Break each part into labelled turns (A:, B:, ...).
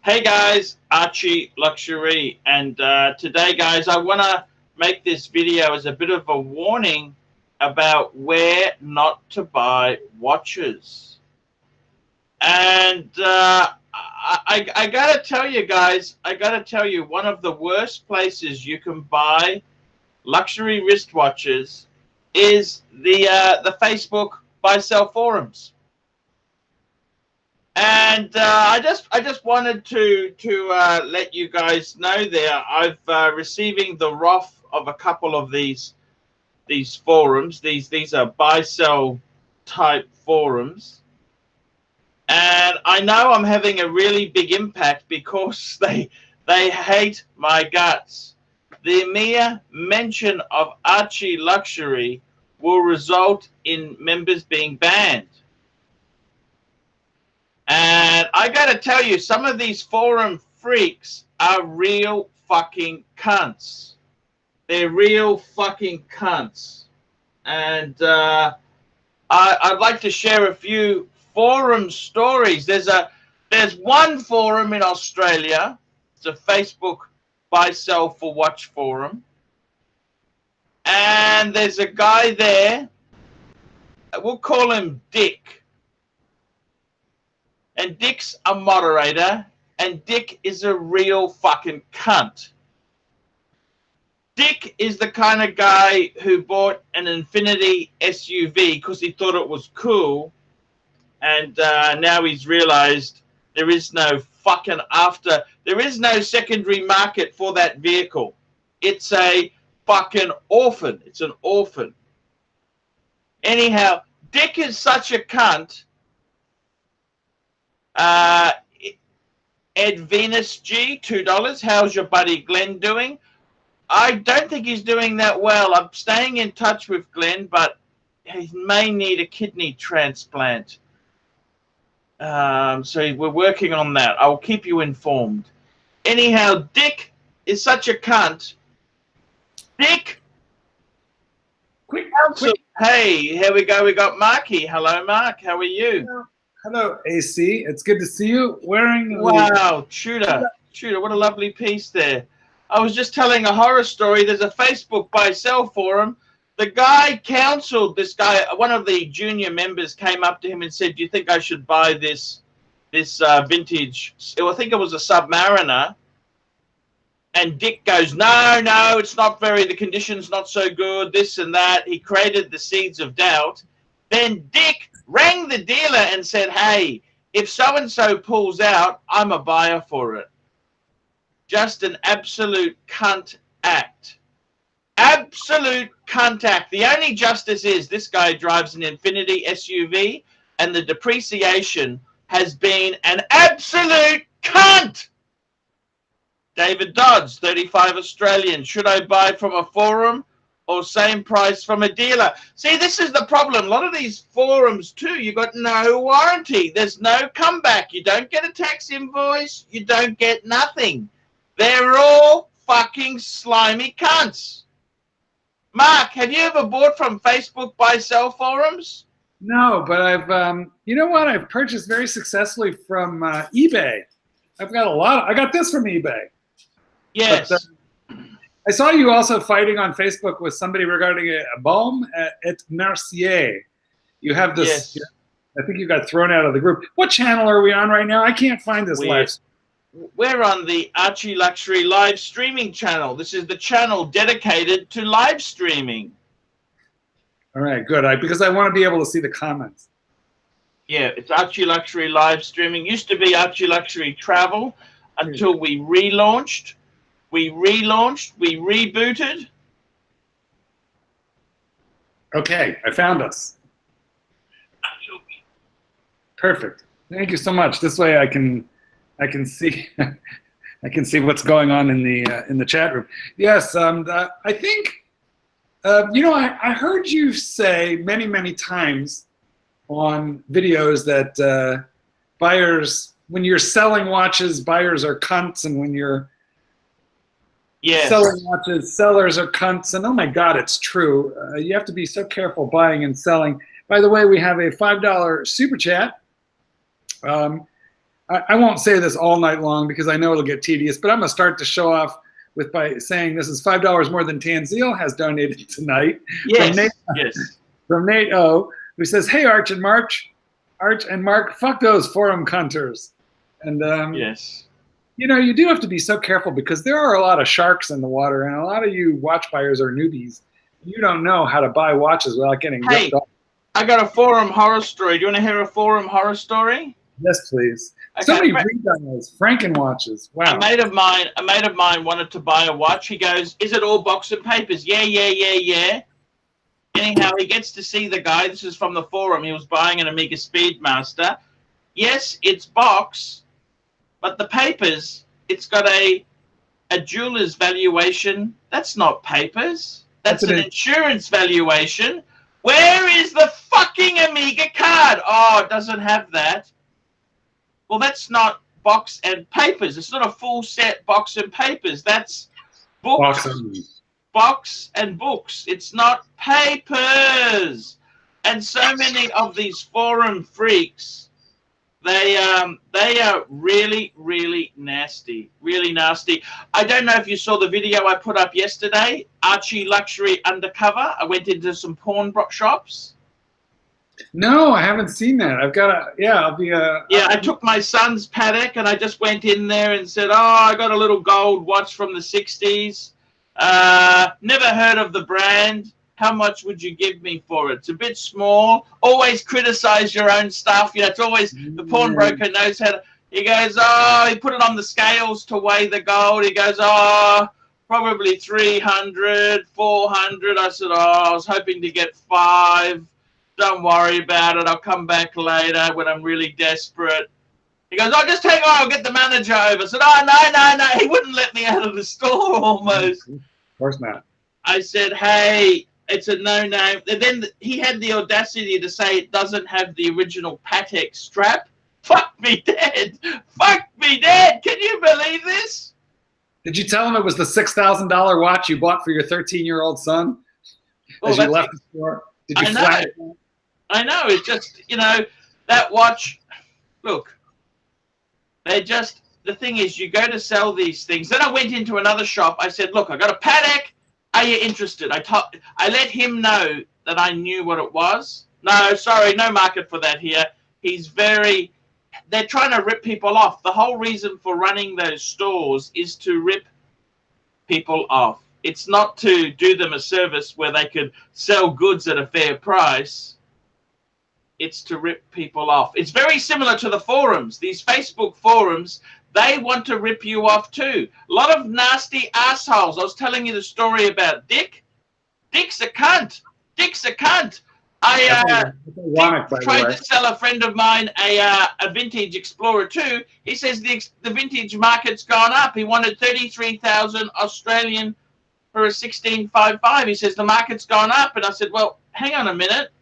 A: Hey guys, ArchieLuxury, and today guys I want to make this video as a bit of a warning about where not to buy watches. And I gotta tell you guys, one of the worst places you can buy luxury wristwatches is the Facebook buy sell forums. And I just wanted to let you guys know there I've receiving the wrath of a couple of these forums. These are buy sell type forums, and I know I'm having a really big impact because they hate my guts. The mere mention of ArchieLuxury will result in members being banned. And I gotta tell you, some of these forum freaks are real fucking cunts. They're real fucking cunts. And I'd like to share a few forum stories. There's one forum in Australia. It's a Facebook buy sell for watch forum. And there's a guy there. We'll call him Dick. And Dick's a moderator, and Dick is a real fucking cunt. Dick is the kind of guy who bought an Infinity SUV because he thought it was cool, and now he's realized there is no secondary market for that vehicle. It's a fucking orphan. It's an orphan. Anyhow, Dick is such a cunt. Ed Venus G, $2. How's your buddy Glenn doing? I don't think he's doing that well. I'm staying in touch with Glenn, but he may need a kidney transplant. So we're working on that. I'll keep you informed. Anyhow, Dick is such a cunt. Dick!
B: Quick.
A: Hey, here we go. We got Marky. Hello, Mark. How are you?
B: Hello, AC. It's good to see you.
A: Wow, Tudor, what a lovely piece there. I was just telling a horror story. There's a Facebook buy sell forum. The guy counseled this guy. One of the junior members came up to him and said, "Do you think I should buy this vintage?" I think it was a Submariner. And Dick goes, "No, it's not the condition's not so good. This and that." He created the seeds of doubt. Then Dick rang the dealer and said, "Hey, if so-and-so pulls out, I'm a buyer for it." Just an absolute cunt act. Absolute cunt act. The only justice is this guy drives an Infinity SUV and the depreciation has been an absolute cunt. David Dodds, 35 Australian. Should I buy from a forum or same price from a dealer? See, this is the problem. A lot of these forums too, you got no warranty. There's no comeback. You don't get a tax invoice. You don't get nothing. They're all fucking slimy cunts. Mark, have you ever bought from Facebook buy sell forums?
B: No, but I've, you know what? I've purchased very successfully from eBay. I've got a lot. I got this from eBay.
A: Yes.
B: But, I saw you also fighting on Facebook with somebody regarding a Baume et Mercier. You have this.
A: Yes.
B: I think you got thrown out of the group. What channel are we on right now? I can't find this live.
A: We're on the ArchieLuxury live streaming channel. This is the channel dedicated to live streaming.
B: All right, good. Because I want to be able to see the comments.
A: Yeah, it's ArchieLuxury live streaming. Used to be ArchieLuxury travel until we relaunched. We rebooted.
B: Okay, I found us. Perfect. Thank you so much. This way I can see I can see what's going on in the chat room. Yes, I think you know, I heard you say many times on videos that buyers, when you're selling watches, buyers are cunts, and when you're selling watches, sellers are cunts. And oh my God, it's true. You have to be so careful buying and selling. By the way, we have a $5 super chat. I won't say this all night long because I know it'll get tedious, but I'm going to start the show off by saying this is $5 more than Tanzil has donated tonight.
A: Yes, yes.
B: From Nate O, who says, "Hey, Arch and Mark, fuck those forum cunters." And
A: yes,
B: you know, you do have to be so careful because there are a lot of sharks in the water, and a lot of you watch buyers are newbies. You don't know how to buy watches without getting ripped off.
A: I got a forum horror story. Do you want to hear a forum horror story?
B: Yes, please.
A: Okay.
B: Somebody read on those Franken watches. Wow.
A: A mate of mine wanted to buy a watch. He goes, "Is it all box and papers?" Yeah. Anyhow, he gets to see the guy. This is from the forum. He was buying an Omega Speedmaster. Yes, it's box, but the papers, it's got a jeweler's valuation. That's not papers. That's an insurance valuation. Where is the fucking Omega card? Oh, it doesn't have that. Well, that's not box and papers. It's not a full set box and papers. That's books, box and books. It's not papers. And so many of these forum freaks, they are really, really nasty. Really nasty. I don't know if you saw the video I put up yesterday, ArchieLuxury Undercover. I went into some pawn shops.
B: No, I haven't seen that. I've got to, I'll be
A: I took my son's Patek and I just went in there and said, "Oh, I got a little gold watch from the 60s. Never heard of the brand. How much would you give me for it? It's a bit small." Always criticize your own stuff. You know, it's always the pawnbroker knows how to. He goes, "Oh," he put it on the scales to weigh the gold. He goes, "Oh, probably 300, 400. I said, "Oh, I was hoping to get 5. Don't worry about it. I'll come back later when I'm really desperate." He goes, "Oh, just hang on. I'll get the manager over." I said, "Oh, no. He wouldn't let me out of the store almost."
B: Of course not.
A: I said, "Hey, it's a no-no." And then he had the audacity to say it doesn't have the original Patek strap. Fuck me dead. Fuck me dead. Can you believe this?
B: Did you tell him it was the $6,000 watch you bought for your 13-year-old son as you left the store? Did you flash it?
A: I know. It's just, you know, that watch. Look, the thing is, you go to sell these things. Then I went into another shop. I said, "Look, I got a Patek. Are you interested?" I let him know that I knew what it was. "No, sorry, no market for that here." They're trying to rip people off. The whole reason for running those stores is to rip people off. It's not to do them a service where they could sell goods at a fair price. It's to rip people off. It's very similar to the forums. These Facebook forums, they want to rip you off too. A lot of nasty assholes. I was telling you the story about Dick. Dick's a cunt. Dick's a cunt. I tried to sell a friend of mine a vintage Explorer 2. He says the vintage market's gone up. He wanted 33,000 Australian for a 1655. He says the market's gone up, and I said, "Well, hang on a minute."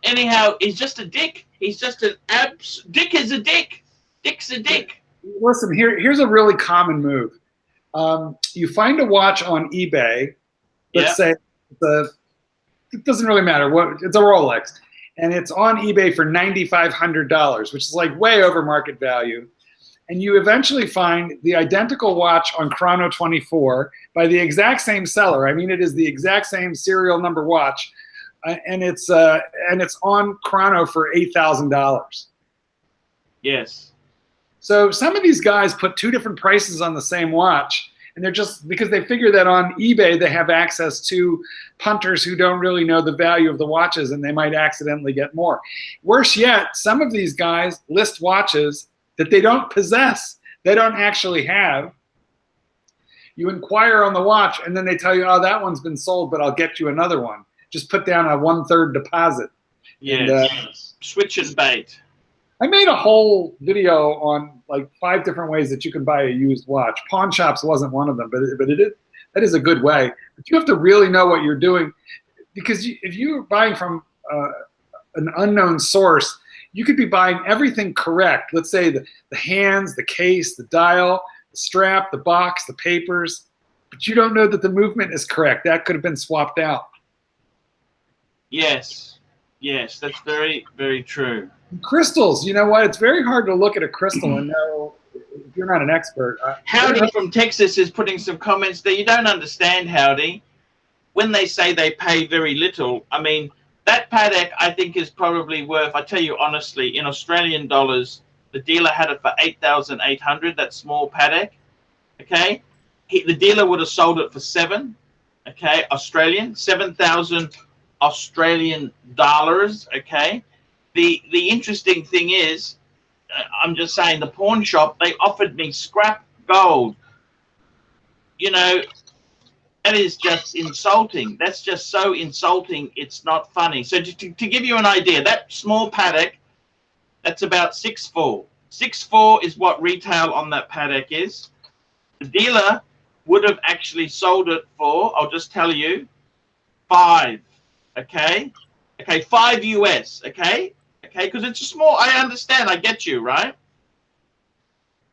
A: Anyhow, he's just a dick. He's just an Dick is a dick. Dick's a dick.
B: Listen, here's a really common move. You find a watch on eBay. Let's say it doesn't really matter what it's a Rolex, and it's on eBay for $9,500, which is like way over market value. And you eventually find the identical watch on Chrono 24 by the exact same seller. I mean, it is the exact same serial number watch. And it's on Chrono for $8,000.
A: Yes.
B: So some of these guys put 2 different prices on the same watch, and they're just because they figure that on eBay they have access to punters who don't really know the value of the watches, and they might accidentally get more. Worse yet, some of these guys list watches that they don't possess, they don't actually have. You inquire on the watch, and then they tell you, "Oh, that one's been sold, but I'll get you another one. Just put down a 1/3 deposit."
A: Yes. Switch and bait.
B: I made a whole video on like 5 different ways that you can buy a used watch. Pawn shops wasn't one of them, but that is a good way. But you have to really know what you're doing, because if you're buying from an unknown source, you could be buying everything correct. Let's say the hands, the case, the dial, the strap, the box, the papers, but you don't know that the movement is correct. That could have been swapped out.
A: Yes, that's very, very true.
B: Crystals, you know what? It's very hard to look at a crystal and know if you're not an expert.
A: Howdy from Texas is putting some comments there. You don't understand, Howdy. When they say they pay very little, I mean, that paddock I think is probably worth, I tell you honestly, in Australian dollars, the dealer had it for 8,800, that small paddock, okay? The dealer would have sold it for 7, okay, 7,000 Australian dollars, okay? The interesting thing is, I'm just saying, the pawn shop, they offered me scrap gold. You know, that is just insulting. That's just so insulting, it's not funny. So to give you an idea, that small paddock, that's about 6'4". 6'4" is what retail on that paddock is. The dealer would have actually sold it for, I'll just tell you, 5, okay? Okay, 5 US, okay? Okay, because it's a small, I understand, I get you, right?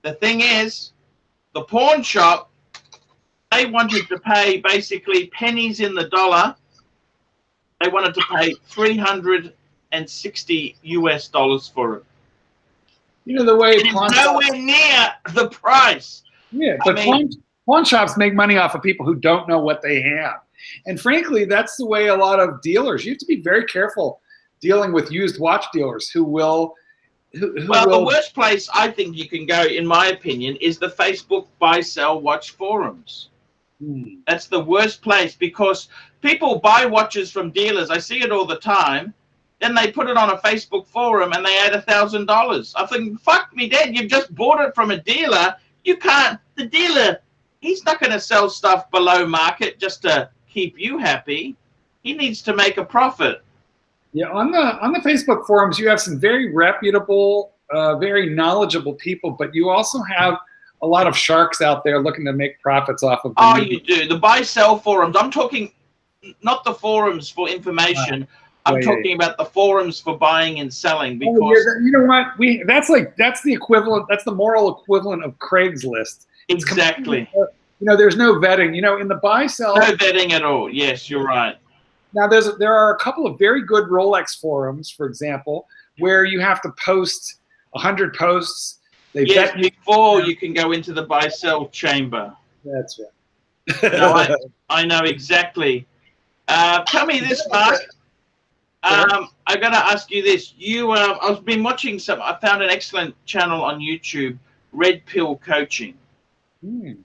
A: The thing is, the pawn shop, they wanted to pay basically pennies in the dollar. They wanted to pay $360 US for it.
B: You know the way
A: it's nowhere near the price.
B: Yeah, but pawn shops make money off of people who don't know what they have. And frankly, that's the way a lot of dealers, you have to be very careful dealing with used watch dealers who will
A: the worst place I think you can go, in my opinion, is the Facebook buy-sell watch forums. That's the worst place because people buy watches from dealers. I see it all the time. Then they put it on a Facebook forum and they add $1,000. I think, fuck me dead. You've just bought it from a dealer. You can't. The dealer, he's not going to sell stuff below market just to keep you happy. He needs to make a profit.
B: Yeah, on the Facebook forums, you have some very reputable, very knowledgeable people, but you also have a lot of sharks out there looking to make profits off of.
A: Oh, you do. The buy-sell forums. I'm talking not the forums for information. I'm talking about the forums for buying and selling. Because
B: you know what? That's the equivalent. That's the moral equivalent of Craigslist.
A: Exactly.
B: You know, there's no vetting. You know, in the buy-sell.
A: No vetting at all. Yes, you're right.
B: Now, there are a couple of very good Rolex forums, for example, where you have to post 100 posts.
A: Yes, before you can go into the buy-sell chamber.
B: That's right.
A: No, I know exactly. Tell me this, Mark. I got to ask you this. I've been watching I found an excellent channel on YouTube, Red Pill Coaching. And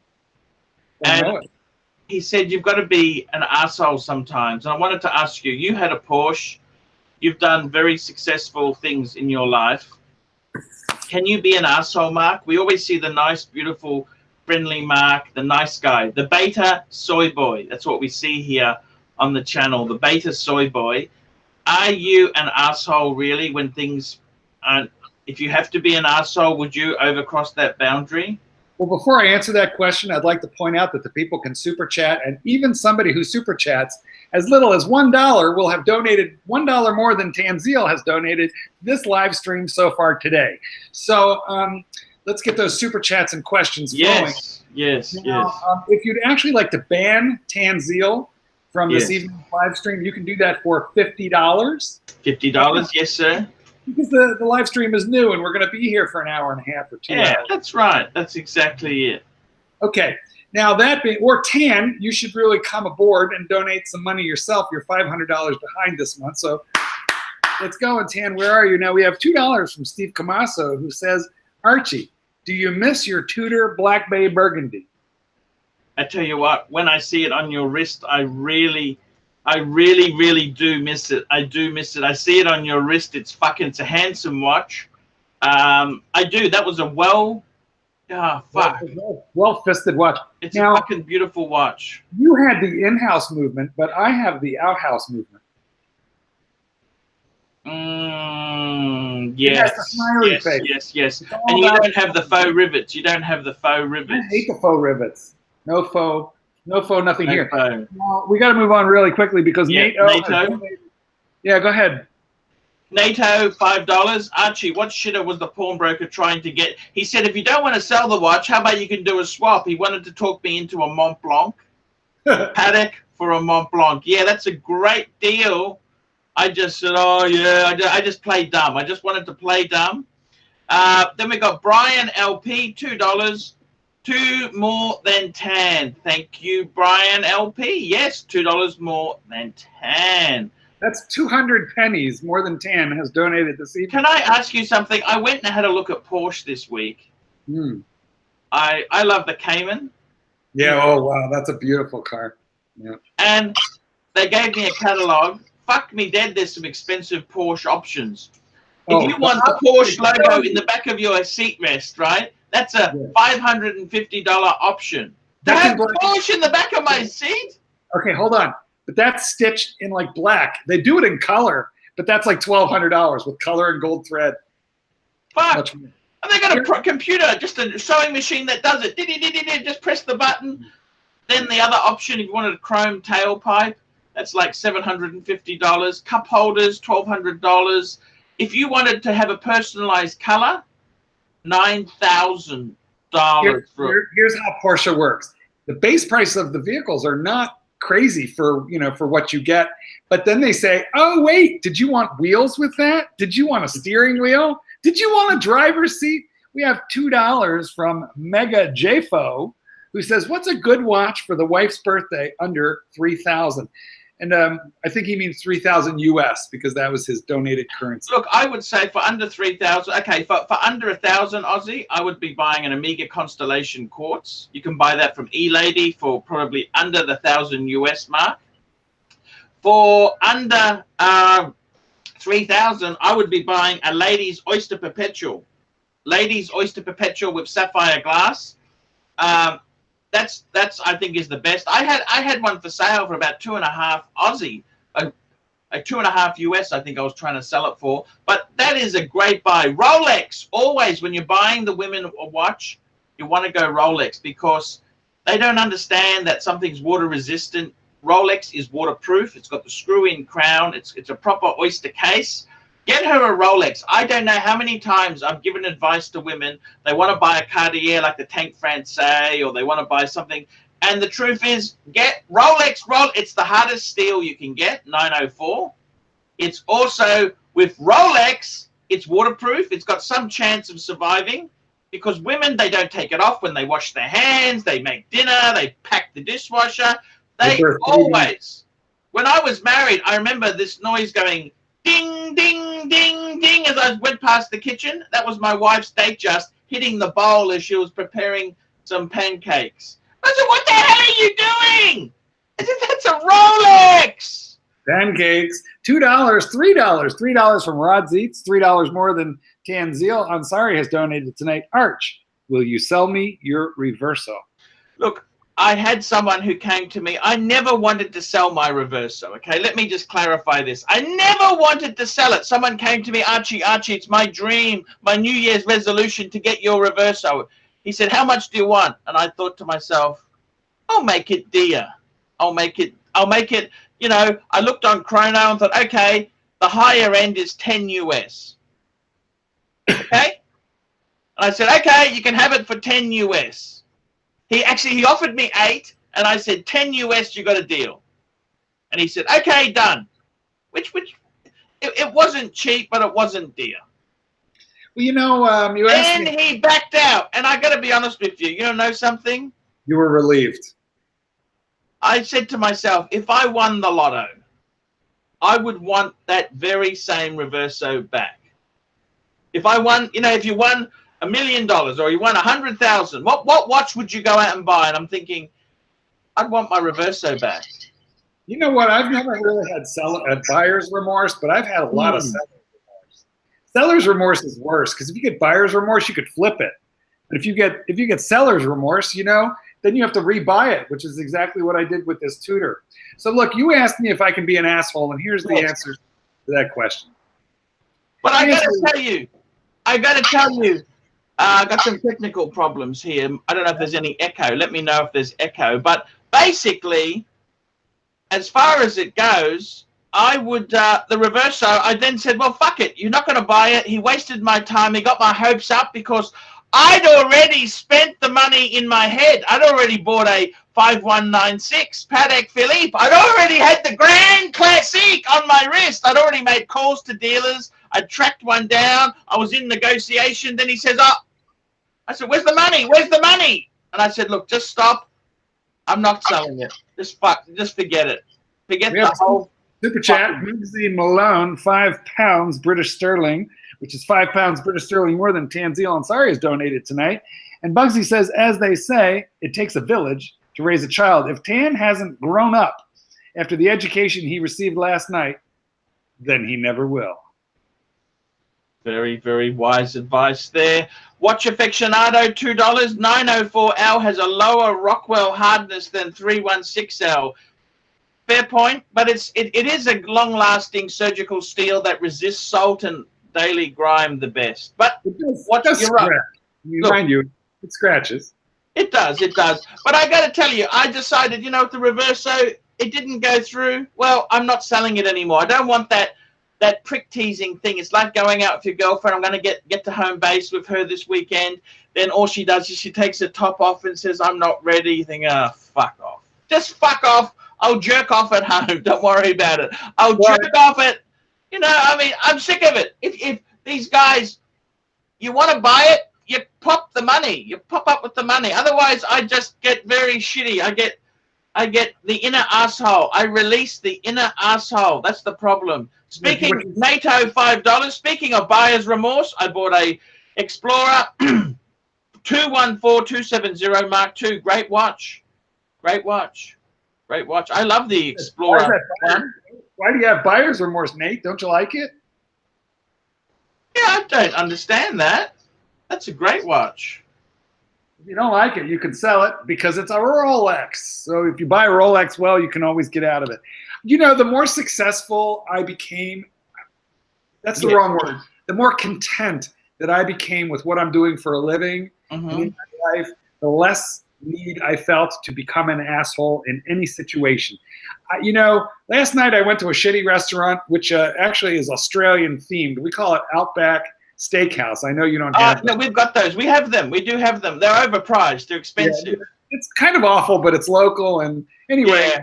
A: he said you've got to be an asshole sometimes. And I wanted to ask you, you had a Porsche. You've done very successful things in your life. Can you be an asshole, Mark? We always see the nice, beautiful, friendly Mark, the nice guy, the beta soy boy. That's what we see here on the channel, the beta soy boy. Are you an asshole really when things aren't? If you have to be an asshole, would you overcross that boundary?
B: Well, before I answer that question, I'd like to point out that the people can super chat, and even somebody who super chats as little as $1 will have donated $1 more than Tanzil has donated this live stream so far today. So let's get those super chats and questions flowing.
A: Yes.
B: If you'd actually like to ban Tanzil from this evening's live stream, you can do that for $50.
A: $50, yes, sir.
B: Because the live stream is new and we're going to be here for an hour and a half or 2 hours.
A: Yeah, that's right. That's exactly it.
B: Okay. Now that being, or Tan, you should really come aboard and donate some money yourself. You're $500 behind this month. So let's go. And Tan, where are you? Now we have $2 from Steve Camasso who says, Archie, do you miss your Tudor Black Bay Burgundy?
A: I tell you what, when I see it on your wrist, I really do miss it. I do miss it. I see it on your wrist. It's a handsome watch. I do. That was a well-fisted watch. It's a fucking beautiful watch.
B: You had the in-house movement, but I have the out-house movement.
A: Yes. Yes. And you don't have the faux rivets. You don't have the faux rivets.
B: I hate the faux rivets. No faux, nothing here.
A: Faux.
B: Now, we got to move on really quickly because NATO. Yeah, go ahead.
A: NATO, $5. Archie, what shitter was the pawnbroker trying to get? He said, if you don't want to sell the watch, how about you can do a swap? He wanted to talk me into a Mont Blanc paddock for a Mont Blanc. Yeah, that's a great deal. I just said, oh yeah, I just played dumb. I just wanted to play dumb. Then we got Brian LP, $2. 2 more than tan. Thank you, Brian LP. Yes, $2 more than tan.
B: That's 200 pennies more than tan has donated this evening.
A: Can I ask you something? I went and had a look at Porsche this week. I love the Cayman.
B: Yeah, oh wow, that's a beautiful car. Yeah.
A: And they gave me a catalog. Fuck me dead, there's some expensive Porsche options. If you want the Porsche logo in the back of your seat rest, right? That's a $550 option. To have Porsche in the back of my seat?
B: Okay, hold on. But that's stitched in like black. They do it in color, but that's like $1,200 with color and gold thread.
A: Fuck. And they got a computer, just a sewing machine that does it. Just press the button. Then the other option, if you wanted a chrome tailpipe, that's like $750. Cup holders, $1,200. If you wanted to have a personalized color, $9,000.
B: Here's how Porsche works. The base price of the vehicles are not crazy for for what you get, but then they say, oh wait, did you want wheels with that? Did you want a steering wheel? Did you want a driver's seat? We have $2 from Mega JFO, who says, what's a good watch for the wife's birthday under $3,000? And I think he means 3,000 US because that was his donated currency.
A: Look, I would say for under 3,000, okay, for under 1,000 Aussie, I would be buying an Omega Constellation Quartz. You can buy that from E-Lady for probably under the 1,000 US mark. For under 3,000, I would be buying a Ladies Oyster Perpetual. Ladies Oyster Perpetual with sapphire glass. That's I think is the best. I had one for sale for about 2.5 Aussie, a 2.5 US. I think I was trying to sell it for. But that is a great buy. Rolex, always when you're buying the women a watch, you want to go Rolex because they don't understand that something's water resistant. Rolex is waterproof. It's got the screw-in crown. It's a proper oyster case. Get her a Rolex. I don't know how many times I've given advice to women. They want to buy a Cartier like the Tank Francais, or they want to buy something. And the truth is, get Rolex. It's the hardest steel you can get, 904. It's also, with Rolex, it's waterproof. It's got some chance of surviving because women, they don't take it off when they wash their hands. They make dinner. They pack the dishwasher. They always. When I was married, I remember this noise going, ding, ding, ding, ding, as I went past the kitchen. That was my wife's date just hitting the bowl as she was preparing some pancakes. I said, what the hell are you doing? I said, that's a Rolex.
B: Pancakes, $2, $3 from Rod Zeitz, $3 more than Tanzil Ansari has donated tonight. Arch, will you sell me your Reverso?
A: Look, I had someone who came to me. I never wanted to sell my Reverso, okay? Let me just clarify this. I never wanted to sell it. Someone came to me, Archie, it's my dream, my New Year's resolution to get your Reverso. He said, how much do you want? And I thought to myself, I'll make it dear. I'll make it, you know, I looked on Chrono and thought, okay, the higher end is 10 US. Okay? And I said, okay, you can have it for 10 US. He offered me 8, and I said 10 US. You got a deal, and he said, "Okay, done." Which it wasn't cheap, but it wasn't dear.
B: Well, you know, you asked me.
A: And he backed out, and I got to be honest with you. You know something?
B: You were relieved.
A: I said to myself, if I won the lotto, I would want that very same Reverso back. If I won, you know, if you won $1 million or you won 100,000, what watch would you go out and buy? And I'm thinking, I'd want my Reverso back.
B: You know what? I've never really had buyer's remorse, but I've had a lot of seller's remorse. Seller's remorse is worse because if you get buyer's remorse, you could flip it. But if you get seller's remorse, you know, then you have to rebuy it, which is exactly what I did with this Tudor. So look, you asked me if I can be an asshole, and here's the answer to that question.
A: But I got to tell you, I got some technical problems here. I don't know if there's any echo. Let me know if there's echo. But basically, as far as it goes, I would, the Reverso, I then said, well, fuck it. You're not going to buy it. He wasted my time. He got my hopes up because I'd already spent the money in my head. I'd already bought a 5196, Patek Philippe. I'd already had the Grand Classique on my wrist. I'd already made calls to dealers. I tracked one down. I was in negotiation. Then he says, oh, I said, where's the money? Where's the money? And I said, look, just stop. I'm not selling it. Just forget it. Forget the whole.
B: Super chat. Bugsy Malone, £5 British sterling, which is £5 British sterling more than Tanzil Ansari has donated tonight. And Bugsy says, as they say, it takes a village to raise a child. If Tan hasn't grown up after the education he received last night, then he never will.
A: Very, very wise advice there. Watch Aficionado, $2. 904L has a lower Rockwell hardness than 316L. Fair point, but it is a long-lasting surgical steel that resists salt and daily grime the best. But you're right.
B: Mind you, it scratches.
A: It does. But I got to tell you, I decided, you know, with the Reverso, it didn't go through. Well, I'm not selling it anymore. I don't want that prick teasing thing. It's like going out with your girlfriend. I'm going to get to home base with her this weekend. Then all she does is she takes the top off and says, I'm not ready. You think, oh, fuck off. Just fuck off. I'll jerk off at home. Don't worry about it. I'll jerk off at, you know, I mean, I'm sick of it. If these guys, you want to buy it, you pop the money. You pop up with the money. Otherwise, I just get very shitty. I get the inner asshole. I release the inner asshole. That's the problem. Speaking NATO $5. Speaking of buyer's remorse, I bought a Explorer 214270 Mark II. Great watch. I love the Explorer.
B: Why do you have buyer's remorse, Nate? Don't you like it?
A: Yeah, I don't understand that. That's a great watch.
B: If you don't like it, you can sell it because it's a Rolex. So if you buy a Rolex, well, you can always get out of it. You know, the more successful I became, that's the wrong word, the more content that I became with what I'm doing for a living and in my life, the less need I felt to become an asshole in any situation. You know, last night I went to a shitty restaurant, which actually is Australian themed. We call it Outback Steakhouse. I know you don't have them.
A: No, we've got those. We have them. We do have them. They're overpriced. They're expensive.
B: Yeah, it's kind of awful, but it's local. And anyway,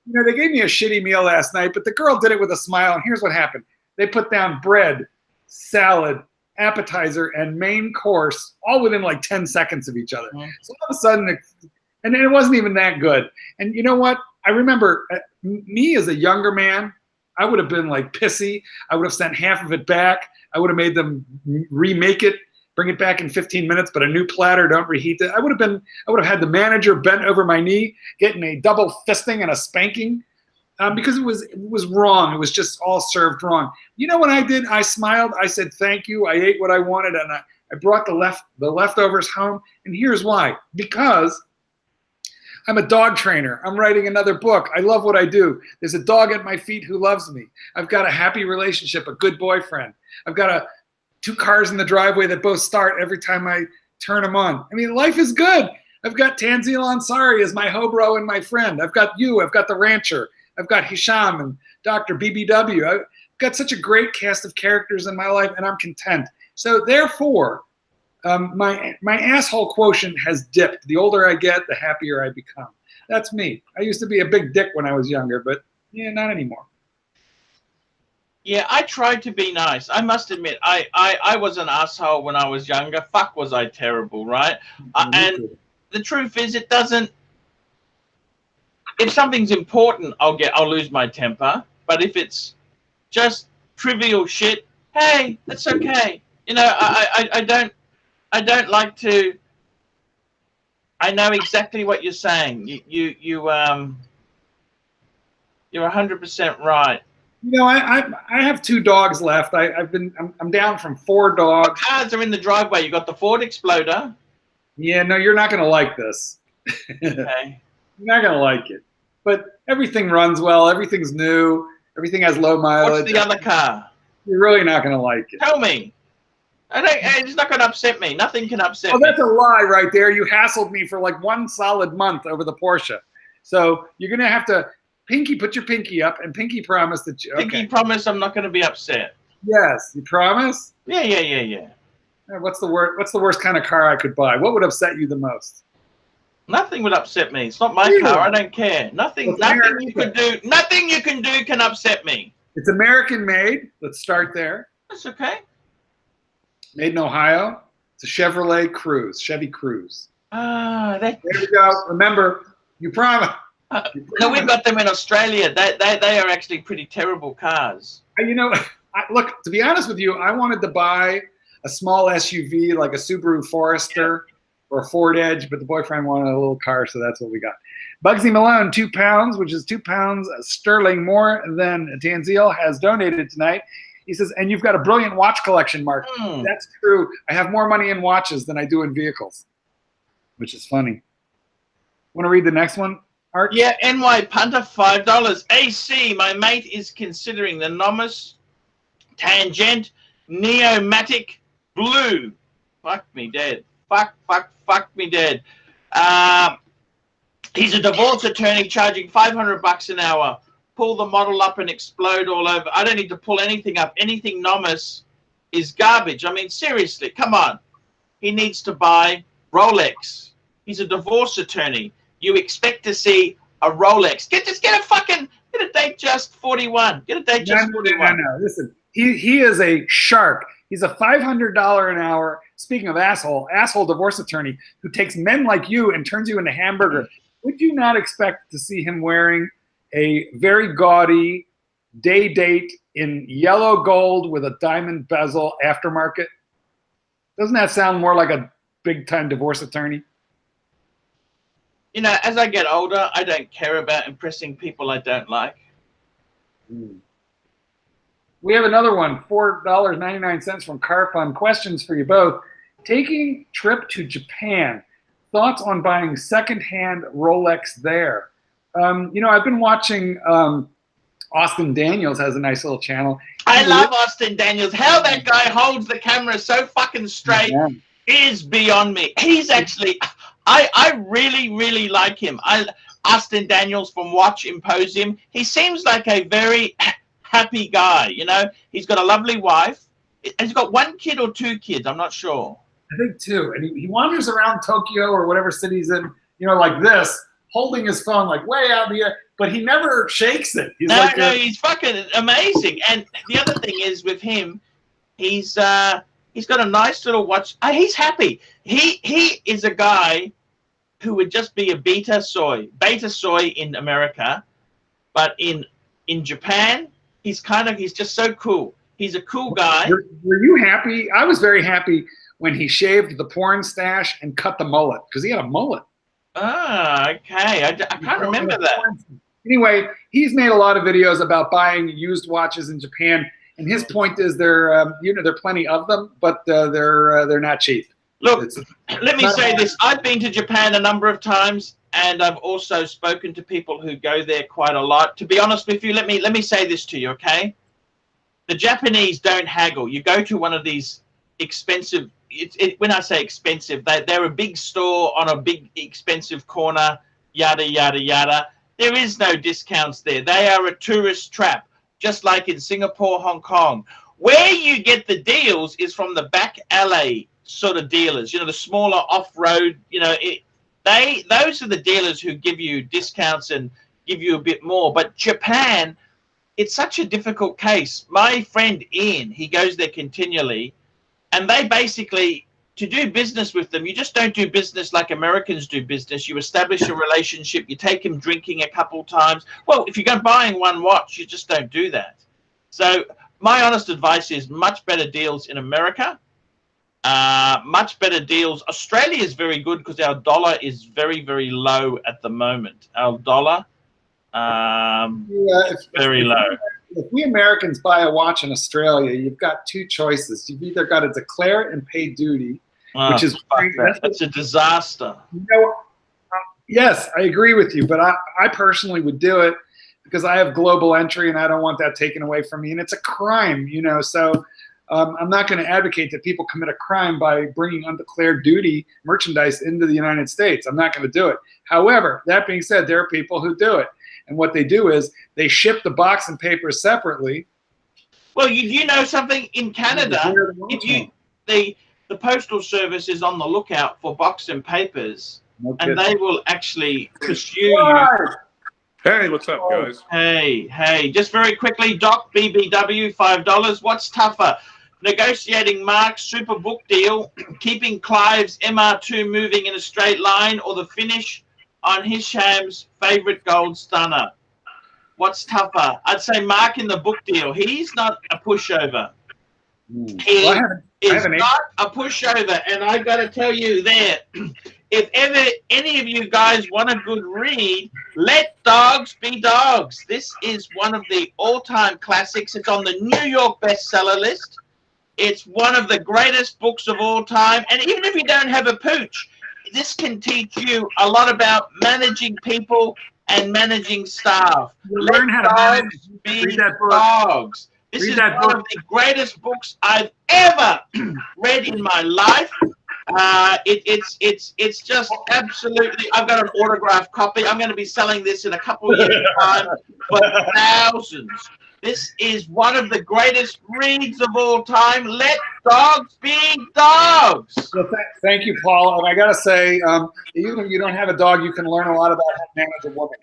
B: you know, they gave me a shitty meal last night, but the girl did it with a smile. And here's what happened. They put down bread, salad, appetizer, and main course all within like 10 seconds of each other. So all of a sudden, and it wasn't even that good. And you know what? I remember me as a younger man, I would have been like pissy. I would have sent half of it back. I would have made them remake it, bring it back in 15 minutes, but a new platter, don't reheat it. I would have had the manager bent over my knee, getting a double fisting and a spanking because it was wrong. It was just all served wrong. You know what I did? I smiled. I said, thank you. I ate what I wanted, and I brought the leftovers home. And here's why. Because I'm a dog trainer. I'm writing another book. I love what I do. There's a dog at my feet who loves me. I've got a happy relationship, a good boyfriend. I've got 2 cars in the driveway that both start every time I turn them on. I mean, life is good. I've got Tanzil Ansari as my hobro and my friend. I've got you. I've got the rancher. I've got Hisham and Dr. BBW. I've got such a great cast of characters in my life, and I'm content. So therefore, my asshole quotient has dipped. The older I get, the happier I become. That's me. I used to be a big dick when I was younger, but yeah, not anymore.
A: Yeah, I tried to be nice. I must admit, I was an asshole when I was younger. Fuck, was I terrible, right? And the truth is, it doesn't. If something's important, I'll lose my temper. But if it's just trivial shit, hey, that's okay. You know, I don't like to. I know exactly what you're saying. You're 100% right.
B: You know, I have 2 dogs left. I'm down from 4 dogs.
A: What cars are in the driveway? You got the Ford Exploder.
B: Yeah, no, you're not gonna like this.
A: Okay.
B: You're not gonna like it. But everything runs well. Everything's new. Everything has low mileage.
A: What's the other car?
B: You're really not gonna like it.
A: Tell me. It's not gonna upset me. Nothing can upset me.
B: Oh, that's a lie right there. You hassled me for like 1 solid month over the Porsche. So you're gonna have to. Pinky, put your pinky up, and Pinky promise that you. Okay.
A: Pinky promise I'm not going to be upset.
B: Yes, you promise?
A: Yeah.
B: What's the worst kind of car I could buy? What would upset you the most?
A: Nothing would upset me. It's not my car. I don't care. Nothing you could do. Nothing you can do can upset me.
B: It's American made. Let's start there.
A: That's okay.
B: Made in Ohio. It's a Chevrolet Cruze, Chevy Cruze.
A: Ah,
B: there we go. Remember, you promised.
A: No, we've got them in Australia. They are actually pretty terrible cars.
B: You know, look, to be honest with you, I wanted to buy a small SUV like a Subaru Forester or a Ford Edge, but the boyfriend wanted a little car, so that's what we got. Bugsy Malone, £2, which is £2 sterling more than Tanzil has donated tonight. He says, and you've got a brilliant watch collection, Mark. That's true. I have more money in watches than I do in vehicles, which is funny. Want to read the next one, Art?
A: Yeah, NY Punter, $5. AC, my mate is considering the Nomus Tangent Neomatic Blue. Fuck me dead. Fuck me dead. He's a divorce attorney charging $500 an hour. Pull the model up and explode all over. I don't need to pull anything up. Anything Nomus is garbage. I mean, seriously, come on. He needs to buy Rolex. He's a divorce attorney. You expect to see a Rolex. Just get a Datejust 41. Get a Datejust 41.
B: No. Listen, he is a shark. He's a $500 an hour, speaking of asshole divorce attorney who takes men like you and turns you into hamburger. Would you not expect to see him wearing a very gaudy day date in yellow gold with a diamond bezel aftermarket? Doesn't that sound more like a big-time divorce attorney?
A: You know, as I get older, I don't care about impressing people I don't like.
B: We have another one, $4.99 from Car Fund. Questions for you both. Taking trip to Japan. Thoughts on buying secondhand Rolex there? You know, I've been watching Austin Daniels has a nice little channel.
A: I love Austin Daniels. How that guy holds the camera so fucking straight is beyond me. He's actually, I really like him. Austin Daniels from Watch Impose Him. He seems like a very happy guy, you know. He's got a lovely wife. He's got 1 kid or 2 kids, I'm not sure.
B: I think 2. And he wanders around Tokyo or whatever city he's in, you know, like this, holding his phone like way out in the air, but he never shakes it. He's
A: he's fucking amazing. And the other thing is with him, he's got a nice little watch. He's happy. He is a guy who would just be a beta soy in America, but in Japan, he's just so cool. He's a cool guy.
B: Were you happy? I was very happy when he shaved the porn stash and cut the mullet, because he had a mullet.
A: Ah, okay. I can't remember that.
B: Anyway, he's made a lot of videos about buying used watches in Japan, and his point is there are plenty of them, but they're not cheap.
A: Look, let me say this. I've been to Japan a number of times, and I've also spoken to people who go there quite a lot. To be honest with you, let me say this to you, okay? The Japanese don't haggle. You go to one of these expensive, when I say expensive, they're a big store on a big expensive corner, yada, yada, yada. There is no discounts there. They are a tourist trap, just like in Singapore, Hong Kong. Where you get the deals is from the back alley sort of dealers, you know, the smaller off-road, you know, those are the dealers who give you discounts and give you a bit more. But Japan, it's such a difficult case. My friend Ian, he goes there continually, and they basically, to do business with them, you just don't do business like Americans do business. You establish a relationship, you take him drinking a couple times. Well, if you go buying one watch, you just don't do that. So my honest advice is much better deals in America. Much better deals. Australia is very good because our dollar is very, very low at the moment. Our dollar it's very low.
B: If we Americans buy a watch in Australia, you've got 2 choices. You've either got to declare it and pay duty, which is
A: that's a disaster.
B: You know, yes, I agree with you, but I personally would do it because I have global entry and I don't want that taken away from me, and it's a crime, you know. So I'm not going to advocate that people commit a crime by bringing undeclared duty merchandise into the United States. I'm not going to do it. However, that being said, there are people who do it. And what they do is they ship the box and papers separately.
A: Well, you know something? In Canada, the Postal Service is on the lookout for box and papers
B: No
A: and
B: kidding.
A: they will actually pursue you.
C: Hey, what's up, guys?
A: Hey, just very quickly, Doc BBW, $5. What's tougher? Negotiating Mark's super book deal, keeping Clive's MR2 moving in a straight line, or the finish on Hisham's favorite gold stunner? What's tougher? I'd say Mark in the book deal. He's not a pushover. He is not a pushover, and I got to tell you there, if ever any of you guys want a good read, Let Dogs Be Dogs. This is one of the all-time classics. It's on the New York bestseller list. It's one of the greatest books of all time, and even if you don't have a pooch, this can teach you a lot about managing people and managing staff. Let Dogs Be Dogs. This is one of the greatest books I've ever read in my life. It's just absolutely. I've got an autographed copy. I'm going to be selling this in a couple of years' time for thousands. This is one of the greatest reads of all time. Let Dogs Be Dogs.
B: Well, thank you, Paul. And I got to say, even if you don't have a dog, you can learn a lot about how to manage a woman.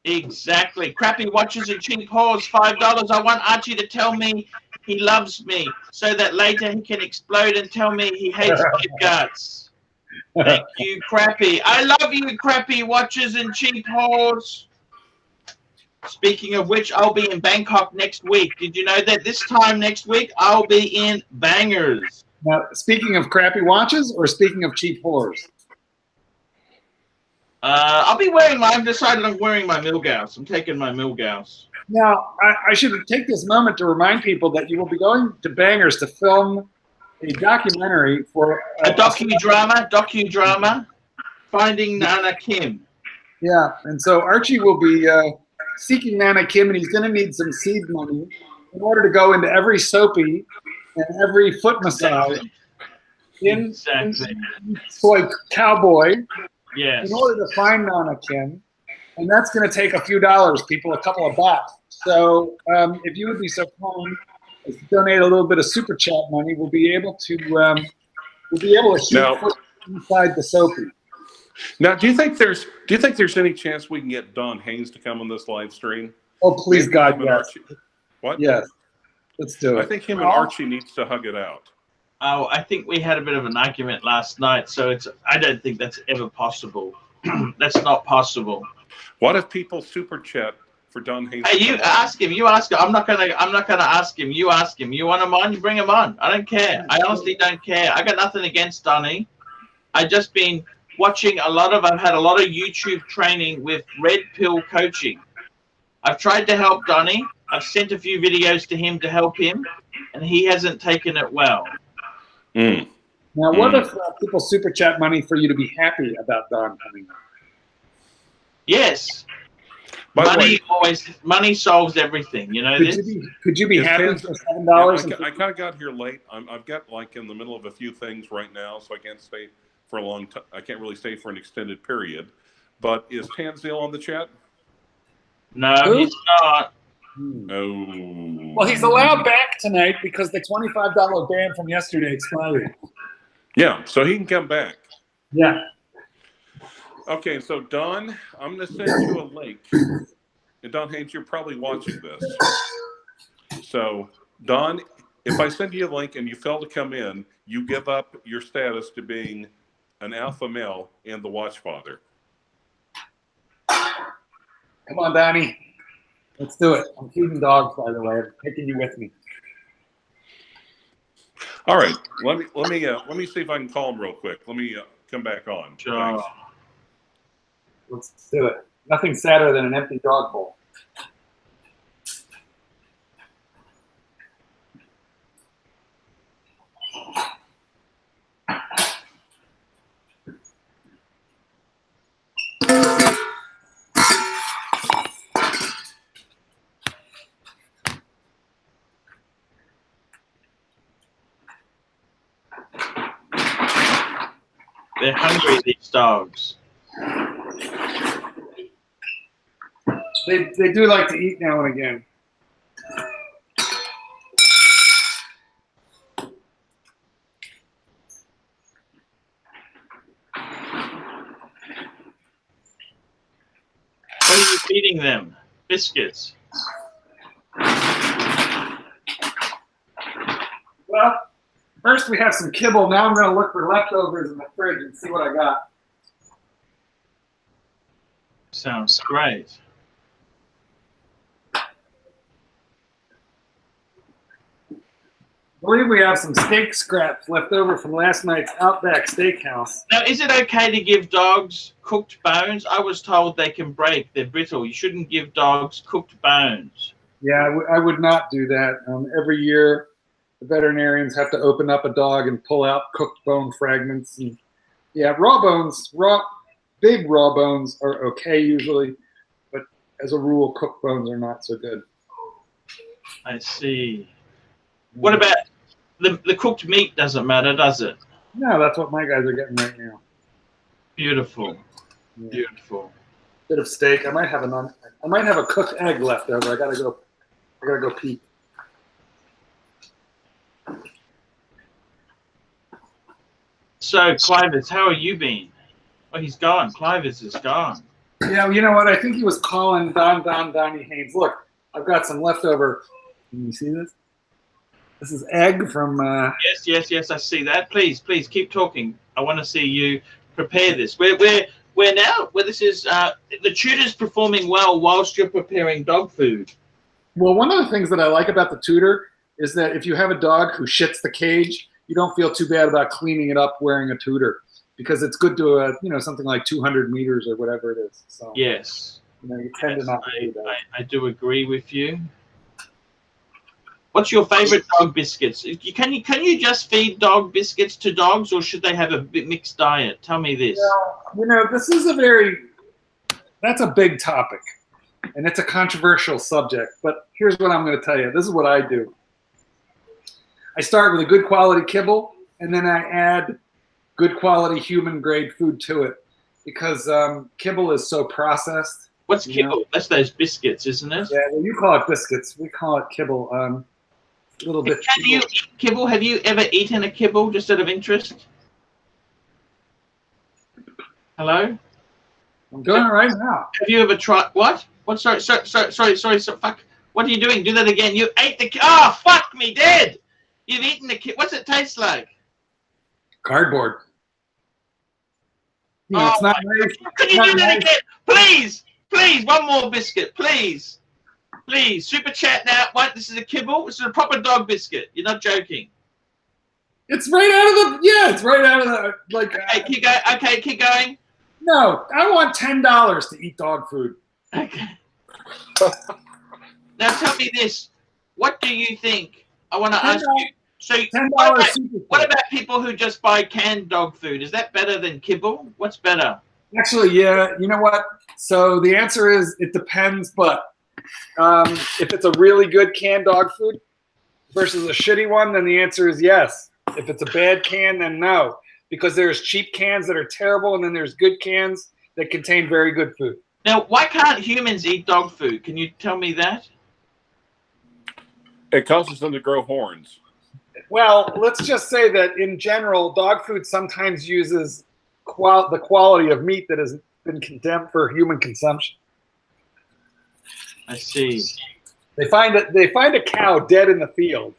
A: Exactly. Crappy watches and cheap whores, $5. I want Archie to tell me he loves me so that later he can explode and tell me he hates my guts. Thank you, Crappy. I love you, Crappy watches and cheap whores. Speaking of which, I'll be in Bangkok next week. Did you know that this time next week I'll be in Bangers?
B: Now, speaking of crappy watches or speaking of cheap whores?
A: I'll be wearing I've decided I'm wearing my Milgauss. I'm taking my Milgauss.
B: Now, I should take this moment to remind people that you will be going to Bangers to film a documentary for...
A: a docudrama, Finding Nana Kim.
B: Yeah, and so Archie will be seeking Nana Kim, and he's going to need some seed money in order to go into every soapy and every foot massage in soy cowboy in order to find Nana Kim. And that's going to take a few dollars, people, a couple of bucks. So if you would be so kind as to donate a little bit of super chat money, we'll be able to shoot inside the soapy.
C: Now, do you think there's any chance we can get Don Haynes to come on this live stream?
B: Oh, please, God, yes.
C: What?
B: Yes, let's do it.
C: I think him and Archie needs to hug it out.
A: Oh, I think we had a bit of an argument last night, so I don't think that's ever possible. That's not possible.
C: What if people super chat for Don Haynes?
A: Hey, you ask him. I'm not gonna ask him. You ask him. You want him on? You bring him on. I don't care. I honestly don't care. I got nothing against Donnie. I just been watching I've had a lot of YouTube training with Red Pill coaching. I've tried to help Donnie. I've sent a few videos to him to help him, and he hasn't taken it well.
C: Mm.
B: Now, what if people super chat money for you to be happy about Don coming up?
A: Yes. Money solves everything. You know this.
B: Could you be happy for $7?
C: I kind of got here late. I've got like in the middle of a few things right now, so I can't stay for a long time. I can't really stay for an extended period. But is Tanzil on the chat?
A: No, he's not.
C: Oh.
B: Well, he's allowed back tonight because the $25 ban from yesterday expired.
C: Yeah, so he can come back.
B: Yeah.
C: Okay, so Don, I'm going to send you a link. And Don Haynes, you're probably watching this. So, Don, if I send you a link and you fail to come in, you give up your status to being an alpha male and the watch father.
B: Come on, Donnie. Let's do it. I'm feeding dogs, by the way. I'm taking you with me.
C: All right. Let me see if I can call him real quick. Let me come back on.
A: Sure.
C: Thanks.
B: Let's do it. Nothing sadder than an empty dog bowl.
A: They're hungry, these dogs.
B: They do like to eat now and again.
A: feeding them biscuits?
B: Well, first we have some kibble. Now I'm going to look for leftovers in the fridge and see what I got.
A: Sounds great.
B: I believe we have some steak scraps left over from last night's Outback Steakhouse.
A: Now, is it okay to give dogs cooked bones? I was told they can break. They're brittle. You shouldn't give dogs cooked bones.
B: Yeah, I would not do that. Every year, the veterinarians have to open up a dog and pull out cooked bone fragments. And yeah, big raw bones are okay usually, but as a rule, cooked bones are not so good.
A: I see. What about the cooked meat? Doesn't matter, does it?
B: No, that's what my guys are getting right now.
A: Beautiful,
B: Yeah.
A: beautiful.
B: Bit of steak. I might have a cooked egg left over. I gotta go peek.
A: So, Clivis, how are you been? Oh, he's gone. Clivis is gone.
B: Yeah, well, you know what? I think he was calling Donnie Haynes. Look, I've got some leftover. Can you see this? This is egg from.
A: Yes. I see that. Please keep talking. I want to see you prepare this. We're now. Where this is. The tutor's performing well whilst you're preparing dog food.
B: Well, one of the things that I like about the tutor is that if you have a dog who shits the cage, you don't feel too bad about cleaning it up wearing a tutor, because it's good to something like 200 meters or whatever it is. So
A: Yes.
B: You tend to not do that.
A: I do agree with you. What's your favorite dog biscuits? Can you just feed dog biscuits to dogs, or should they have a mixed diet? Tell me this.
B: Well, this is that's a big topic, and it's a controversial subject. But here's what I'm going to tell you. This is what I do. I start with a good quality kibble, and then I add good quality human grade food to it, because kibble is so processed.
A: What's kibble? That's those biscuits, isn't it?
B: Yeah, well, you call it biscuits. We call it kibble. A little bit.
A: Can you eat kibble? Have you ever eaten a kibble, just out of interest? Hello?
B: I'm doing it right now.
A: Have you ever tried what? What? Sorry. Fuck. What are you doing? Do that again. You ate the. Oh, fuck me, dead. You've eaten the kibble. What's it taste like?
B: Cardboard.
A: Oh,
B: it's not nice.
A: Can you do that again? Please, one more biscuit, please. Please, super chat now. What? This is a kibble? This is a proper dog biscuit. You're not joking.
B: It's right out of the. Yeah, it's right out of the. Like.
A: Okay, keep going. Okay, keep going.
B: No, I want $10 to eat dog food.
A: Okay. Now tell me this. What do you think? I want to ask you. So what about people who just buy canned dog food? Is that better than kibble? What's better?
B: Actually, yeah. You know what? So the answer is it depends. But if it's a really good canned dog food versus a shitty one, then the answer is yes. If it's a bad can, then no. Because there's cheap cans that are terrible, and then there's good cans that contain very good food.
A: Now, why can't humans eat dog food? Can you tell me that?
C: It causes them to grow horns.
B: Well, let's just say that in general, dog food sometimes uses the quality of meat that has been condemned for human consumption.
A: I see.
B: They find a cow dead in the field.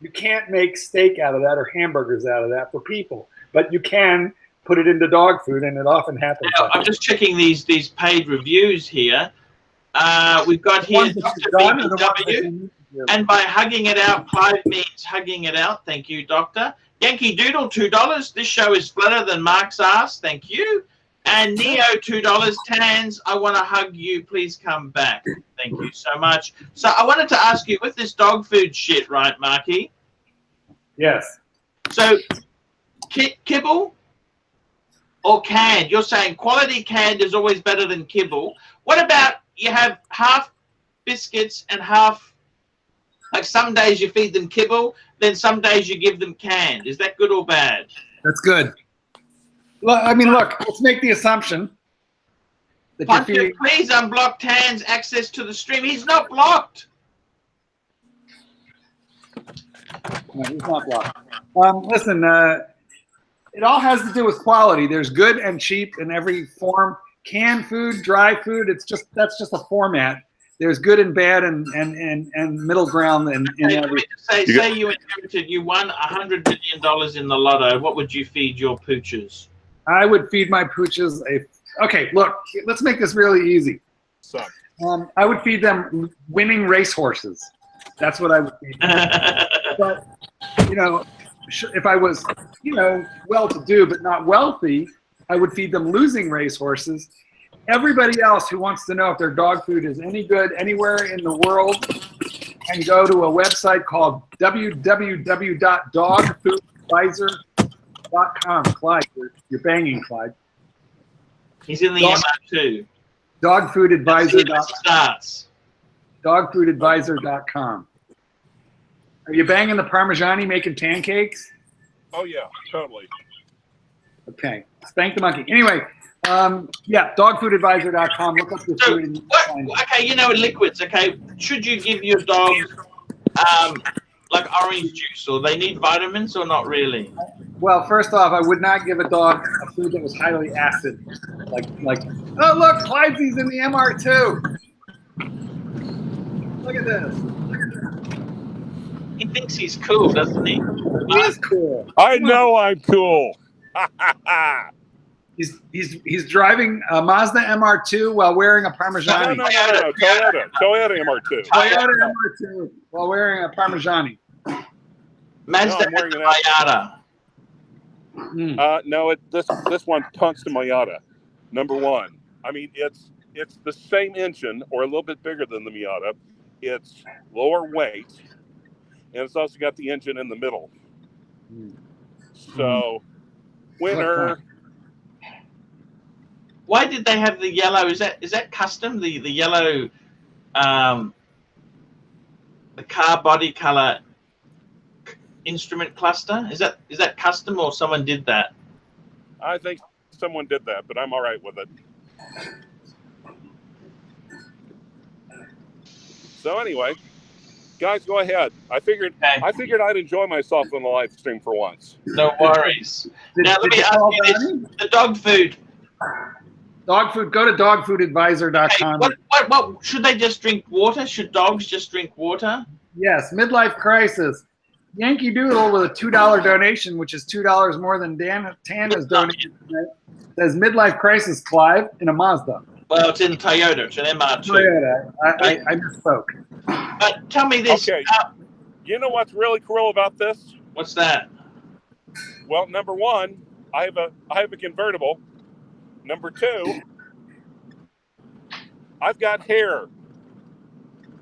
B: You can't make steak out of that or hamburgers out of that for people, but you can put it into dog food, and it often happens.
A: Now, I'm just checking these paid reviews here. We've got here Dr. BBW, and by hugging it out, Clive means hugging it out. Thank you, Doctor. Yankee Doodle, $2. This show is flatter than Mark's ass. Thank you. And Neo, $2. Tans, I want to hug you. Please come back. Thank you so much. So I wanted to ask you, with this dog food shit, right, Marky?
B: Yes.
A: So kibble or canned? You're saying quality canned is always better than kibble. What about you have half biscuits and half, like some days you feed them kibble, then some days you give them canned. Is that good or bad?
B: That's good. Well, I mean, look, let's make the assumption that
A: Punter, please unblock Tan's access to the stream. He's not blocked.
B: No, he's not blocked. Listen, it all has to do with quality. There's good and cheap in every form. canned food, dry food. That's just a format. There's good and bad and middle ground and everything.
A: Say you won $100 million in the lotto. What would you feed your pooches?
B: I would feed my pooches okay, look, let's make this really easy. I would feed them winning racehorses. That's what I would feed them. But, you know, if I was, you know, well-to-do but not wealthy, I would feed them losing racehorses. Everybody else who wants to know if their dog food is any good anywhere in the world can go to a website called www.dogfoodadvisor.com. Clyde, you're banging, Clyde.
A: He's in the MR2.
B: Dogfoodadvisor.com. Are you banging the Parmigiani making pancakes?
C: Oh, yeah, totally.
B: Okay. Spank the monkey. Anyway, yeah, dogfoodadvisor.com. Look up your food. And
A: okay, you know, liquids, okay? Should you give your dog like orange juice, or they need vitamins, or not really?
B: Well, first off, I would not give a dog a food that was highly acid. Like oh, look, Clyde's in the MR2. Look at this.
A: He thinks he's cool, doesn't he?
B: He is cool.
C: I know I'm cool.
B: He's driving a Mazda MR2 while wearing a Parmigiani.
C: No. Toyota MR2.
B: Toyota MR2 while wearing a Parmigiani.
A: Mazda Toyota.
C: No, this one tungsten Miata, number one. I mean, it's the same engine or a little bit bigger than the Miata. It's lower weight, and it's also got the engine in the middle. So, winner.
A: Why did they have the yellow? Is that custom? The yellow, the car body color instrument cluster? Is that custom, or someone did that?
C: I think someone did that, but I'm all right with it. So anyway, guys, go ahead. I figured I'd enjoy myself on the live stream for once.
A: No worries. Now let me ask you this: the dog food.
B: Dog food. Go to dogfoodadvisor.com.
A: Hey, what should they just drink water? Should dogs just drink water?
B: Yes, midlife crisis. Yankee Doodle with a $2 donation, which is $2 more than Tan has donated tonight, says midlife crisis, Clive, in a Mazda.
A: Well, it's in Toyota. It's an MR2.
B: Toyota. I misspoke.
A: But tell me this.
C: Okay. You know what's really cool about this?
A: What's that?
C: Well, number one, I have a convertible. Number two, I've got hair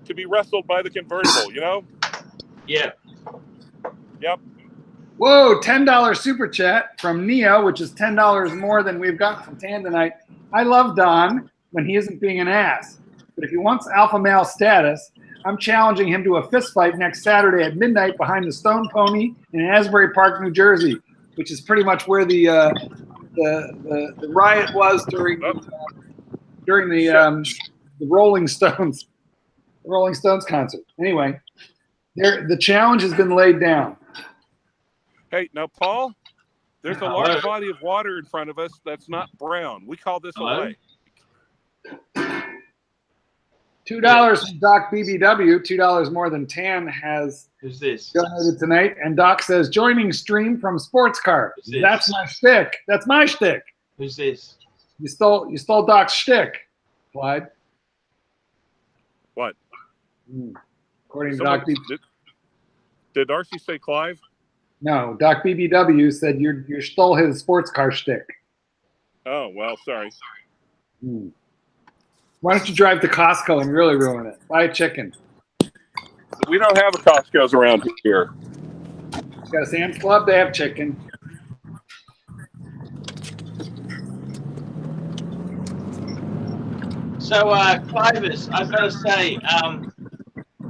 C: to be wrestled by the convertible, you know?
A: Yeah.
C: Yep.
B: Whoa, $10 super chat from Neo, which is $10 more than we've got from Tan tonight. I love Don when he isn't being an ass. But if he wants alpha male status, I'm challenging him to a fist fight next Saturday at midnight behind the Stone Pony in Asbury Park, New Jersey, which is pretty much where the riot was during the Rolling Stones concert. Anyway, the challenge has been laid down.
C: Hey, now, Paul, there's a large body of water in front of us that's not brown. We call this a lake.
B: $2 from Doc BBW, $2 more than Tan has donated tonight. And Doc says, joining stream from Sports Car. That's my shtick. That's my shtick.
A: Who's this?
B: You stole Doc's shtick, Clyde.
C: What?
B: According to Doc BBW.
C: Did Archie say Clive?
B: No, Doc BBW said you stole his sports car shtick.
C: Oh, well, sorry.
B: Why don't you drive to Costco and really ruin it? Buy a chicken.
C: We don't have a Costco's around here.
B: You got a Sam's Club? They have chicken.
A: So, Clivis, I've got to say, now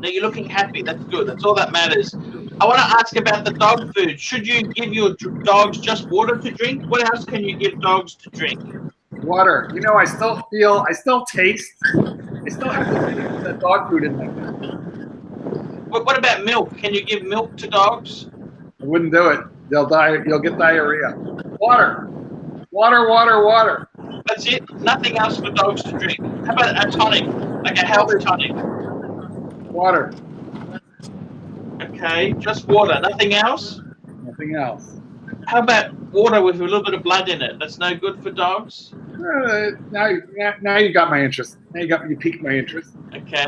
A: you're looking happy. That's good. That's all that matters. I want to ask about the dog food. Should you give your dogs just water to drink? What else can you give dogs to drink?
B: Water. You know, I still have the taste of that dog food in my mouth.
A: What about milk? Can you give milk to dogs?
B: I wouldn't do it. They'll die. You'll get diarrhea. Water. Water, water, water.
A: That's it. Nothing else for dogs to drink. How about a tonic, like a health tonic?
B: Water.
A: Okay, just water. Nothing else.
B: Nothing else.
A: How about water with a little bit of blood in it? That's no good for dogs.
B: Now you got my interest. You piqued my interest.
A: Okay.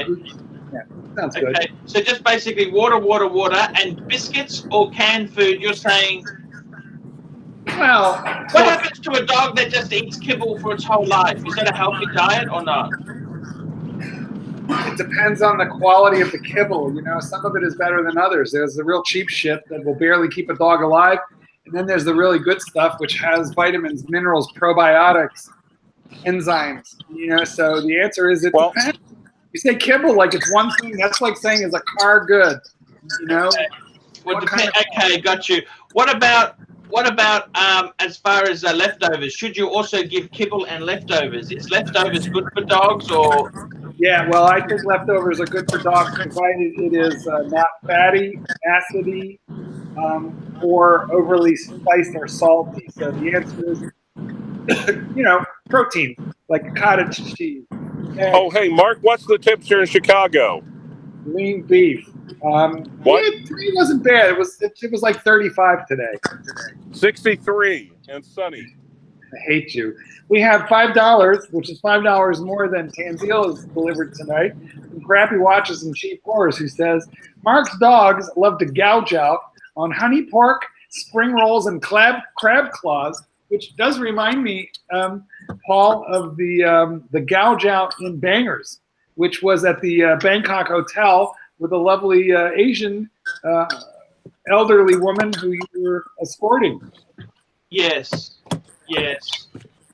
B: Yeah, sounds good.
A: Okay. So just basically water, water, water, and biscuits or canned food. You're saying.
B: Well,
A: What happens to a dog that just eats kibble for its whole life? Is that a healthy diet or not?
B: it depends on the quality of the kibble. You know, some of it is better than others. There's the real cheap shit that will barely keep a dog alive, and then there's the really good stuff which has vitamins, minerals, probiotics, enzymes. You know, so the answer is it depends. You say kibble like it's one thing. That's like saying is a car good. You know.
A: Okay. Well, okay, got you. What about as far as leftovers? Should you also give kibble and leftovers? Is leftovers good for dogs or?
B: Yeah, well, I think leftovers are good for dogs provided it is not fatty, acidy, or overly spiced or salty. So the answer is, you know, protein, like cottage cheese. Eggs,
C: Oh, hey, Mark, what's the temperature in Chicago?
B: lean beef.
C: What?
B: Today wasn't bad. It was like 35 today.
C: 63 and sunny.
B: I hate you. We have $5, which is $5 more than Tanzil is delivered tonight, from Crappy Watches and Cheap Horrors, who says, Mark's dogs love to gouge out on honey pork, spring rolls, and crab claws, which does remind me, Paul, of the gouge out in Bangers, which was at the Bangkok Hotel with a lovely Asian elderly woman who you were escorting.
A: Yes. Yes.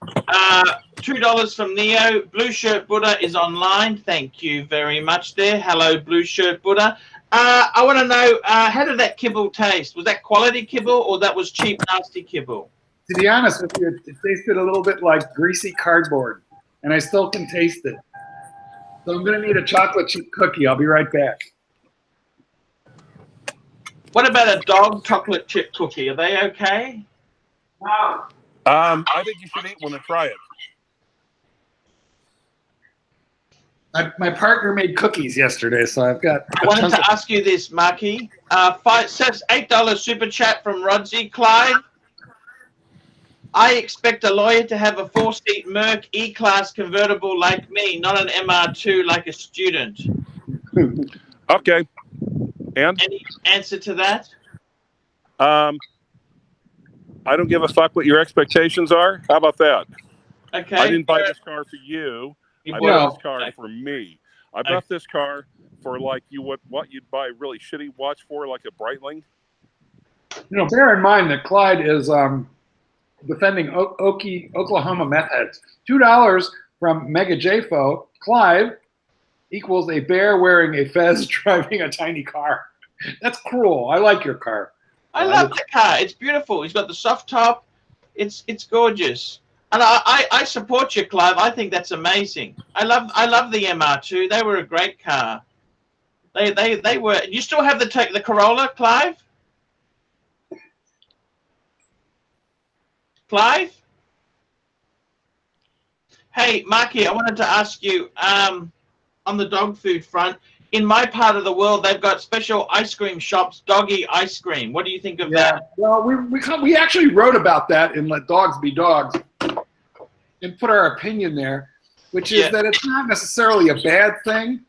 A: $2 from Neo. Blue Shirt Buddha is online. Thank you very much there. Hello, Blue Shirt Buddha. I want to know, how did that kibble taste? Was that quality kibble or that was cheap, nasty kibble?
B: To be honest with you, it tasted a little bit like greasy cardboard, and I still can taste it. So I'm going to need a chocolate chip cookie. I'll be right back.
A: What about a dog chocolate chip cookie? Are they okay?
B: Wow.
C: I think you should eat one and try it.
B: My partner made cookies yesterday, so I've got.
A: I wanted to ask you this, Marky. Says $8 super chat from Rodsy. Clyde, I expect a lawyer to have a 4-seat Merc E-Class convertible like me, not an MR2 like a student.
C: Okay. And?
A: Any answer to that?
C: I don't give a fuck what your expectations are. How about that?
A: Okay.
C: I didn't buy this car for you. I bought this car for me. I bought this car for like what you'd buy a really shitty watch for, like a Breitling.
B: You know, bear in mind that Clyde is defending Oklahoma meth heads. $2 from Mega JFO. Clyde equals a bear wearing a fez driving a tiny car. That's cruel. I like your car.
A: I love the car. It's beautiful. It's got the soft top. It's gorgeous. And I support you, Clive. I think that's amazing. I love the MR2. They were a great car. They were. You still have the Corolla, Clive? Clive? Hey, Marky, I wanted to ask you on the dog food front. In my part of the world, they've got special ice cream shops, doggy ice cream. What do you think of that?
B: Well, we actually wrote about that in Let Dogs Be Dogs and put our opinion there, which is that it's not necessarily a bad thing,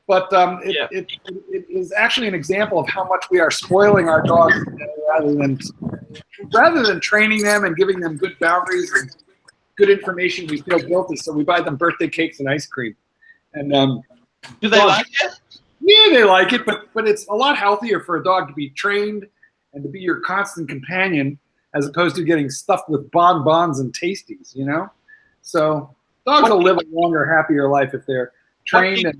B: but it is actually an example of how much we are spoiling our dogs rather than training them and giving them good boundaries and good information. We feel guilty, so we buy them birthday cakes and ice cream. And
A: do they like it?
B: Yeah, they like it, but it's a lot healthier for a dog to be trained and to be your constant companion as opposed to getting stuffed with bonbons and tasties, you know? So dogs will live a longer, happier life if they're trained.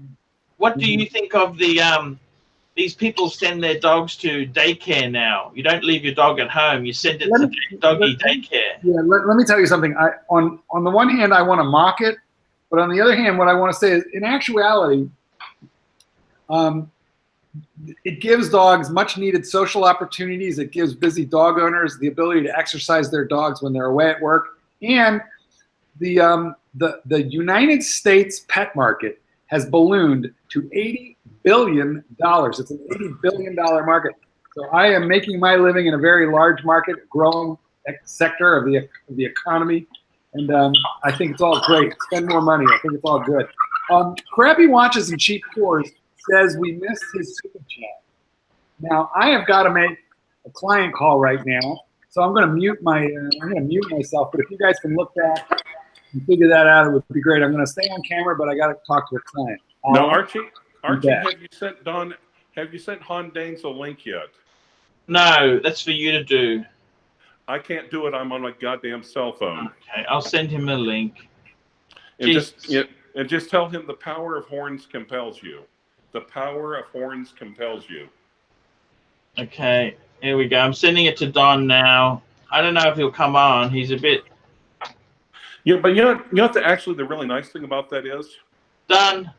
A: What do you think of these people send their dogs to daycare now? You don't leave your dog at home. You send it to doggy daycare. Yeah,
B: let me tell you something. On the one hand, I want to mock it, but on the other hand, what I want to say is, in actuality, it gives dogs much needed social opportunities. It gives busy dog owners the ability to exercise their dogs when they're away at work. And the United States pet market has ballooned to $80 billion. It's an $80 billion market. So I am making my living in a very large market, growing sector of the economy, and I think it's all great. Spend more money. I think it's all good. Crappy Watches and Cheap Tours says we missed his super chat. Now I have got to make a client call right now, so I'm going to mute myself. But if you guys can look back and figure that out, it would be great. I'm going to stay on camera, but I got to talk to a client.
C: Now, Archie, have you sent Don? Have you sent Han Danes a link yet?
A: No, that's for you to do.
C: I can't do it. I'm on my goddamn cell phone.
A: Okay, I'll send him a link.
C: And just tell him the power of horns compels you. The power of horns compels you.
A: Okay, here we go. I'm sending it to Don now. I don't know if he'll come on. He's a bit...
C: Yeah, but you know what the really nice thing about that is?
A: Done.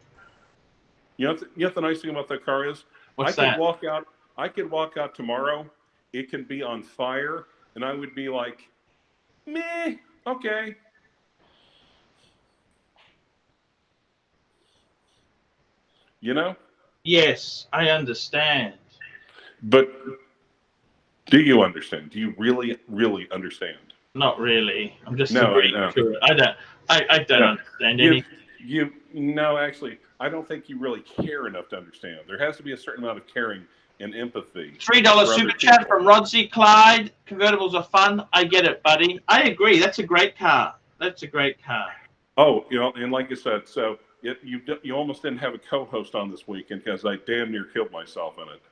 C: You know what the nice thing about that car is?
A: What's that?
C: I could walk out tomorrow. It can be on fire, and I would be like, meh, okay. You know?
A: Yes, I understand.
C: But do you understand? Do you really, really understand?
A: Not really. I'm just agreeing to it. I don't understand anything.
C: No, actually, I don't think you really care enough to understand. There has to be a certain amount of caring and empathy.
A: $3 super chat from Rodsy Clyde. Convertibles are fun. I get it, buddy. I agree. That's a great car. That's a great car.
C: Oh, and like I said, so you almost didn't have a co-host on this weekend because I damn near killed myself in it.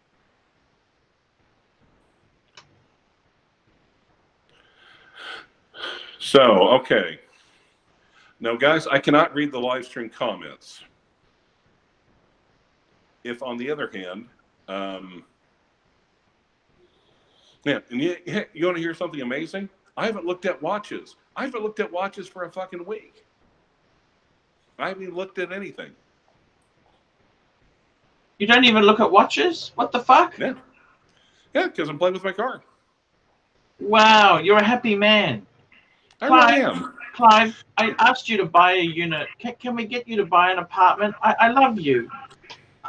C: So, okay. Now, guys, I cannot read the live stream comments. If, on the other hand, yeah, and you want to hear something amazing? I haven't looked at watches. I haven't looked at watches for a fucking week. I haven't even looked at anything.
A: You don't even look at watches? What the fuck?
C: Yeah. Yeah, because I'm playing with my car.
A: Wow, you're a happy man.
C: I really am.
A: Clive, I asked you to buy a unit. Can we get you to buy an apartment? I love you.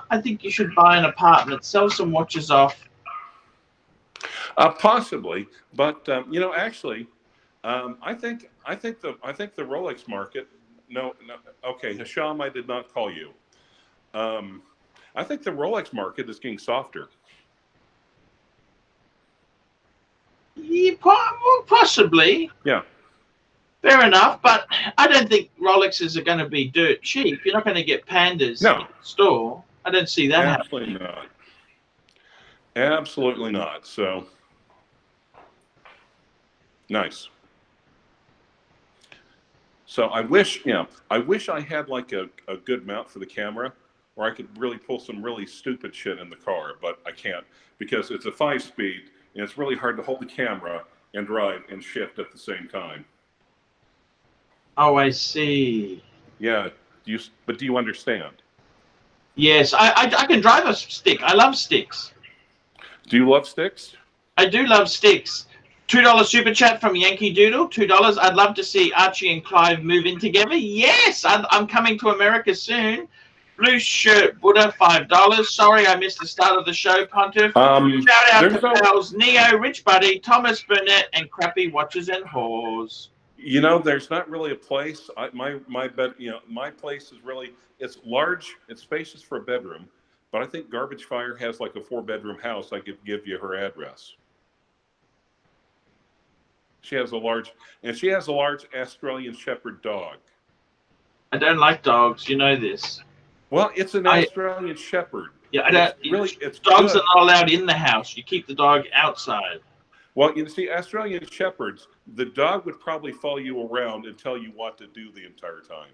A: I think you should buy an apartment, sell some watches off.
C: Possibly, but actually, I think the Rolex market. No, okay, Hasham, I did not call you. I think the Rolex market is getting softer.
A: Yeah, possibly.
C: Yeah.
A: Fair enough, but I don't think Rolexes are going to be dirt cheap. You're not going to get Pandas in the store. I don't see that
C: happening. Absolutely not. Absolutely not. So, nice. So I wish I had like a good mount for the camera where I could really pull some really stupid shit in the car, but I can't because it's a 5-speed and it's really hard to hold the camera and drive and shift at the same time.
A: Oh, I see.
C: Yeah. But do you understand?
A: Yes, I can drive a stick. I love sticks.
C: Do you love sticks?
A: I do love sticks. $2 super chat from Yankee Doodle. $2. I'd love to see Archie and Clive move in together. Yes, I'm coming to America soon. Blue shirt Buddha, $5. Sorry, I missed the start of the show, Pontiff. Shout out to pals Neo, Rich Buddy, Thomas Burnett, and Crappy Watches and Whores.
C: You know, there's not really a place. My place is really, it's large, it's spacious for a bedroom, but I think Garbage Fire has like a 4-bedroom house. I could give you her address. She has a large Australian Shepherd dog.
A: I don't like dogs. You know this.
C: Well, it's an Australian Shepherd.
A: Yeah, I don't. It's dogs are not allowed in the house. You keep the dog outside.
C: Well, you see, Australian Shepherds, the dog would probably follow you around and tell you what to do the entire time.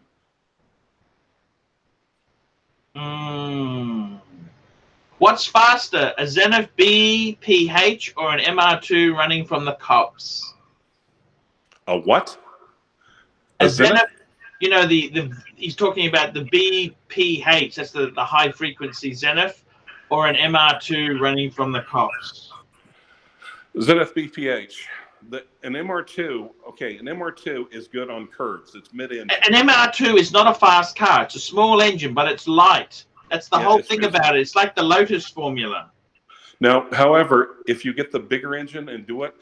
A: What's faster, a Zenith BPH or an MR2 running from the cops?
C: A what?
A: A Zenith? You know, he's talking about the BPH, that's the high frequency Zenith, or an MR2 running from the cops.
C: Zenith BPH. an MR2. Okay, an MR2 is good on curves. It's mid-engine.
A: An MR2 is not a fast car. It's a small engine, but it's light. That's the whole thing about it. It's like the Lotus formula.
C: Now, however, if you get the bigger engine and do it,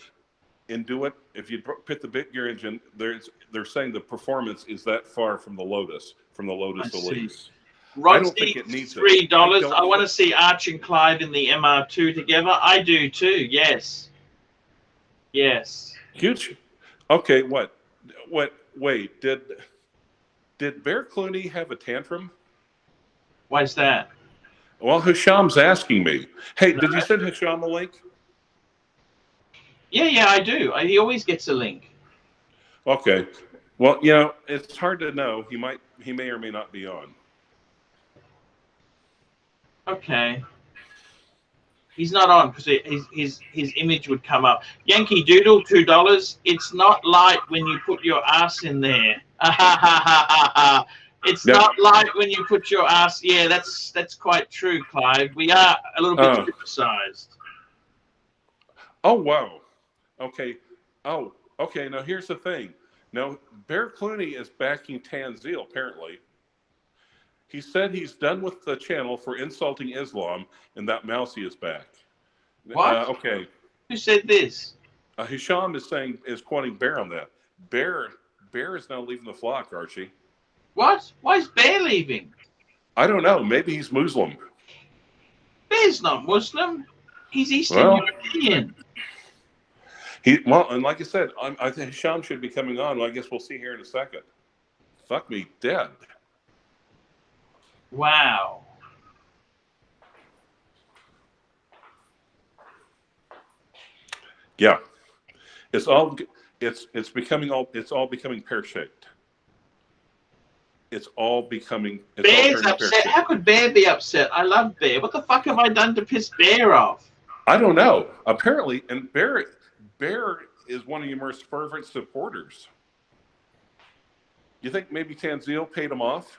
C: if you put the bigger engine, they're saying the performance is that far from the Lotus Elise. I don't think it needs
A: $3. I want to see Archie and Clive in the MR2 together. I do too. Yes. Yes.
C: Huge. Okay. What? Wait. Did Bear Clooney have a tantrum?
A: Why is that?
C: Well, Hisham's asking me. Hey, did you send Hisham a link?
A: Yeah, I do. He always gets a link.
C: Okay. Well, it's hard to know. He may or may not be on.
A: Okay. He's not on because his image would come up. Yankee Doodle, $2. It's not light when you put your ass in there. It's not light when you put your ass. Yeah, that's quite true, Clive. We are a little bit criticized.
C: Oh wow. Okay. Oh, okay. Now here's the thing. Now Bear Clooney is backing Tanzil. Apparently, he said he's done with the channel for insulting Islam, and that Mousy is back.
A: What?
C: Okay.
A: Who said this?
C: Hisham is quoting Bear on that. Bear is now leaving the flock, Archie.
A: What? Why is Bear leaving?
C: I don't know. Maybe he's Muslim.
A: Bear's not Muslim. He's Eastern European.
C: And like I said, I think Hisham should be coming on. Well, I guess we'll see here in a second. Fuck me dead.
A: Wow.
C: Yeah, it's all becoming pear-shaped. It's all becoming.
A: Bear's upset. How could Bear be upset? I love Bear. What the fuck have I done to piss Bear off?
C: I don't know. Apparently, and Bear is one of your most fervent supporters. You think maybe Tanzil paid him off?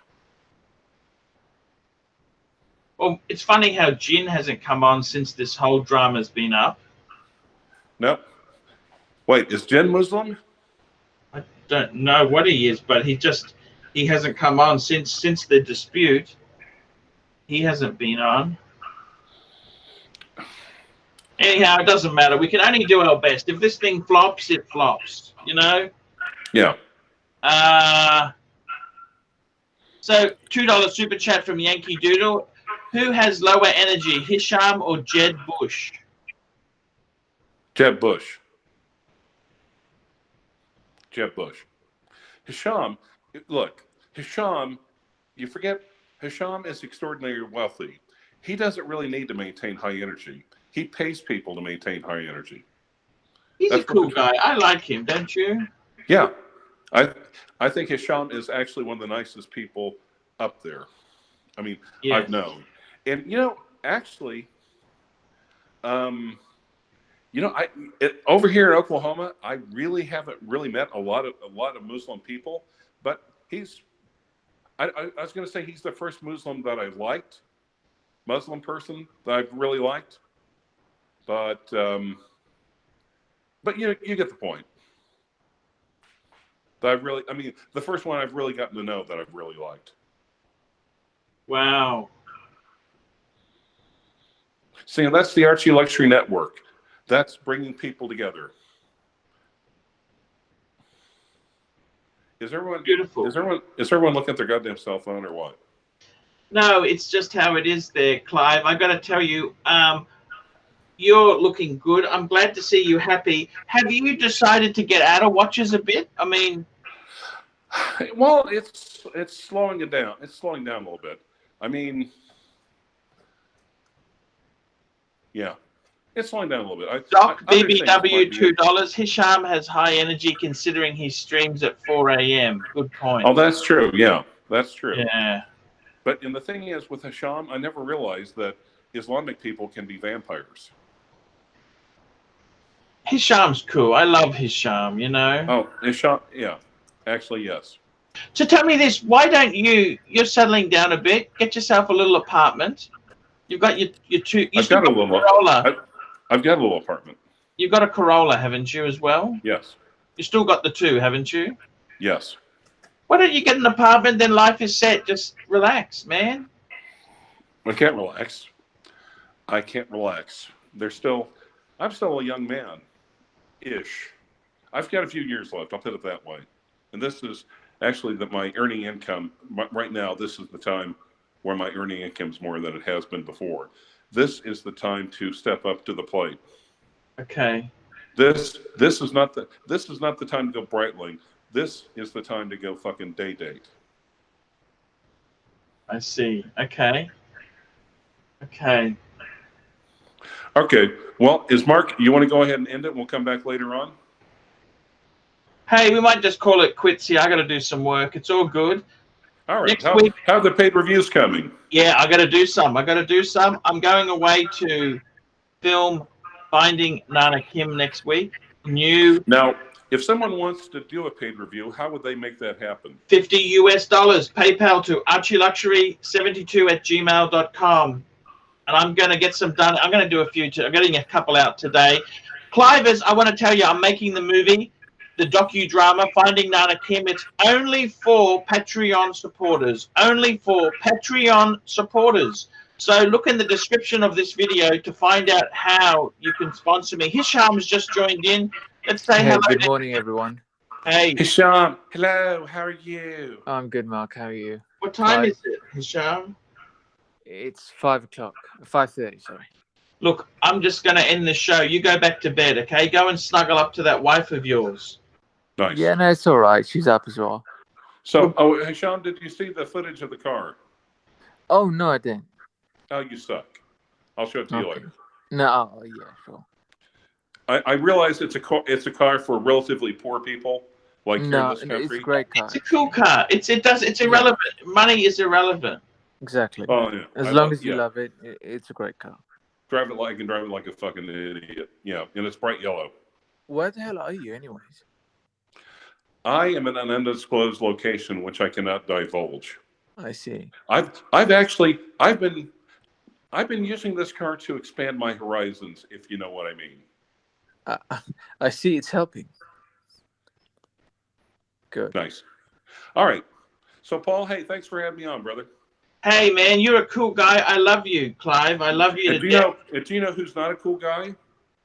A: Well, it's funny how Jin hasn't come on since this whole drama's been up.
C: No. Wait, is Jin Muslim?
A: I don't know what he is, but he hasn't come on since the dispute. He hasn't been on. Anyhow, it doesn't matter. We can only do our best. If this thing flops, it flops.
C: Yeah.
A: So $2 super chat from Yankee Doodle. Who has lower energy, Hisham or Jeb Bush?
C: Jeb Bush. Hisham, look, you forget, Hisham is extraordinarily wealthy. He doesn't really need to maintain high energy. He pays people to maintain high energy.
A: He's a cool guy. I like him, don't you?
C: Yeah. I think Hisham is actually one of the nicest people up there. I mean, yes. I've known. And, actually, over here in Oklahoma, I really haven't really met a lot of Muslim people, but I was going to say he's the first Muslim that I liked, Muslim person that I've really liked, but you get the point. The first one I've really gotten to know that I've really liked.
A: Wow.
C: See, that's the ArchieLuxury Network. That's bringing people together. Is everyone
A: beautiful?
C: Is everyone looking at their goddamn cell phone or what?
A: No, it's just how it is there, Clive. I got to tell you, you're looking good. I'm glad to see you happy. Have you decided to get out of watches a bit? I mean,
C: well, it's slowing it down. It's slowing down a little bit. I mean, yeah. It's slowing down a little bit.
A: Doc BBW $2. Hisham has high energy considering he streams at 4 a.m. Good point.
C: Oh, that's true. Yeah, that's true.
A: Yeah.
C: And the thing is, with Hisham, I never realized that Islamic people can be vampires.
A: Hisham's cool. I love Hisham,
C: Oh, Hisham, yeah. Actually, yes.
A: So tell me this. Why don't you're settling down a bit, get yourself a little apartment. You've got your two.
C: I've got a little apartment.
A: You got a Corolla, haven't you, as well?
C: Yes.
A: You still got the 2, haven't you?
C: Yes.
A: Why don't you get an apartment? Then life is set. Just relax, man.
C: I can't relax. I can't relax. I'm still a young man, ish. I've got a few years left. I'll put it that way. And this is actually my earning income right now. This is the time where my earning income is more than it has been before. This is the time to step up to the plate.
A: Okay.
C: This is not the time to go Breitling. This is the time to go fucking date.
A: I see. Okay. Okay.
C: Okay. Well, Mark, you want to go ahead and end it? We'll come back later on.
A: Hey, we might just call it quits here. I got to do some work. It's all good.
C: All right.
A: Next week.
C: How are the paid reviews coming?
A: Yeah, I got to do some. I'm going away to film Finding Nana Kim next week.
C: Now, if someone wants to do a paid review, how would they make that happen?
A: $50 US. PayPal to ArchieLuxury72@gmail.com. And I'm going to get some done. I'm going to do a few. I'm getting a couple out today. Clivers, I want to tell you, I'm making the movie, the docudrama, Finding Nana Kim. It's only for Patreon supporters. Only for Patreon supporters. So look in the description of this video to find out how you can sponsor me. Hisham's just joined in. Let's say hello.
D: Good morning, everyone.
A: Hey.
C: Hisham, hello. How are you?
D: I'm good, Mark. How are you?
A: What time is it, Hisham?
D: It's 5 o'clock. 5:30, sorry.
A: Look, I'm just going to end the show. You go back to bed, okay? Go and snuggle up to that wife of yours.
C: Nice.
D: Yeah, no, it's all right. She's up as well.
C: So, Hisham, did you see the footage of the car?
D: Oh, no, I didn't.
C: Oh, you suck. I'll show it to you later.
D: No, oh, yeah, sure.
C: I realize it's a car for relatively poor people, like here in this country.
D: It's a great car.
A: It's a cool car. It's irrelevant. Yeah. Money is irrelevant.
D: Exactly.
C: Oh yeah.
D: As long as you love it, it's a great car.
C: Drive it like a fucking idiot. Yeah, and it's bright yellow.
D: Where the hell are you, anyways?
C: I am in an undisclosed location which I cannot divulge.
D: I see.
C: I've been using this car to expand my horizons, if you know what I mean.
D: I see it's helping. Good.
C: Nice. All right. So, Paul, hey, thanks for having me on, brother.
A: Hey, man, you're a cool guy. I love you, Clive. I love you.
C: Do you know who's not a cool guy?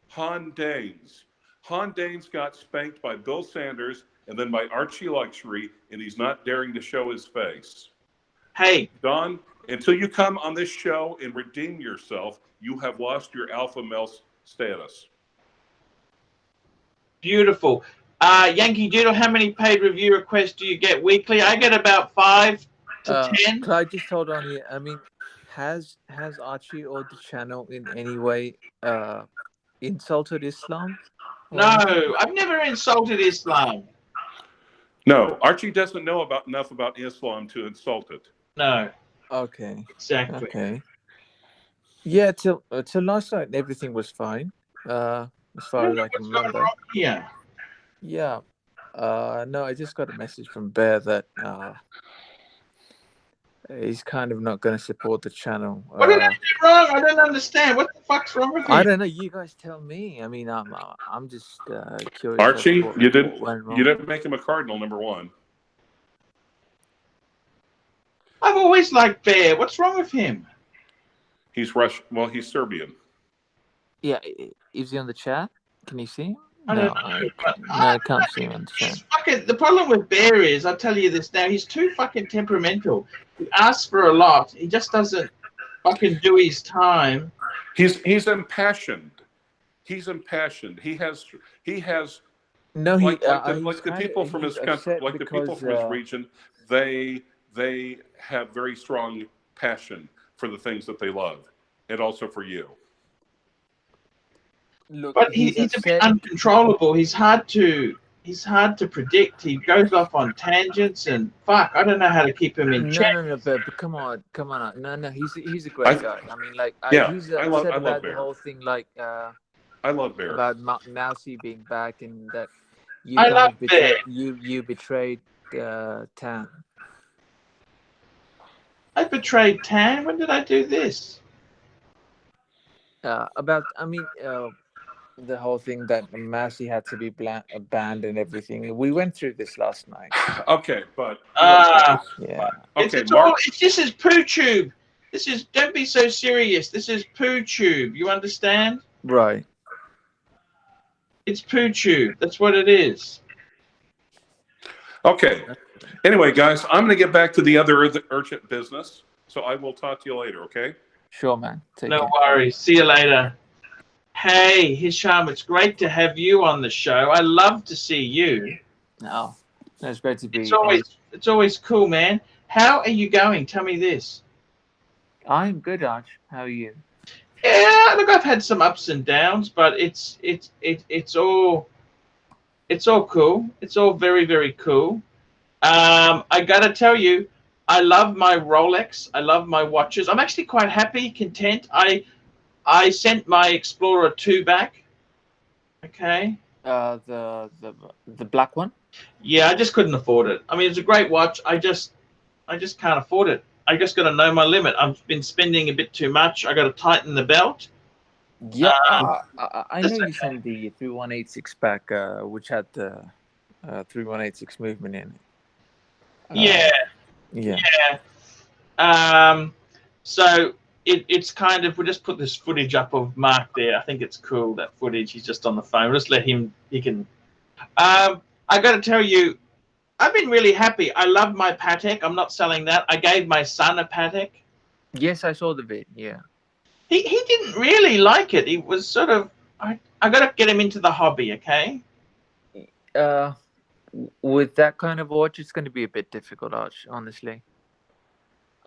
C: Han Danes. Han Danes got spanked by Bill Sanders and then by ArchieLuxury, and he's not daring to show his face.
A: Hey.
C: Don, until you come on this show and redeem yourself, you have lost your alpha male status.
A: Beautiful. Yankee Doodle, how many paid review requests do you get weekly? I get about 5 to 10.
D: Clyde, just hold on here. I mean, has Archie or the channel in any way insulted Islam?
A: No, I've never insulted Islam.
C: No, Archie doesn't know enough about Islam to insult it.
A: No.
D: Okay.
A: Exactly.
D: Okay. Yeah, till last night everything was fine. As far as I can remember.
A: Yeah.
D: Yeah. No, I just got a message from Bear that he's kind of not going to support the channel.
A: What did I do wrong? I don't understand. What the fuck's wrong with you?
D: I don't know. You guys tell me. I mean, I'm just curious.
C: Archie, you didn't make him a cardinal, number one.
A: I've always liked Bear. What's wrong with him?
C: He's Russian. Well, he's Serbian.
D: Yeah, is he on the chat? Can you see him?
A: I don't know.
D: I can't see him on the chat.
A: The problem with Bear is, I'll tell you this now, he's too fucking temperamental. He asks for a lot. He just doesn't fucking do his time.
C: He's impassioned. He's impassioned. He has.
D: No,
C: like the people from his country, like the people from his region, they have very strong passion for the things that they love, and also for you.
D: Look,
A: but he's a bit uncontrollable. He's hard to predict. He goes off on tangents and fuck. I don't know how to keep him in check.
D: No, but come on. No, he's a great guy. I mean, like, he's upset about the whole thing. Like,
C: I love Bear.
D: About Mousy being back and that you betrayed Tan.
A: I betrayed Tan? When did I do this?
D: the whole thing that Massey had to be banned and everything. We went through this last night.
C: Okay, but look,
A: Ah,
C: guys.
D: Yeah.
C: Okay,
A: it's
C: Mark.
A: all. This is poo tube. This is. Don't be so serious. This is poo tube. You understand?
D: Right.
A: It's poo tube. That's what it is.
C: Okay. Anyway, guys, I'm going to get back to the other urgent business. So I will talk to you later. Okay.
D: Sure, man. Take
A: No
D: care.
A: worries. See you later. Hey, Hisham, it's great to have you on the show. I love to see you.
D: No, it's great to
A: It's
D: be on.
A: always cool, man. How are you going? Tell me this.
D: I'm good, Arch. How are you?
A: Yeah, look, I've had some ups and downs, but it's all cool. It's all very, very cool. I gotta tell you, I love my Rolex. I love my watches. I'm actually quite happy, content. I sent my Explorer 2 back. Okay.
D: The black one.
A: Yeah, I just couldn't afford it. I mean, it's a great watch. I just can't afford it. I just got to know my limit. I've been spending a bit too much. I got to tighten the belt.
D: Yeah, I know you sent the 3186 back, which had the 3186 movement in it.
A: Yeah. So it's kind of, we'll just put this footage up of Mark there. I think it's cool, that footage. He's just on the phone. We'll just let him, he can. I got to tell you, I've been really happy. I love my Patek. I'm not selling that. I gave my son a Patek.
D: Yes, I saw the vid. Yeah.
A: He didn't really like it. He was sort of, I got to get him into the hobby, okay?
D: With that kind of watch, it's going to be a bit difficult, Arch, honestly.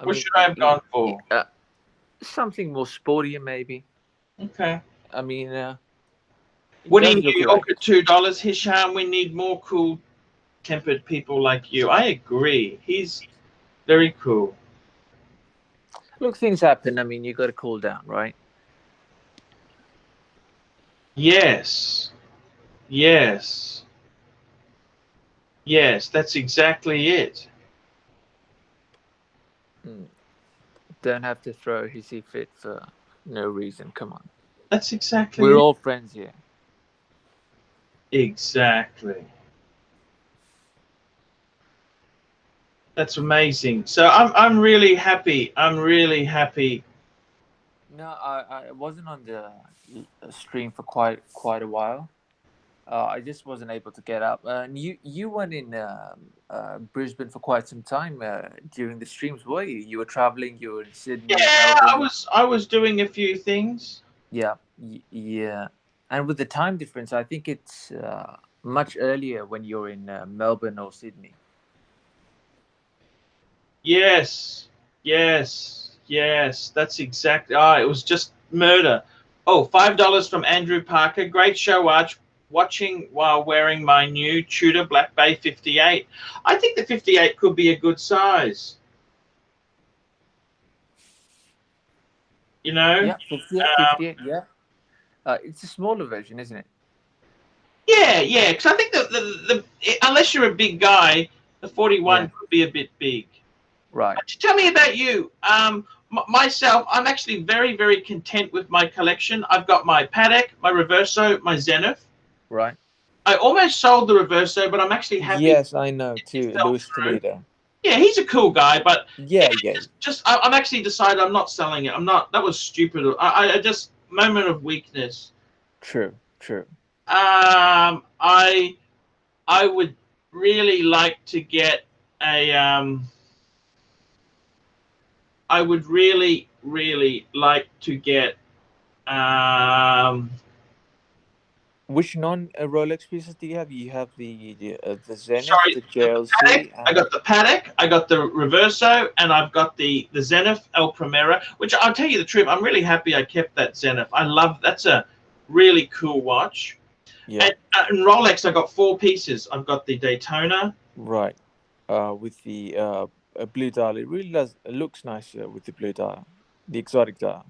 A: What should I have gone for?
D: Something more sportier, maybe.
A: Okay.
D: I mean,
A: what do you look at $2, Hisham? We need more cool-tempered people like you. I agree. He's very cool.
D: Look, things happen. I mean, you got to cool down, right?
A: Yes. Yes. Yes, that's exactly it.
D: Don't have to throw a hissy fit for no reason. Come on.
A: That's exactly
D: We're
A: it.
D: all friends here.
A: Exactly. That's amazing. So I'm really happy. I'm really happy.
D: No, I wasn't on the stream for quite a while. I just wasn't able to get up. And you went in Brisbane for quite some time during the streams, were you? You were traveling. You were in Sydney.
A: Yeah,
D: Melbourne.
A: I was doing a few things.
D: Yeah, yeah. And with the time difference, I think it's much earlier when you're in Melbourne or Sydney.
A: Yes, yes, yes. That's exactly. It was just murder. Oh, $5 from Andrew Parker. Great show, Arch. Watching while wearing my new Tudor Black Bay 58. I think the 58 could be a good size. You know?
D: Yeah, 58, yeah. It's a smaller version, isn't it?
A: Yeah. Because I think the unless you're a big guy, the 41 could be a bit big.
D: Right.
A: Tell me about you. Myself, I'm actually very, very content with my collection. I've got my Patek, my Reverso, my Zenith.
D: Right.
A: I almost sold the Reverso, but I'm actually happy.
D: Yes, I know too. Louis Toledo.
A: Yeah, he's a cool guy, but
D: yeah.
A: I'm actually decided I'm not selling it. I'm not. That was stupid. I just moment of weakness.
D: True.
A: I would really like to get a I would really, really like to get
D: which non-Rolex pieces do you have? You have the Zenith,
A: sorry,
D: the JLC.
A: I got the Patek, I got the Reverso, and I've got the Zenith El Primera, which I'll tell you the truth, I'm really happy I kept that Zenith. I love, that's a really cool watch.
D: Yeah.
A: And Rolex, I got 4 pieces. I've got the Daytona.
D: Right. With the blue dial. It really does. It looks nice with the blue dial, the exotic dial.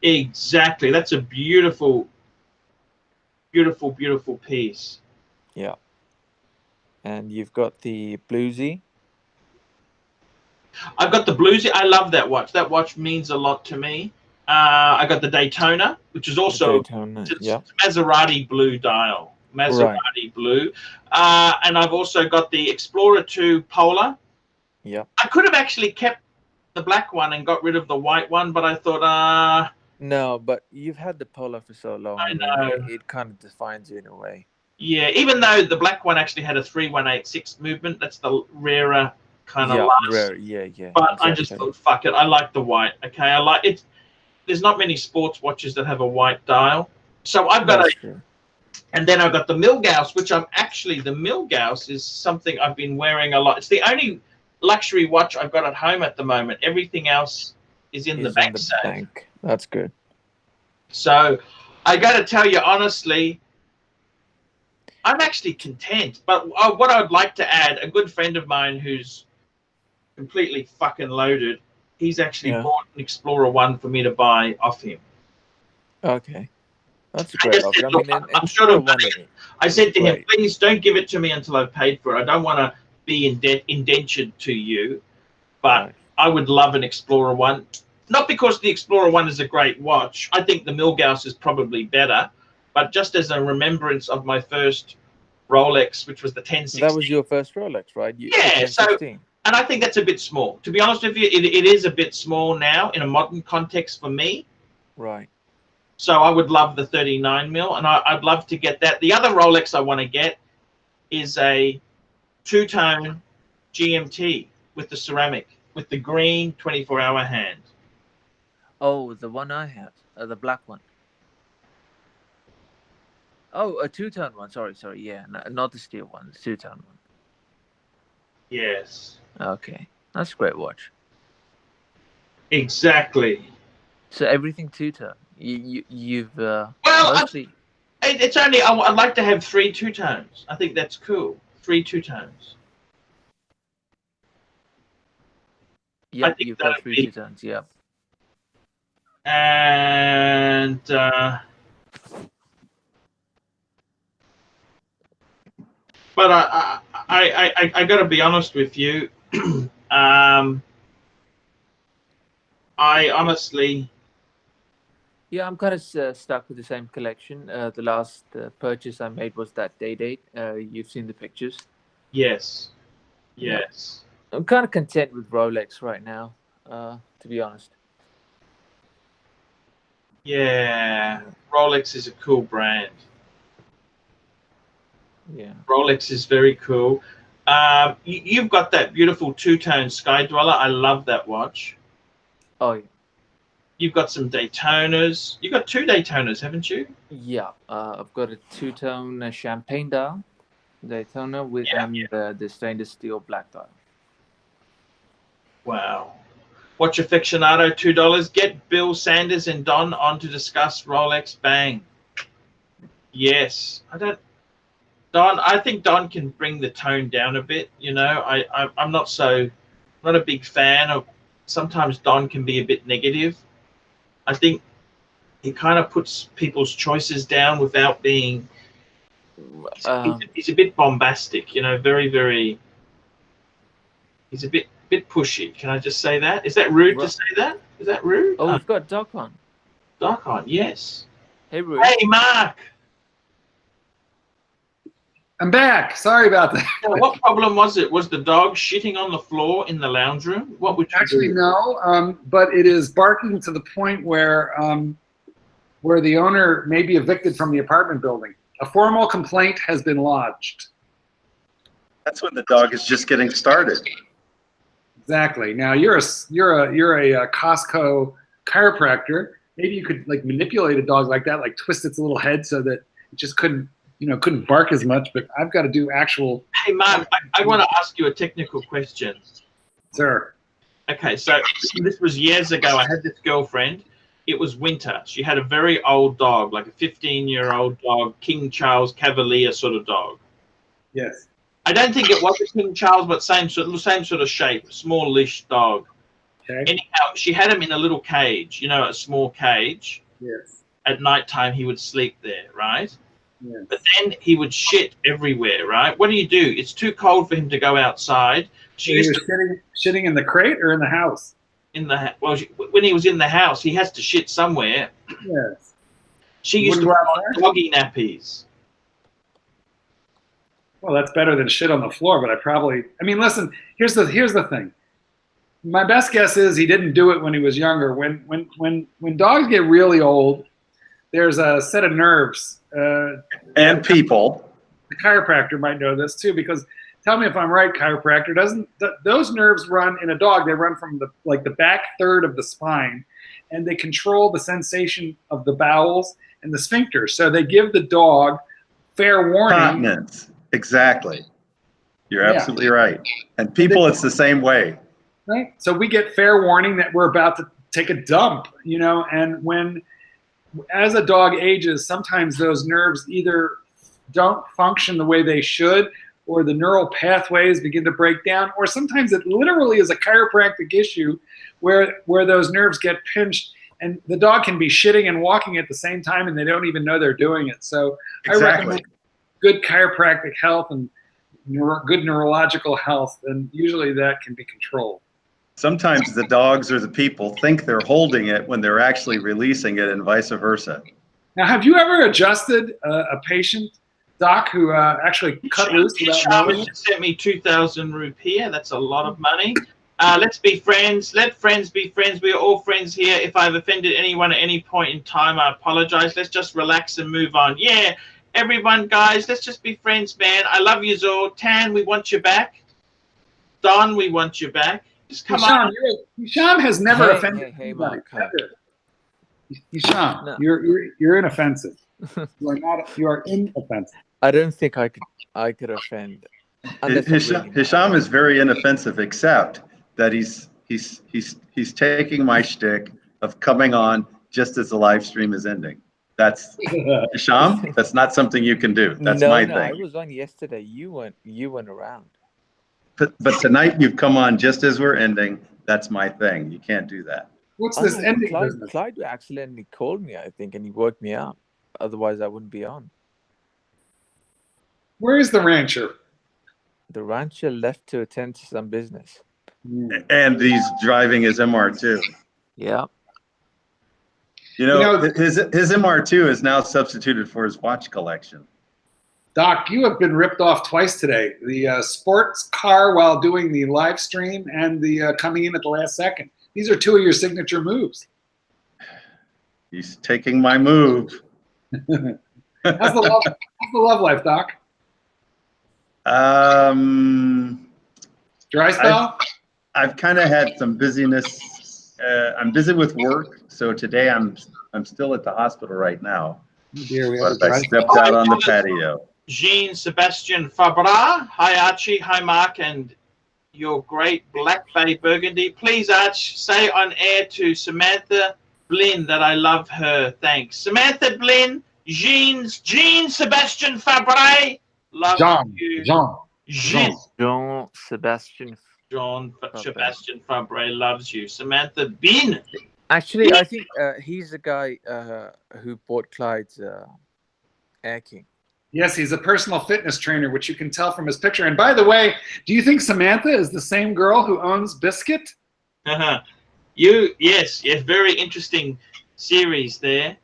A: Exactly. That's a beautiful piece.
D: Yeah. And you've got the bluesy.
A: I've got the bluesy. I love that watch. That watch means a lot to me. I got the Daytona, which is also
D: Daytona,
A: it's
D: yeah.
A: Maserati blue dial. Maserati blue. And I've also got the Explorer 2 Polar.
D: Yeah.
A: I could have actually kept the black one and got rid of the white one, but I thought,
D: No, but you've had the Polar for so long.
A: I
D: I mean,
A: know.
D: it kind of defines you in a way.
A: Yeah, even though the black one actually had a 3186 movement, that's the rarer kind of
D: Yeah,
A: last.
D: rare. Yeah, yeah.
A: But
D: exactly.
A: I just thought, fuck it. I like the white. Okay, I like it. There's not many sports watches that have a white dial. So I've got
D: That's true.
A: and then I've got the Milgauss, which the Milgauss is something I've been wearing a lot. It's the only luxury watch I've got at home at the moment. Everything else is in the bank safe.
D: That's good.
A: So I got to tell you honestly, I'm actually content. But what I would like to add, a good friend of mine who's completely fucking loaded, he's actually bought an Explorer 1 for me to buy off him.
D: Okay. That's a great offer. I mean,
A: I'm sure I said to him, please don't give it to me until I've paid for it. I don't want to be indentured to you, but I would love an Explorer 1. Not because the Explorer 1 is a great watch. I think the Milgauss is probably better, but just as a remembrance of my first Rolex, which was the 1016.
D: That was your first Rolex, right?
A: Yeah, and I think that's a bit small. To be honest with you, it is a bit small now in a modern context for me.
D: Right.
A: So I would love the 39 mil, and I'd love to get that. The other Rolex I want to get is a two-tone GMT with the ceramic, with the green 24-hour hand.
D: Oh, the one I have, the black one. Oh, a two-tone one. Sorry. Yeah, not the steel one, the two-tone one.
A: Yes.
D: Okay, that's a great watch.
A: Exactly.
D: So everything two-tone. You've
A: well,
D: mostly.
A: It's only I'd like to have 3 two-tones. I think that's cool. 3 two-tones.
D: Yeah, you've got 3 two-tones. Yeah.
A: And but I got to be honest with you. I honestly.
D: Yeah, I'm kind of stuck with the same collection. The last purchase I made was that day date. You've seen the pictures.
A: Yes. Yes.
D: I'm kind of content with Rolex right now, to be honest.
A: Yeah, Rolex is a cool brand.
D: Yeah.
A: Rolex is very cool. You've got that beautiful two-tone Sky Dweller. I love that watch.
D: Oh, yeah.
A: You've got some Daytonas. You've got 2 Daytonas, haven't you?
D: Yeah. I've got a two-tone champagne dial Daytona with the stainless steel black dial.
A: Wow. Watch aficionado, $2. Get Bill Sanders and Don on to discuss Rolex. Bang. Yes. I think Don can bring the tone down a bit. You know, I'm not a big fan of. Sometimes Don can be a bit negative. I think he kind of puts people's choices down without being. He's a bit bombastic, you know, very, very. He's a bit pushy. Can I just say that? Is that rude to say that? Is that rude?
D: Oh, we've got Doc on.
A: Doc on, yes.
D: Hey, Rude.
A: Hey, Mark.
B: I'm back. Sorry about that.
A: What problem was it? Was the dog shitting on the floor in the lounge room? What would you
B: actually
A: do?
B: No, but it is barking to the point where the owner may be evicted from the apartment building. A formal complaint has been lodged.
E: That's when the dog is just getting started.
B: Exactly. Now you're a Costco chiropractor. Maybe you could like manipulate a dog like that, like twist its little head so that it just couldn't bark as much. But I've got to do actual.
A: Hey, Mark, I want to ask you a technical question.
B: Sir.
A: Okay, so this was years ago. I had this girlfriend. It was winter. She had a very old dog, like a 15-year-old dog, King Charles Cavalier sort of dog.
B: Yes.
A: I don't think it was a King Charles, but same sort of shape, smallish dog.
B: Okay.
A: Anyhow, she had him in a little cage, a small cage.
B: Yes.
A: At nighttime, he would sleep there, right?
B: Yes.
A: But then he would shit everywhere, right? What do? It's too cold for him to go outside.
B: She was shitting in the crate or in the house?
A: when he was in the house, he has to shit somewhere.
B: Yes.
A: She used to
B: Wouldn't
A: put
B: go out
A: on doggy nappies.
B: Well, that's better than shit on the floor, but I mean, listen, here's the thing. My best guess is he didn't do it when he was younger. When dogs get really old, there's a set of nerves.
E: And people.
B: The chiropractor might know this too, because tell me if I'm right, chiropractor, those nerves run in a dog, they run from the back third of the spine, and they control the sensation of the bowels and the sphincter. So they give the dog fair warning.
E: Continence. Exactly. You're absolutely right. And people, it's the same way.
B: Right? So we get fair warning that we're about to take a dump, and as a dog ages, sometimes those nerves either don't function the way they should, or the neural pathways begin to break down, or sometimes it literally is a chiropractic issue where those nerves get pinched and the dog can be shitting and walking at the same time and they don't even know they're doing it. So
E: Exactly.
B: I recommend good chiropractic health and good neurological health, and usually that can be controlled.
E: Sometimes the dogs or the people think they're holding it when they're actually releasing it, and vice versa.
B: Now, have you ever adjusted a patient, Doc, who actually cut loose without knowing?
A: Sent me 2,000 rupiah. That's a lot of money. Let's be friends. Let friends be friends. We are all friends here. If I've offended anyone at any point in time, I apologize. Let's just relax and move on. Yeah, everyone, guys, let's just be friends, man. I love you, Zor. Tan, we want you back. Don, we want you back. Just come on.
B: Hisham has never offended
D: Hey,
B: anybody.
D: Mark.
B: Hisham,
D: No.
B: you're inoffensive. You are inoffensive.
D: I don't think I could offend. unless I'm really mad.
E: Hisham is very inoffensive, except that he's taking my shtick of coming on just as the live stream is ending. That's Hisham. That's not something you can do. That's my thing.
D: I was on yesterday. You weren't around.
E: But tonight you've come on just as we're ending. That's my thing. You can't do that.
B: What's this ending
D: Clyde,
B: business?
D: Clyde accidentally called me, I think, and he woke me up. Otherwise, I wouldn't be on.
B: Where is the rancher?
D: The rancher left to attend to some business.
E: And he's driving his MR2.
D: Yeah.
E: You know, his MR2 is now substituted for his watch collection.
B: Doc, you have been ripped off twice today. The sports car while doing the live stream and the coming in at the last second. These are two of your signature moves.
E: He's taking my move.
B: How's the love life, Doc? Dry spell?
E: I've kind of had some busyness. I'm busy with work, so today I'm still at the hospital right now.
B: Oh dear, we have
E: But I stepped out on the patio.
A: Jean Sebastian Fabra. Hi, Archie. Hi, Mark. And your great Black Bay Burgundy. Please, Arch, say on air to Samantha Blinn that I love her. Thanks. Samantha Blinn, Jean Sebastian Fabra. Love you. Jean
D: Sebastian
A: Fabre loves you. Samantha Bin.
D: Actually, I think he's the guy who bought Clyde's Air King.
B: Yes, he's a personal fitness trainer, which you can tell from his picture. And by the way, do you think Samantha is the same girl who owns Biscuit?
A: Yes, very interesting series there.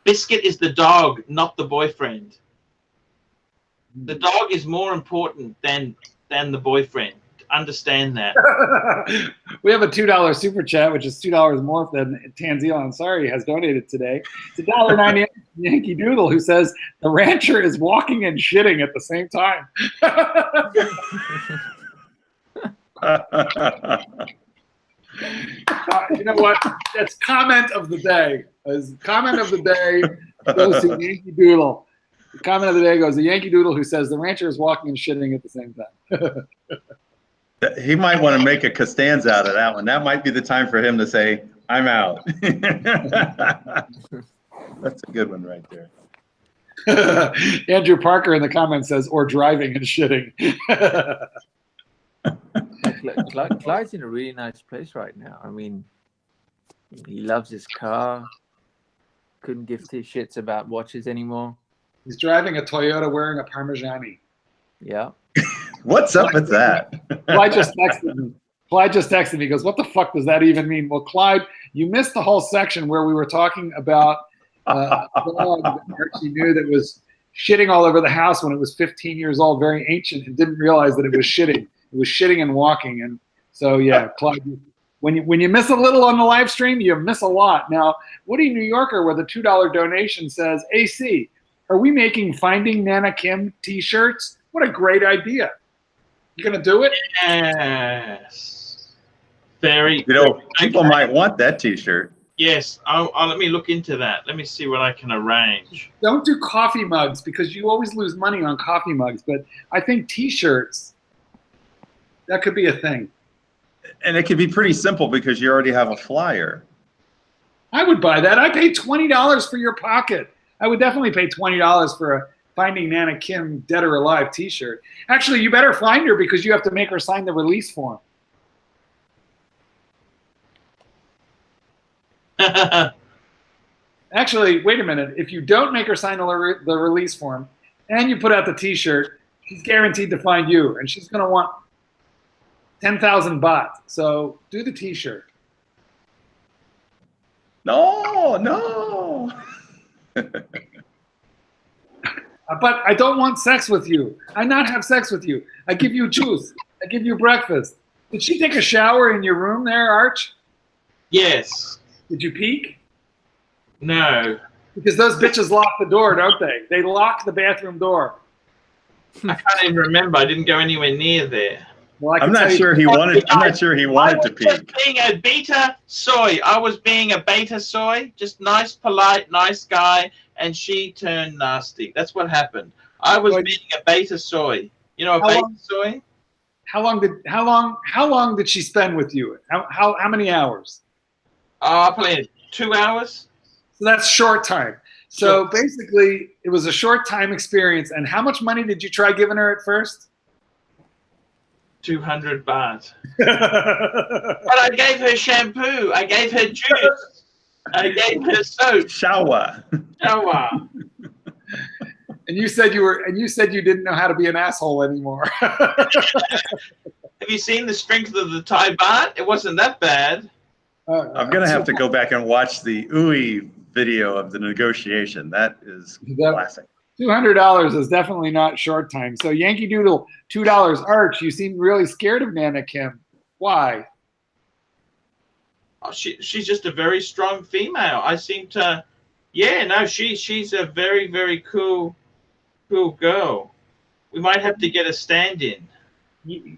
A: Biscuit is the dog, not the boyfriend. The dog is more important than the boyfriend. Understand that.
B: We have a $2 super chat, which is $2 more than Tanzil Ansari has donated today. It's $1.98 Yankee Doodle, who says the rancher is walking and shitting at the same time. You know what? That's comment of the day. Comment of the day goes to Yankee Doodle. The comment of the day goes to Yankee Doodle, who says the rancher is walking and shitting at the same time.
E: He might want to make a Costanza out of that one. That might be the time for him to say, I'm out. That's a good one right there.
B: Andrew Parker in the comments says, or driving and shitting.
D: Clyde's in a really nice place right now. I mean, he loves his car. Couldn't give two shits about watches anymore.
B: He's driving a Toyota wearing a Parmigiani.
D: Yeah.
E: What's up with that?
B: Well, I just texted him. Clyde just texted me. He goes, "What the fuck does that even mean?" Well, Clyde, you missed the whole section where we were talking about a dog that Archie knew that was shitting all over the house when it was 15 years old, very ancient, and didn't realize that it was shitting. It was shitting and walking. And so, yeah, Clyde, when you miss a little on the live stream, you miss a lot. Now, Woody New Yorker with a $2 donation says, AC, are we making Finding Nana Kim t-shirts? What a great idea. You going to do it?
A: Yes. Very.
E: People might want that t-shirt.
A: Yes. I'll let me look into that. Let me see what I can arrange.
B: Don't do coffee mugs because you always lose money on coffee mugs. But I think t-shirts, that could be a thing.
E: And it could be pretty simple because you already have a flyer.
B: I would buy that. I paid $20 for your pocket. I would definitely pay $20 for a Finding Nana Kim Dead or Alive t-shirt. Actually, you better find her because you have to make her sign the release form. Actually, wait a minute. If you don't make her sign the release form and you put out the t-shirt, she's guaranteed to find you, and she's going to want 10,000 baht. So do the t-shirt.
E: No.
B: But I don't want sex with you. I not have sex with you. I give you juice. I give you breakfast. Did she take a shower in your room there, Arch?
A: Yes.
B: Did you peek?
A: No.
B: Because those bitches lock the door, don't they? They lock the bathroom door.
A: I can't even remember. I didn't go anywhere near there.
B: Well,
E: I'm not sure he wanted to peek.
A: Just being a beta soy. I was being a beta soy, just nice, polite, nice guy, and she turned nasty. That's what happened. I was being a beta soy. You know, a beta soy.
B: How long did she spend with you? How many hours?
A: Probably 2 hours.
B: So that's short time. So basically, it was a short time experience. And how much money did you try giving her at first?
A: 200 baht. But I gave her shampoo. I gave her juice. I gave her soap.
E: Shower.
B: And you said you didn't know how to be an asshole anymore.
A: Have you seen the strength of the Thai baht? It wasn't that bad.
E: I'm gonna have to go back and watch the Uy video of the negotiation. That is classic.
B: $200 is definitely not short time. So Yankee Doodle, $2. Arch, you seem really scared of Nana Kim. Why?
A: Oh, she's just a very strong female. I seem to, yeah, no, she's a very, very cool girl. We might have to get a stand-in.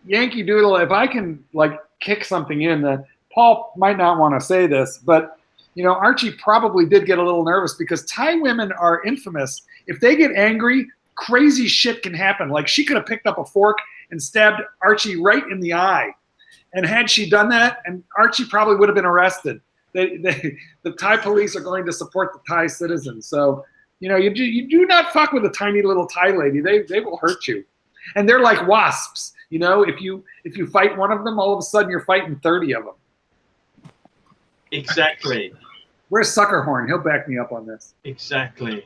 B: Yankee Doodle, if I can like kick something in that Paul might not want to say this, but you know, Archie probably did get a little nervous because Thai women are infamous. If they get angry, crazy shit can happen. Like she could have picked up a fork and stabbed Archie right in the eye. And had she done that, and Archie probably would have been arrested. The Thai police are going to support the Thai citizens. So, you know, you do not fuck with a tiny little Thai lady. They will hurt you. And they're like wasps. You know, if you fight one of them, all of a sudden you're fighting 30 of them.
A: Exactly.
B: Where's Suckerhorn? He'll back me up on this.
A: Exactly.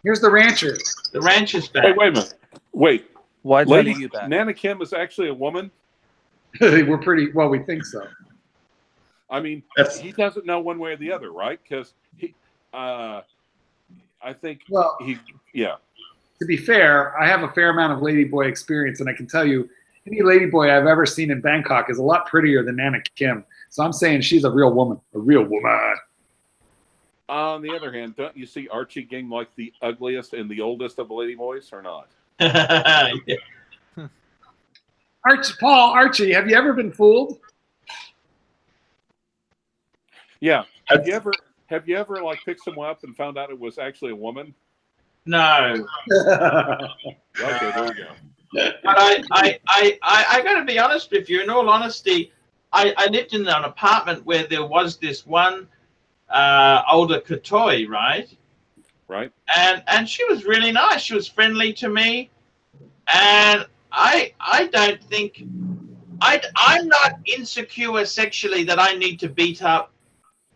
B: Here's the Rancher.
A: The Rancher's back.
C: Hey, wait a minute. Wait.
D: Why
C: Lady,
D: are you back?
C: Nana Kim is actually a woman?
B: We're pretty, well, we think so.
C: I mean, he doesn't know one way or the other, right? Because I think yeah.
B: To be fair, I have a fair amount of ladyboy experience, and I can tell you, any ladyboy I've ever seen in Bangkok is a lot prettier than Nana Kim. So I'm saying she's a real woman. A real woman.
C: On the other hand, don't you see Archie getting like the ugliest and the oldest of the ladyboys, or not?
A: Yeah.
B: Archie, have you ever been fooled?
C: Yeah. Have you ever like picked someone up and found out it was actually a woman?
A: No.
C: Okay, there we go.
A: But I got to be honest with you. In all honesty, I lived in an apartment where there was this one older Katoi, right?
C: Right.
A: And she was really nice. She was friendly to me, and I don't think I'm not insecure sexually that I need to beat up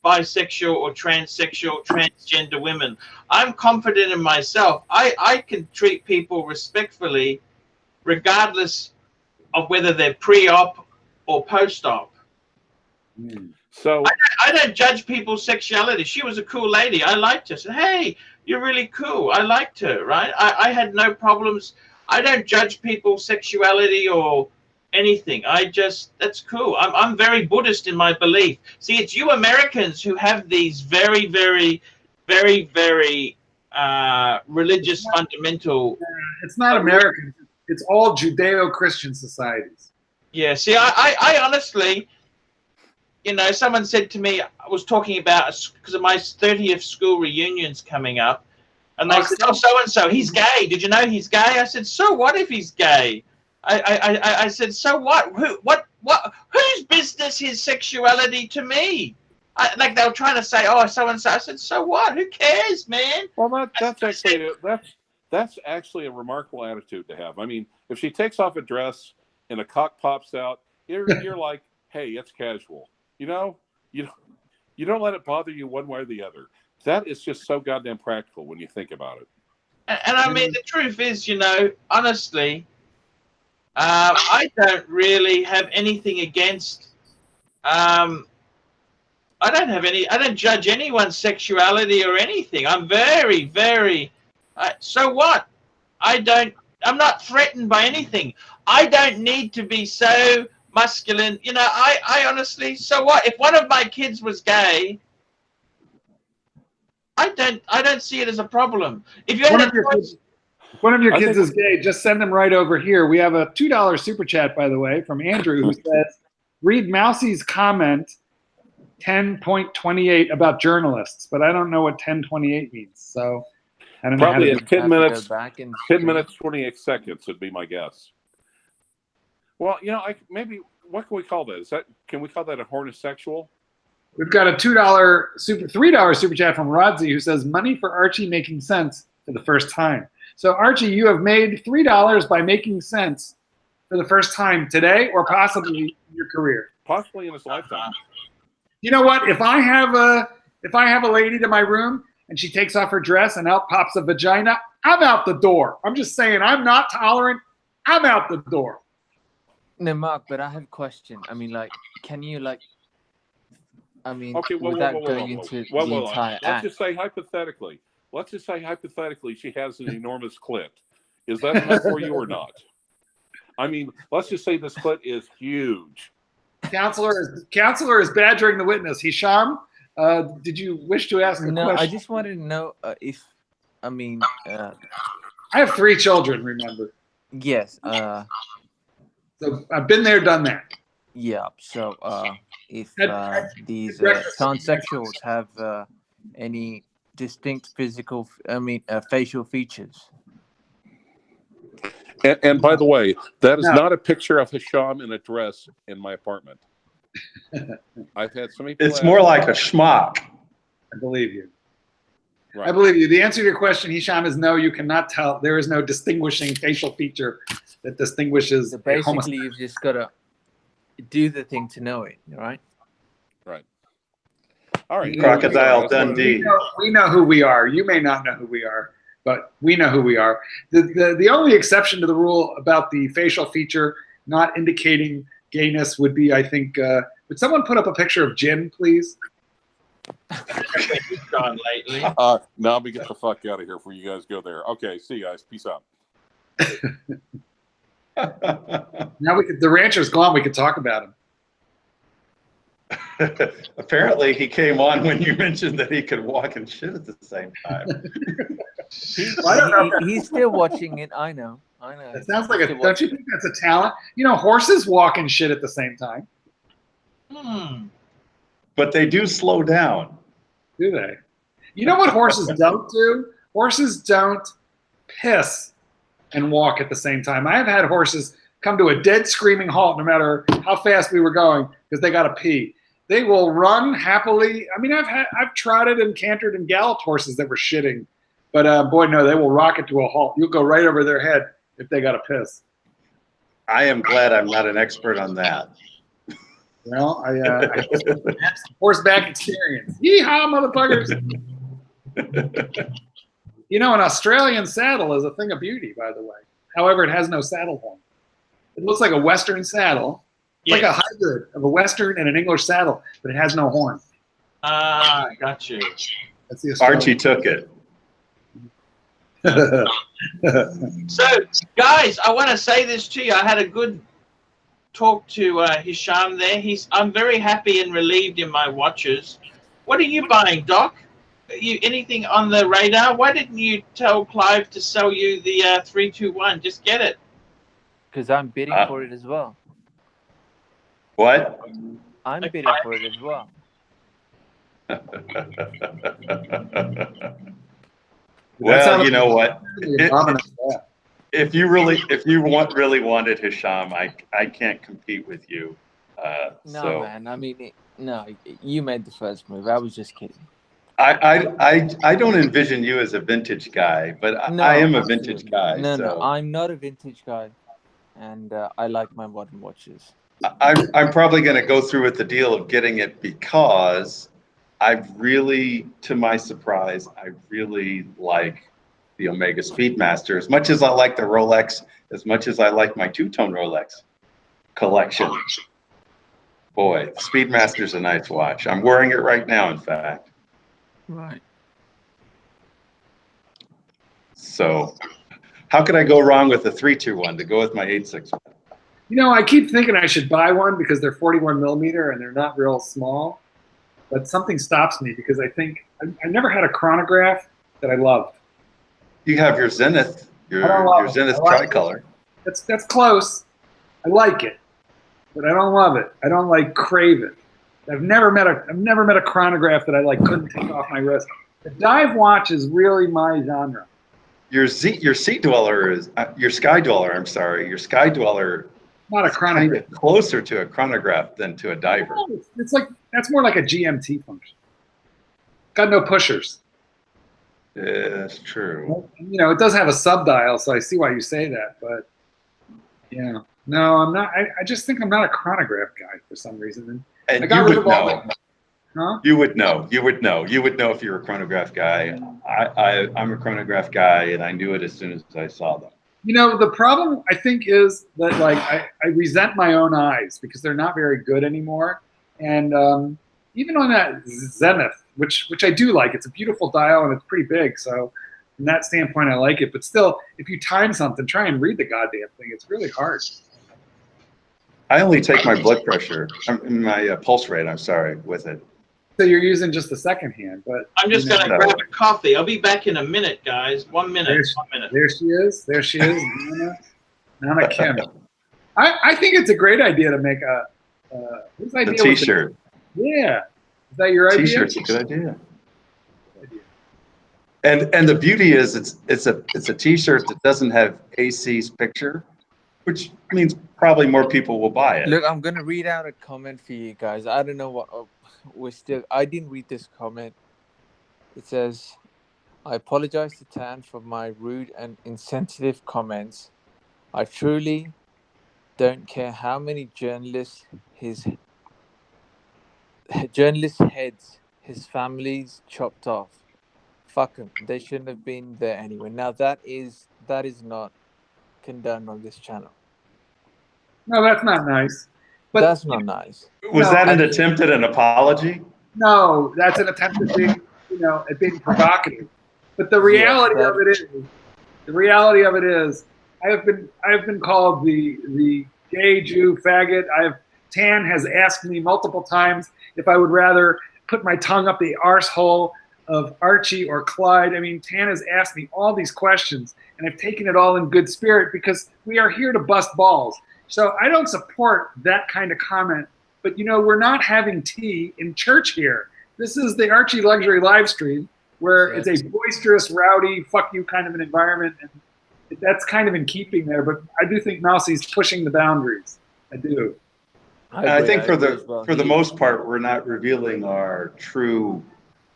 A: bisexual or transsexual, transgender women. I'm confident in myself. I can treat people respectfully, regardless of whether they're pre-op or post-op.
C: So
A: I don't judge people's sexuality. She was a cool lady. I liked her. I said, hey, you're really cool. I liked her, right? I had no problems. I don't judge people's sexuality or anything. That's cool. I'm very Buddhist in my belief. See, it's you Americans who have these very, very, very, very religious fundamental.
B: It's not American. It's all Judeo-Christian societies.
A: Yeah, see, I honestly, you know, someone said to me, I was talking about, because of my 30th school reunions coming up, and they said, oh, so-and-so, he's gay. Did you know he's gay? I said, so what if he's gay? I said, so what? Whose business is sexuality to me? Like they were trying to say, oh, so-and-so. I said, so what? Who cares, man?
C: well, that's actually a remarkable attitude to have. I mean, if she takes off a dress and a cock pops out, you're like, hey, it's casual. You know, you don't let it bother you one way or the other. That is just so goddamn practical when you think about it.
A: And I mean, the truth is, you know, honestly, I don't really have anything against. I don't judge anyone's sexuality or anything. I'm very, very. So what? I'm not threatened by anything. I don't need to be so masculine. You know, I honestly. So what? If one of my kids was gay, I don't see it as a problem. If
B: one of your kids is gay, just send them right over here. We have a $2 super chat, by the way, from Andrew, who says, read Mousie's comment 10.28 about journalists, but I don't know what 10.28 means. So I don't know.
C: Probably
B: how to
C: 10 minutes, 10 minutes, 28 seconds would be my guess. Well, you know, what can we call that? Can we call that a hornisexual?
B: We've got a $3 super chat from Rodzi, who says, money for Archie making sense for the first time. So Archie, you have made $3 by making sense for the first time today, or possibly in your career.
C: Possibly in his lifetime.
B: You know what? If I have a lady to my room and she takes off her dress and out pops a vagina, I'm out the door. I'm just saying, I'm not tolerant. I'm out the door.
D: No, Mark, but I have a question. I mean, like, can you, like, I mean,
C: okay,
D: without going into the entire
C: Let's just say hypothetically. She has an enormous clit. Is that enough for you or not? I mean, let's just say this clit is huge.
B: Counselor is badgering the witness. Hisham, did you wish to ask a question?
D: No, I just wanted to know if, I mean,
B: I have 3 children, remember?
D: Yes.
B: So I've been there, done that.
D: Yeah. So if these transsexuals have any distinct facial features.
C: And by the way, that is not a picture of Hisham in a dress in my apartment. I've had so many people.
E: It's more like a schmuck.
B: I believe you.
C: Right.
B: I believe you. The answer to your question, Hisham, is no. You cannot tell. There is no distinguishing facial feature that distinguishes.
D: So basically, you've just got to do the thing to know it, right?
C: Right. All right.
E: Crocodile Dundee.
B: We know who we are. You may not know who we are, but we know who we are. The only exception to the rule about the facial feature not indicating gayness would be, I think, would someone put up a picture of Jim, please?
A: He's gone lately.
C: Now we get the fuck out of here before you guys go there. Okay, see you guys. Peace out.
B: Now the rancher's gone. We could talk about him.
E: Apparently, he came on when you mentioned that he could walk and shit at the same time.
D: He's still watching it. I know.
B: It sounds like don't you think that's a talent? You know, horses walk and shit at the same time.
E: But they do slow down.
B: Do they? You know what horses don't do? Horses don't piss and walk at the same time. I have had horses come to a dead screaming halt no matter how fast we were going because they got to pee. They will run happily. I mean, I've trotted and cantered and galloped horses that were shitting, but boy, no, they will rock it to a halt. You'll go right over their head if they got to piss.
E: I am glad I'm not an expert on that.
B: Well, I have some horseback experience. Yeehaw, motherfuckers! You know, an Australian saddle is a thing of beauty, by the way. However, it has no saddle horn. It looks like a Western saddle, Like a
A: Yes.
B: hybrid of a Western and an English saddle, but it has no horn.
A: Ah, got you.
B: That's the Australian.
E: Archie took it.
A: So, guys, I want to say this to you. I had a good talk to Hisham there. I'm very happy and relieved in my watches. What are you buying, Doc? Anything on the radar? Why didn't you tell Clive to sell you the 321? Just get it.
D: Because I'm bidding for it as well.
E: What?
D: I'm bidding for it as well.
E: Well, you know what?
B: Yeah.
E: If you really wanted Hisham, I can't compete with you.
D: No,
E: So
D: man. I mean, no, you made the first move. I was just kidding.
E: I don't envision you as a vintage guy, but
D: No,
E: I am a
D: absolutely.
E: vintage guy.
D: No,
E: so
D: no, I'm not a vintage guy, and I like my modern watches.
E: I'm probably going to go through with the deal of getting it because I've really, to my surprise, I really like the Omega Speedmaster as much as I like the Rolex, as much as I like my two-tone Rolex collection. Boy, the Speedmaster's a nice watch. I'm wearing it right now, in fact.
D: Right.
E: So how could I go wrong with the 321 to go with my 861?
B: You know, I keep thinking I should buy one because they're 41 millimeter and they're not real small. But something stops me because I think I never had a chronograph that I loved.
E: You have your Zenith, your Zenith tricolor.
B: That's close. I like it, but I don't love it. I don't like crave it. I've never met a chronograph that I like couldn't take off my wrist. The dive watch is really my genre.
E: Your Sea Dweller is your Sky Dweller. I'm sorry, your Sky Dweller.
B: Not a chronograph.
E: Kind of closer to a chronograph than to a diver.
B: It's like that's more like a GMT function. Got no pushers.
E: Yeah, that's true.
B: You know, it does have a sub dial, so I see why you say that. But yeah, no, I'm not. I just think I'm not a chronograph guy for some reason.
E: And
B: I got
E: you
B: rid
E: would
B: of all
E: know.
B: Huh?
E: You would know. You would know. You would know if you're a chronograph guy. I'm a chronograph guy, and I knew it as soon as I saw them.
B: You know, the problem I think is that like I resent my own eyes because they're not very good anymore. And even on that Zenith, which I do like, it's a beautiful dial and it's pretty big. So from that standpoint, I like it. But still, if you time something, try and read the goddamn thing. It's really hard.
E: I only take my blood pressure, my pulse rate. I'm sorry, with it.
B: So you're using just the second hand, but
A: I'm just going to grab a coffee. I'll be back in a minute, guys. 1 minute.
B: There
A: 1 minute.
B: There she is. There she is. Nana Kim. I think it's a great idea to make a whose idea was
E: T-shirt.
B: Yeah. Is that your idea?
E: T-shirt's a good idea. And the beauty is it's a T-shirt that doesn't have AC's picture, which means probably more people will buy it.
D: Look, I'm gonna read out a comment for you guys. I don't know what I didn't read this comment. It says, "I apologize to Tan for my rude and insensitive comments. I truly don't care how many journalists heads his family's chopped off. Fuck them. They shouldn't have been there anyway." Now that is not condoned on this channel.
B: No, that's not nice. But
D: that's not nice.
E: Was that an attempt at an apology?
B: No, that's an attempt at being, at being provocative. But the reality of it is, I have been called the gay Jew faggot. Tan has asked me multiple times if I would rather put my tongue up the arsehole of Archie or Clyde. I mean, Tan has asked me all these questions, and I've taken it all in good spirit because we are here to bust balls. So I don't support that kind of comment. But, we're not having tea in church here. This is the ArchieLuxury live stream where it's a boisterous, rowdy, fuck you kind of an environment. And that's kind of in keeping there. But I do think Mousie's pushing the boundaries. I do.
E: I think for the most part, we're not revealing our true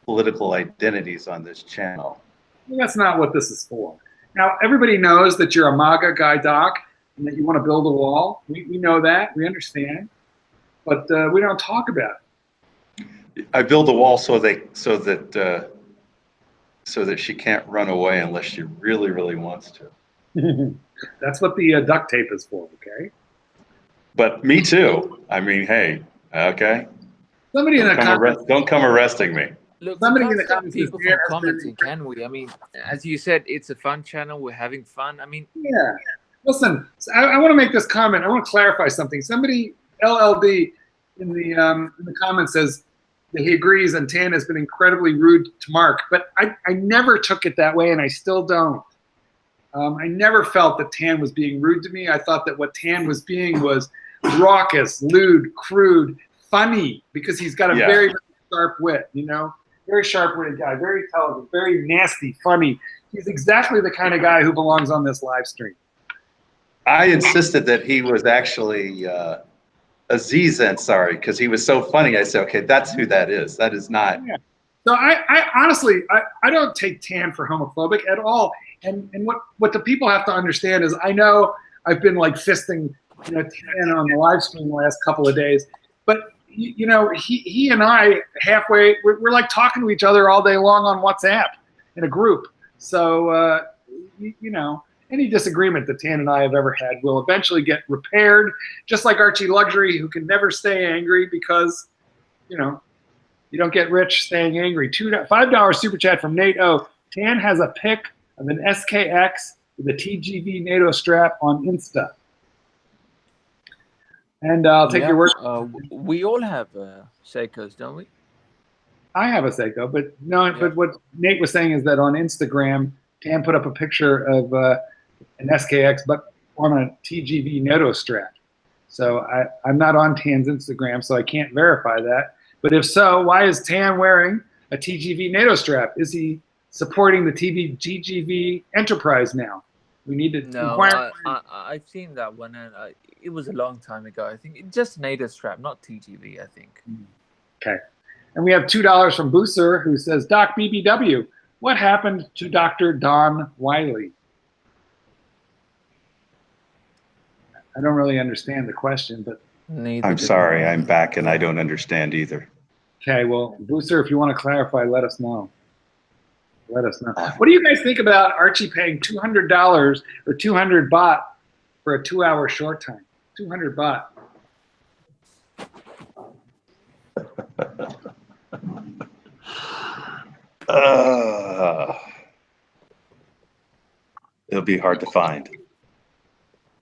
E: political identities on this channel.
B: Well, that's not what this is for. Now, everybody knows that you're a MAGA guy, Doc, and that you want to build a wall. We know that. We understand. But we don't talk about it.
E: I build a wall so that she can't run away unless she really, really wants to.
B: That's what the duct tape is for, okay?
E: but me too. I mean, hey, okay.
B: Somebody in the comments.
E: Don't come arresting me.
D: Look,
B: Somebody
D: we
B: in
D: can't
B: the
D: stop
B: comments
D: people
B: says,
D: from commenting, can we? I mean, as you said, it's a fun channel. We're having fun. I mean,
B: Yeah. Listen, I want to make this comment. I want to clarify something. Somebody, LLD, in the comments says that he agrees and Tan has been incredibly rude to Mark, but I never took it that way, and I still don't. I never felt that Tan was being rude to me. I thought that what Tan was being was raucous, lewd, crude, funny, because he's got a very, very sharp wit, you know? Very sharp-witted guy, very intelligent, very nasty, funny. He's exactly the kind of guy who belongs on this live stream.
E: I insisted that he was actually Aziz Ansari because he was so funny. I said, okay, that's who that is. That is not.
B: Yeah. So I honestly, I don't take Tan for homophobic at all. And what the people have to understand is, I know I've been like fisting, you know, Tan on the live stream the last couple of days, but you know, he and I halfway, we're like talking to each other all day long on WhatsApp in a group. So you know, any disagreement that Tan and I have ever had will eventually get repaired, just like ArchieLuxury, who can never stay angry because, you know, you don't get rich staying angry. $5 super chat from Nate O. Tan has a pic of an SKX with a TGV NATO strap on Insta. And I'll take your word.
D: We all have Seikos, don't we?
B: I have a Seiko, but no. Yeah. But what Nate was saying is that on Instagram, Tan put up a picture of an SKX, but on a TGV NATO strap. So I'm not on Tan's Instagram, so I can't verify that. But if so, why is Tan wearing a TGV NATO strap? Is he supporting the GGV enterprise now? We need to inquire.
D: I've seen that one, and it was a long time ago. I think it's just NATO strap, not TGV, I think.
B: Okay. And we have $2 from Booser, who says, Doc BBW, what happened to Dr. Don Wiley? I don't really understand the question, but...
E: I'm sorry, I'm back and I don't understand either.
B: Okay, well, Booster, if you want to clarify, let us know. Let us know. What do you guys think about Archie paying $200 or 200 baht for a 2-hour short time? 200 baht.
E: It'll be hard to find.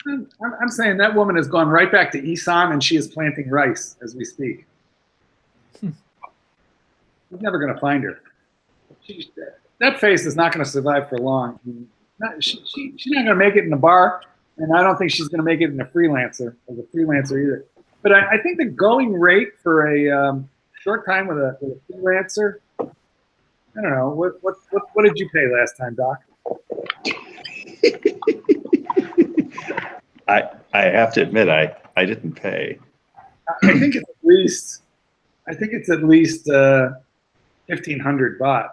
B: I'm saying that woman has gone right back to Isan, and she is planting rice as we speak. He's never going to find her. That face is not going to survive for long. She's not going to make it in the bar, and I don't think she's going to make it in a freelancer either. But I think the going rate for a short time with a freelancer, I don't know. What did you pay last time, Doc?
E: I have to admit, I didn't pay.
B: I think it's at least 1,500 baht.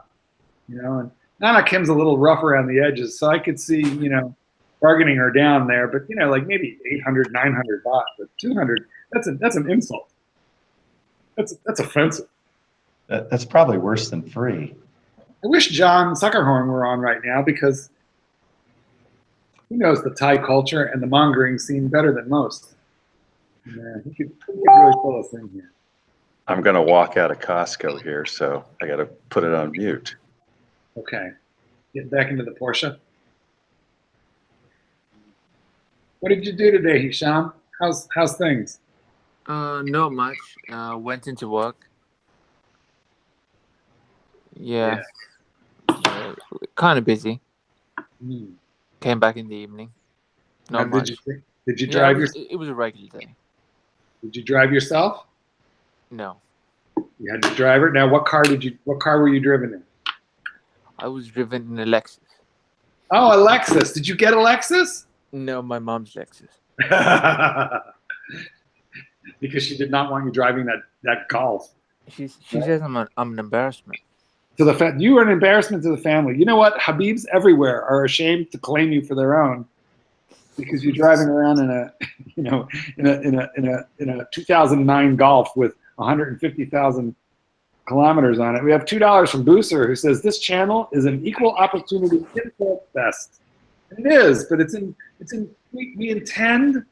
B: You know, and Nana Kim's a little rough around the edges, so I could see, you know, bargaining her down there. But you know, like maybe 800, 900 baht, but 200. That's an insult. That's offensive.
E: That's probably worse than free.
B: I wish John Suckerhorn were on right now, because he knows the Thai culture and the mongering scene better than most. Yeah, he could really pull us in here.
E: I'm going to walk out of Costco here, so I got to put it on mute.
B: Okay. Get back into the Porsche. What did you do today, Hisham? How's things?
D: Not much. Went into work. Yeah. Kind of busy. Came back in the evening. Not much.
B: Did you drive yourself?
D: It was a regular day.
B: Did you drive yourself?
D: No.
B: You had to drive it. Now, what car were you driven in?
D: I was driven in a Lexus.
B: Oh, a Lexus. Did you get a Lexus?
D: No, my mom's Lexus.
B: Because she did not want you driving that Golf.
D: She says I'm an embarrassment.
B: You were an embarrassment to the family. You know what? Habibs everywhere are ashamed to claim you for their own, because you're driving around in a 2009 Golf with 150,000 kilometers on it. We have $2 from Booser, who says this channel is an equal opportunity insult fest. And it is, but we intend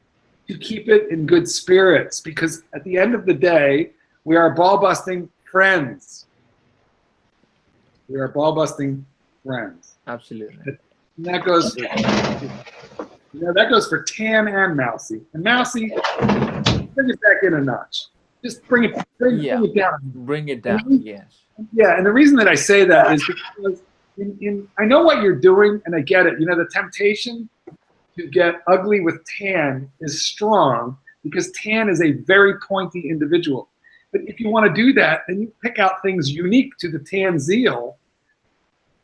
B: to keep it in good spirits, because at the end of the day, we are ball-busting friends. We are ball-busting friends.
D: Absolutely.
B: And that goes for, that goes for Tan and Mousy. And Mousy, bring it back in a notch. Just bring it down.
D: Bring it down, yes.
B: Yeah, and the reason that I say that is because I know what you're doing, and I get it. You know, the temptation to get ugly with Tan is strong because Tan is a very pointy individual. But if you want to do that, then you pick out things unique to the Tan Zeal.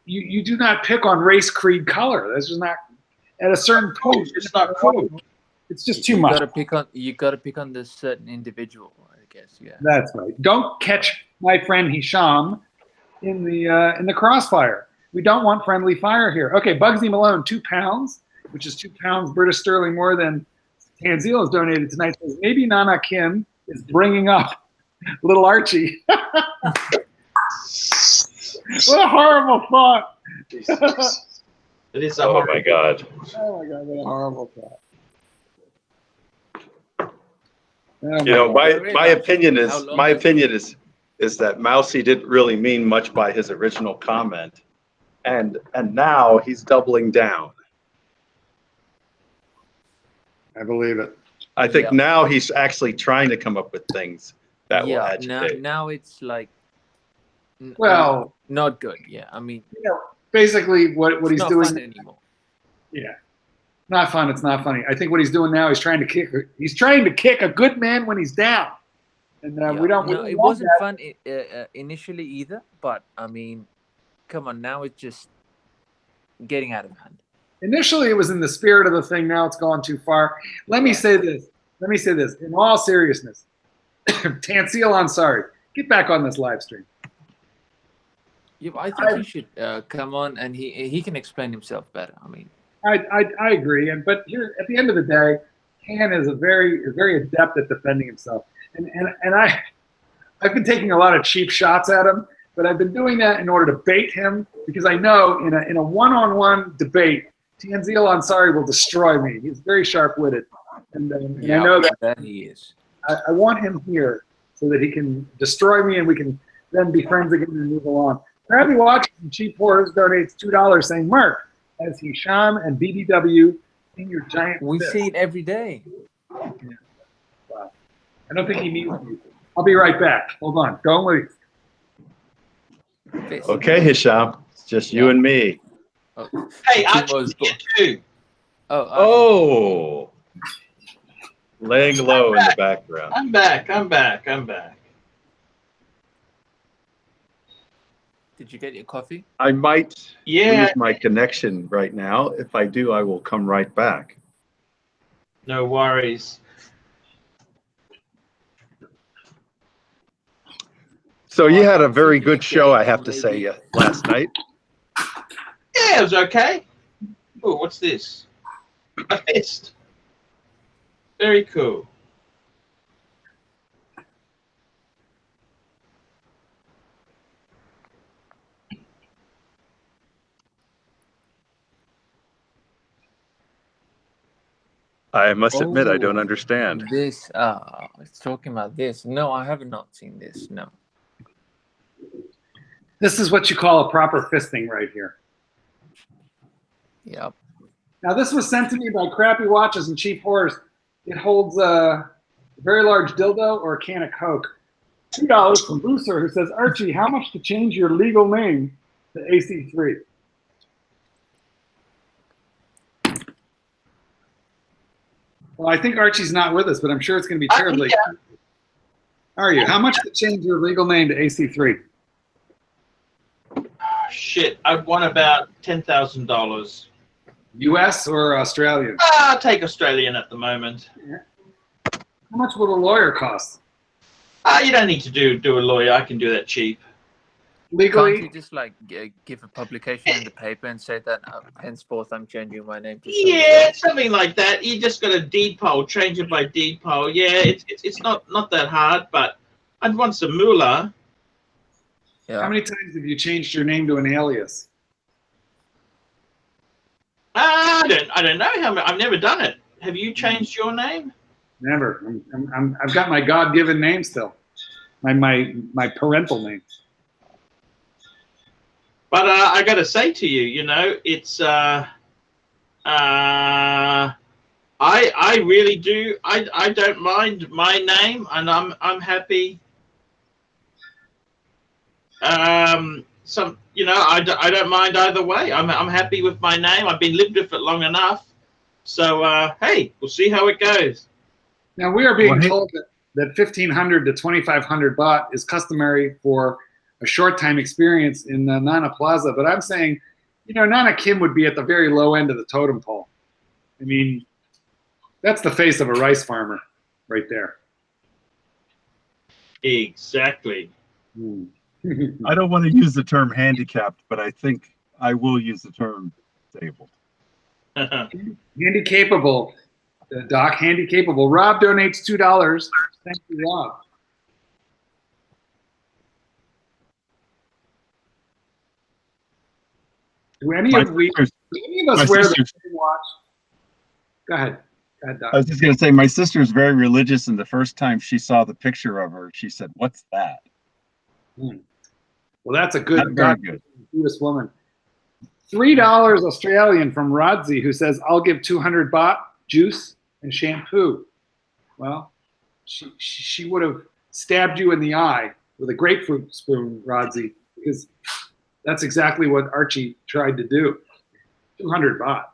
B: You do not pick on race, creed, color. That's just not, at a certain point,
A: It's not cool.
B: it's just too much.
D: You gotta pick on this certain individual, I guess. Yeah.
B: That's right. Don't catch my friend Hisham in the crossfire. We don't want friendly fire here. Okay, Bugsy Malone, 2 pounds, which is 2 pounds British sterling more than Tanzil has donated tonight. Says maybe Nana Kim is bringing up little Archie. What a horrible thought.
A: Jesus. It is a
E: Oh
A: horrible.
E: my God.
B: Oh my God, what a horrible thought.
E: You know, my opinion is that Mousy didn't really mean much by his original comment, and now he's doubling down.
B: I believe it.
E: I think now he's actually trying to come up with things that will
D: Yeah.
E: agitate.
D: Now it's like.
B: Well,
D: not good. Yeah. I mean,
B: you know, basically what
D: it's
B: he's
D: not
B: doing
D: fun anymore.
B: Yeah. Not fun, it's not funny. I think what he's doing now, he's trying to kick a good man when he's down. And we don't
D: No, it wasn't fun initially either, but I mean, come on, now it's just getting out of hand.
B: Initially it was in the spirit of the thing, now it's gone too far. Let me say this. In all seriousness. Tansil Ansari, get back on this live stream.
D: Yeah, I think he should come on and he can explain himself better. I mean,
B: I agree, but here at the end of the day, Tan is very adept at defending himself, and I've been taking a lot of cheap shots at him, but I've been doing that in order to bait him because I know in a one-on-one debate, Tanzil Ansari will destroy me. He's very sharp-witted, and I know that
D: he is.
B: I want him here so that he can destroy me and we can then be friends again and move along. Krabby Watches and Cheap Horrors donates $2 saying, Mark, as Hisham and BBW in your giant
D: We
B: fist.
D: see it every day.
B: Yeah. Wow. I don't think he needs you. I'll be right back. Hold on. Don't leave.
E: Okay, Hisham, it's just you and me.
D: Oh.
A: Hey, Archie's here too.
E: Oh, laying low in the background.
A: I'm back.
D: Did you get your coffee?
E: I might
A: Yeah.
E: lose my connection right now. If I do, I will come right back.
A: No worries.
E: So you had a very good show, I have to say, last night.
A: Yeah, it was okay. Oh, what's this? A fist. Very cool.
E: I must admit, I don't understand.
D: This, it's talking about this. No, I have not seen this. No.
B: This is what you call a proper fisting right here.
D: Yep.
B: Now, this was sent to me by Crappy Watches and Cheap Horrors. It holds a very large dildo or a can of Coke. $2 from Booster, who says, Archie, how much to change your legal name to AC3? Well, I think Archie's not with us, but I'm sure it's going to be terribly.
A: Yeah.
B: Are you? How much to change your legal name to AC3?
A: Shit, I'd want about $10,000.
B: US or Australian?
A: I'll take Australian at the moment.
B: How much will a lawyer cost?
A: You don't need to do a lawyer. I can do that cheap.
B: Legally?
D: Can't you just like give a publication in the paper and say that henceforth I'm changing my name to
A: Yeah, something like that. You just got a deed poll, change it by deed poll. Yeah, it's not that hard, but I'd want some moolah.
D: Yeah.
B: How many times have you changed your name to an alias?
A: I don't know how many. I've never done it. Have you changed your name?
B: Never. I've got my God-given name still. My parental name.
A: But I got to say to you, you know, it's I really do. I don't mind my name, and I'm happy. You know, I don't mind either way. I'm happy with my name. I've been lived with it long enough. So hey, we'll see how it goes.
B: Now we are being told that 1,500 to 2,500 baht is customary for a short time experience in Nana Plaza, but I'm saying, you know, Nana Kim would be at the very low end of the totem pole. I mean, that's the face of a rice farmer right there.
A: Exactly.
E: I don't want to use the term handicapped, but I think I will use the term disabled.
B: Handy-capable, Doc, handy-capable. Rob donates $2. Thank you, Rob. Do any of us wear the same watch? Go ahead. Go ahead, Doc.
E: I was just going to say, my sister's very religious, and the first time she saw the picture of her, she said, "What's that?"
B: Well, that's a good,
E: Buddhist
B: woman. $3 Australian from Rodzi, who says, "I'll give 200 baht, juice and shampoo." Well, she would have stabbed you in the eye with a grapefruit spoon, Rodzi, because that's exactly what Archie tried to do. 200 baht.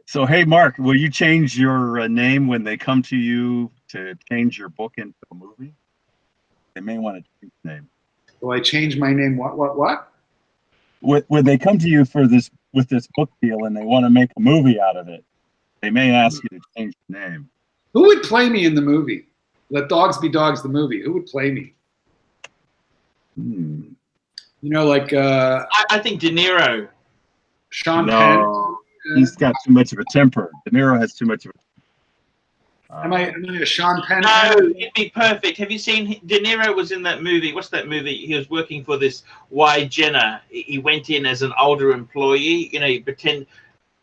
E: So, hey, Mark, will you change your name when they come to you to change your book into a movie? They may want to change the name.
B: Will I change my name? What?
E: When they come to you for this book deal and they want to make a movie out of it, they may ask you to change the name.
B: Who would play me in the movie? Let Dogs Be Dogs, the movie. Who would play me?
E: You
B: know, like
A: I think De Niro.
B: Sean Penn.
E: He's got too much of a temper. De Niro has too much of a
B: Am I a Sean Penn?
A: No, it'd be perfect. Have you seen De Niro was in that movie? What's that movie? He was working for this Y Jenner. He went in as an older employee. You know, he pretend,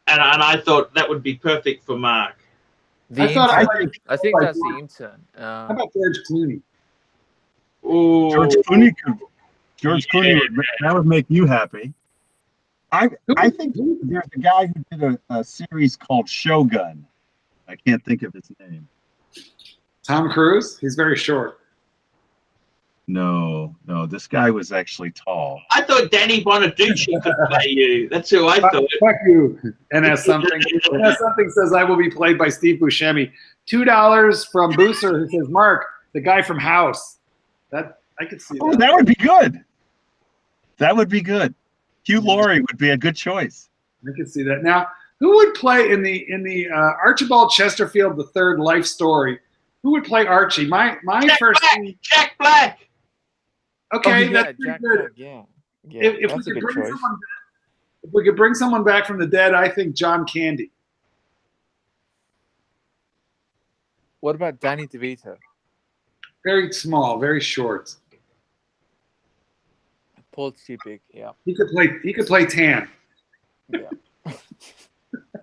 A: and I thought that would be perfect for Mark.
D: I think that's the intern.
B: How about George Clooney?
A: Ooh.
E: George Clooney, that would make you happy. I think there's a guy who did a series called Shogun. I can't think of his name.
B: Tom Cruise? He's very short.
E: No, this guy was actually tall.
A: I thought Danny Bonaducci could play you. That's who I thought.
B: Fuck you. NS something says I will be played by Steve Buscemi. $2 from Booser who says, Mark, the guy from House. That I could see that.
E: Oh, that would be good. That would be good. Hugh Laurie would be a good choice.
B: I could see that. Now, who would play in the Archibald Chesterfield III life story? Who would play Archie? My first.
A: Jack Black.
B: Okay, that's pretty good.
D: Yeah,
B: if
D: that's a good choice.
B: If we could bring someone back from the dead, I think John Candy.
D: What about Danny DeVito?
B: Very small, very short.
D: Paul Stupik, yeah.
B: He could play Tan.
D: Yeah.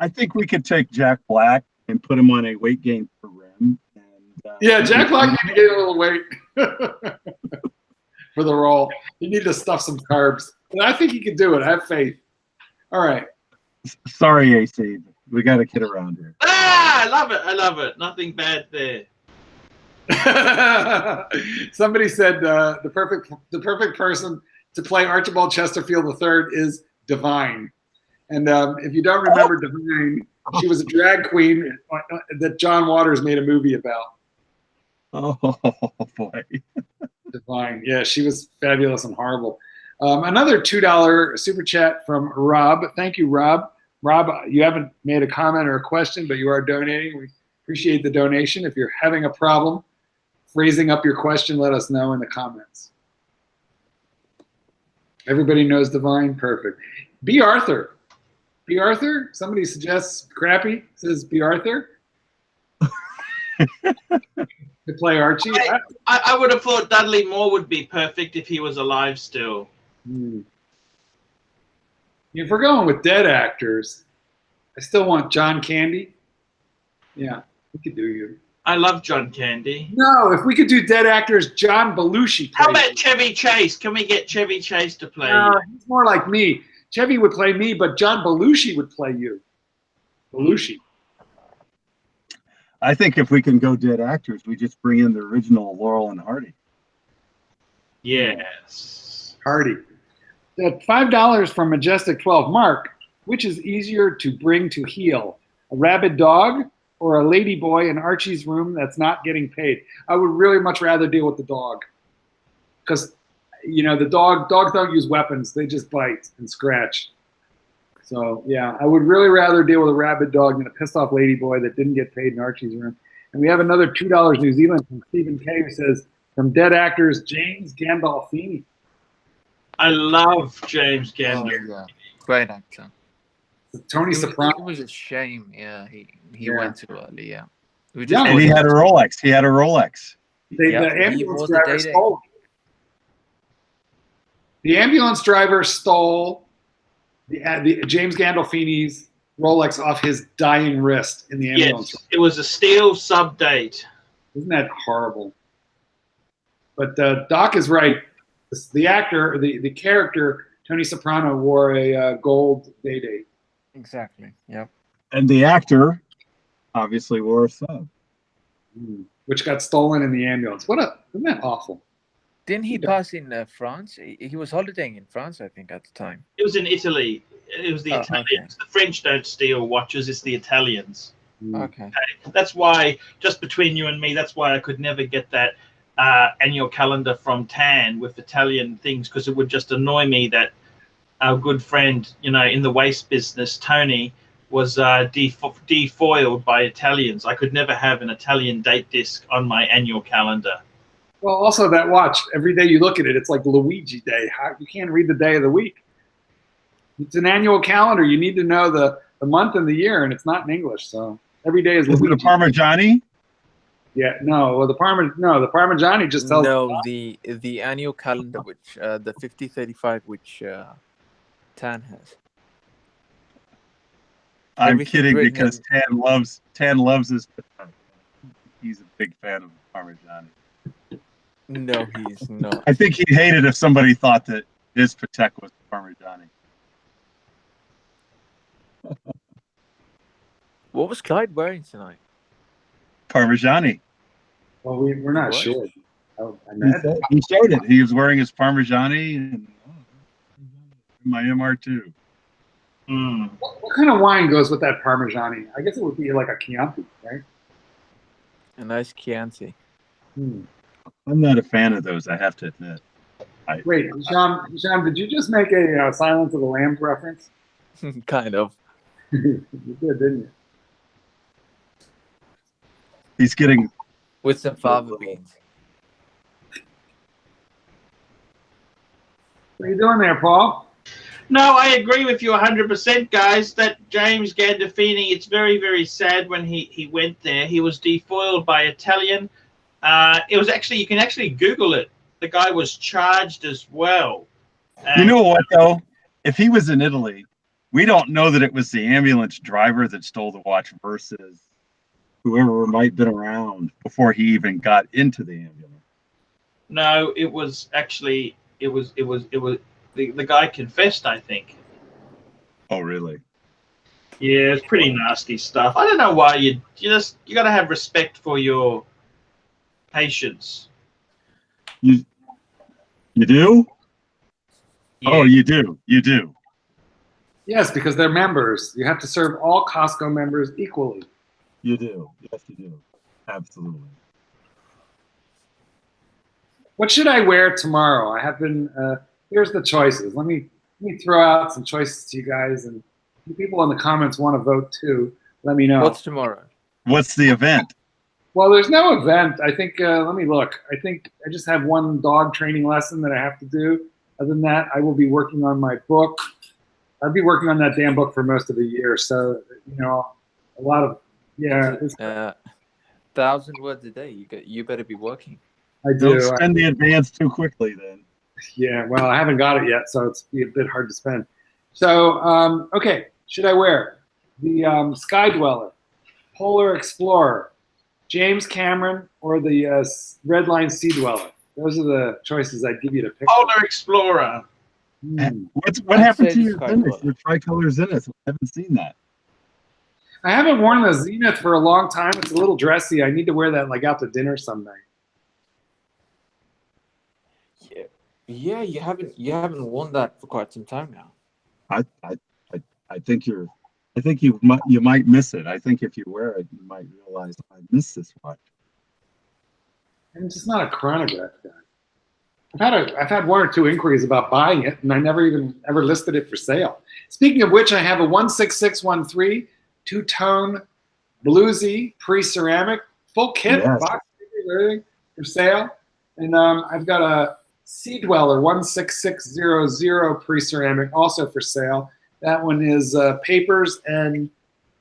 E: I think we could take Jack Black and put him on a weight gain program.
B: Yeah, Jack Black need to gain a little weight for the role. He needed to stuff some carbs. And I think he could do it. I have faith. All right.
E: Sorry, AC. We got a kid around here.
A: I love it. I love it. Nothing bad there.
B: Somebody said the perfect person to play Archibald Chesterfield III is Divine. And if you don't remember Divine, she was a drag queen that John Waters made a movie about.
E: Oh, boy.
B: Divine. Yeah, she was fabulous and horrible. Another $2 super chat from Rob. Thank you, Rob. Rob, you haven't made a comment or a question, but you are donating. We appreciate the donation. If you're having a problem phrasing up your question, let us know in the comments. Everybody knows Divine? Perfect. B. Arthur. B. Arthur? Somebody suggests Crappy, says B. Arthur. To play Archie.
A: I would have thought Dudley Moore would be perfect if he was alive still.
B: If we're going with dead actors, I still want John Candy. Yeah. We could do you.
A: I love John Candy.
B: No, if we could do dead actors, John Belushi.
A: How
B: plays
A: about
B: you.
A: Chevy Chase? Can we get Chevy Chase to play?
B: He's more like me. Chevy would play me, but John Belushi would play you. Belushi.
E: I think if we can go dead actors, we just bring in the original Laurel and Hardy.
A: Yes.
B: Hardy. At $5 from Majestic 12, Mark, which is easier to bring to heel? A rabid dog or a lady boy in Archie's room that's not getting paid? I would really much rather deal with the dog. Because, you know, the dogs don't use weapons. They just bite and scratch. So, yeah, I would really rather deal with a rabid dog than a pissed off lady boy that didn't get paid in Archie's room. And we have another $2 New Zealand from Stephen K. who says, from dead actors, James Gandolfini.
A: I love James
D: Oh,
A: Gandolfini.
D: yeah. Great actor.
B: Tony
D: It
B: Soprano.
D: was a shame. Yeah, he
B: Yeah.
D: went too early. Yeah. We
B: Yeah,
E: And he had a Rolex. He had a Rolex.
D: Yeah,
B: The
D: he
B: ambulance
D: was a
B: driver
D: day-day.
B: stole. The ambulance driver stole the James Gandolfini's Rolex off his dying wrist in the ambulance.
A: Yes, it was a steel sub-date.
B: Isn't that horrible? But Doc is right. The actor, the character, Tony Soprano, wore a gold day-date.
D: Exactly. Yep.
E: And the actor obviously wore a sub.
B: Which got stolen in the ambulance. Isn't that awful?
D: Didn't he pass in France? He was holidaying in France, I think, at the time.
A: It was in Italy. It was the
D: Oh,
A: Italians.
D: okay.
A: The French don't steal watches. It's the Italians.
D: Okay.
A: That's why, just between you and me, that's why I could never get that annual calendar from Tan with Italian things, because it would just annoy me that our good friend, you know, in the waste business, Tony, was defoiled by Italians. I could never have an Italian date disc on my annual calendar.
B: Well, also that watch, every day you look at it, it's like Luigi Day. You can't read the day of the week. It's an annual calendar. You need to know the month and the year, and it's not in English. So every day is
E: Is
B: Luigi.
E: it a Parmigiani?
B: Yeah, no. Well, the Parmigiani just tells.
D: No, the annual calendar, which the 5035, which Tan has.
E: I'm
D: Everything's
E: kidding
D: written
E: because Tan loves his Patek. He's a big fan of Parmigiani.
D: No, he's not.
E: I think he'd hate it if somebody thought that his Patek was Parmigiani.
D: What was Clyde wearing tonight?
E: Parmigiani.
B: Well, we're not
D: What?
B: sure.
E: He showed it. He was wearing his Parmigiani and my MR2.
A: Mm.
B: What kind of wine goes with that Parmigiani? I guess it would be like a Chianti, right?
D: A nice Chianti.
E: I'm not a fan of those, I have to admit.
B: Wait, Hisham, did you just make a Silence of the Lambs reference?
D: Kind of.
B: You did, didn't you?
E: He's getting
D: With some fava beans.
B: What are you doing there, Paul?
A: No, I agree with you 100%, guys. That James Gandolfini, it's very, very sad when he went there. He was defoiled by Italian. It was actually, you can actually Google it. The guy was charged as well.
E: You know what, though? If he was in Italy, we don't know that it was the ambulance driver that stole the watch versus whoever might have been around before he even got into the ambulance.
A: No, it was actually, the guy confessed, I think.
E: Oh, really?
A: Yeah, it's pretty nasty stuff. I don't know why you got to have respect for your patients.
E: You do?
A: Yeah.
E: Oh, you do. You do.
B: Yes, because they're members. You have to serve all Costco members equally.
E: You do. Yes, you do. Absolutely.
B: What should I wear tomorrow? I have been. Here's the choices. Let me throw out some choices to you guys, and if people in the comments want to vote too, let me know.
D: What's tomorrow?
E: What's the event?
B: Well, there's no event. I think. Let me look. I think I just have one dog training lesson that I have to do. Other than that, I will be working on my book. I'll be working on that damn book for most of the year. So a lot of it's
D: 1,000 words a day. You better be working.
B: I do.
E: Don't spend the advance too quickly, then.
B: Yeah, well, I haven't got it yet, so it's a bit hard to spend. So, okay, should I wear the Sky Dweller, Polar Explorer, James Cameron or the Redline Sea Dweller. Those are the choices I'd give you to pick.
A: Polar Explorer.
E: What
D: I'd
E: happened
D: say
E: to
D: the
E: your
D: Sky
E: Zenith?
D: Dweller.
E: Your tricolor Zenith? I haven't seen that.
B: I haven't worn the Zenith for a long time. It's a little dressy. I need to wear that like out to dinner someday.
D: Yeah, you haven't worn that for quite some time now.
E: I think you might miss it. I think if you wear it, you might realize I missed this watch.
B: I'm just not a chronograph guy. I've had one or two inquiries about buying it, and I never even ever listed it for sale. Speaking of which, I have a 16613 two-tone bluesy pre-ceramic full kit,
E: Yes.
B: box, everything for sale, and I've got a Sea Dweller 16600 pre-ceramic also for sale. That one is papers and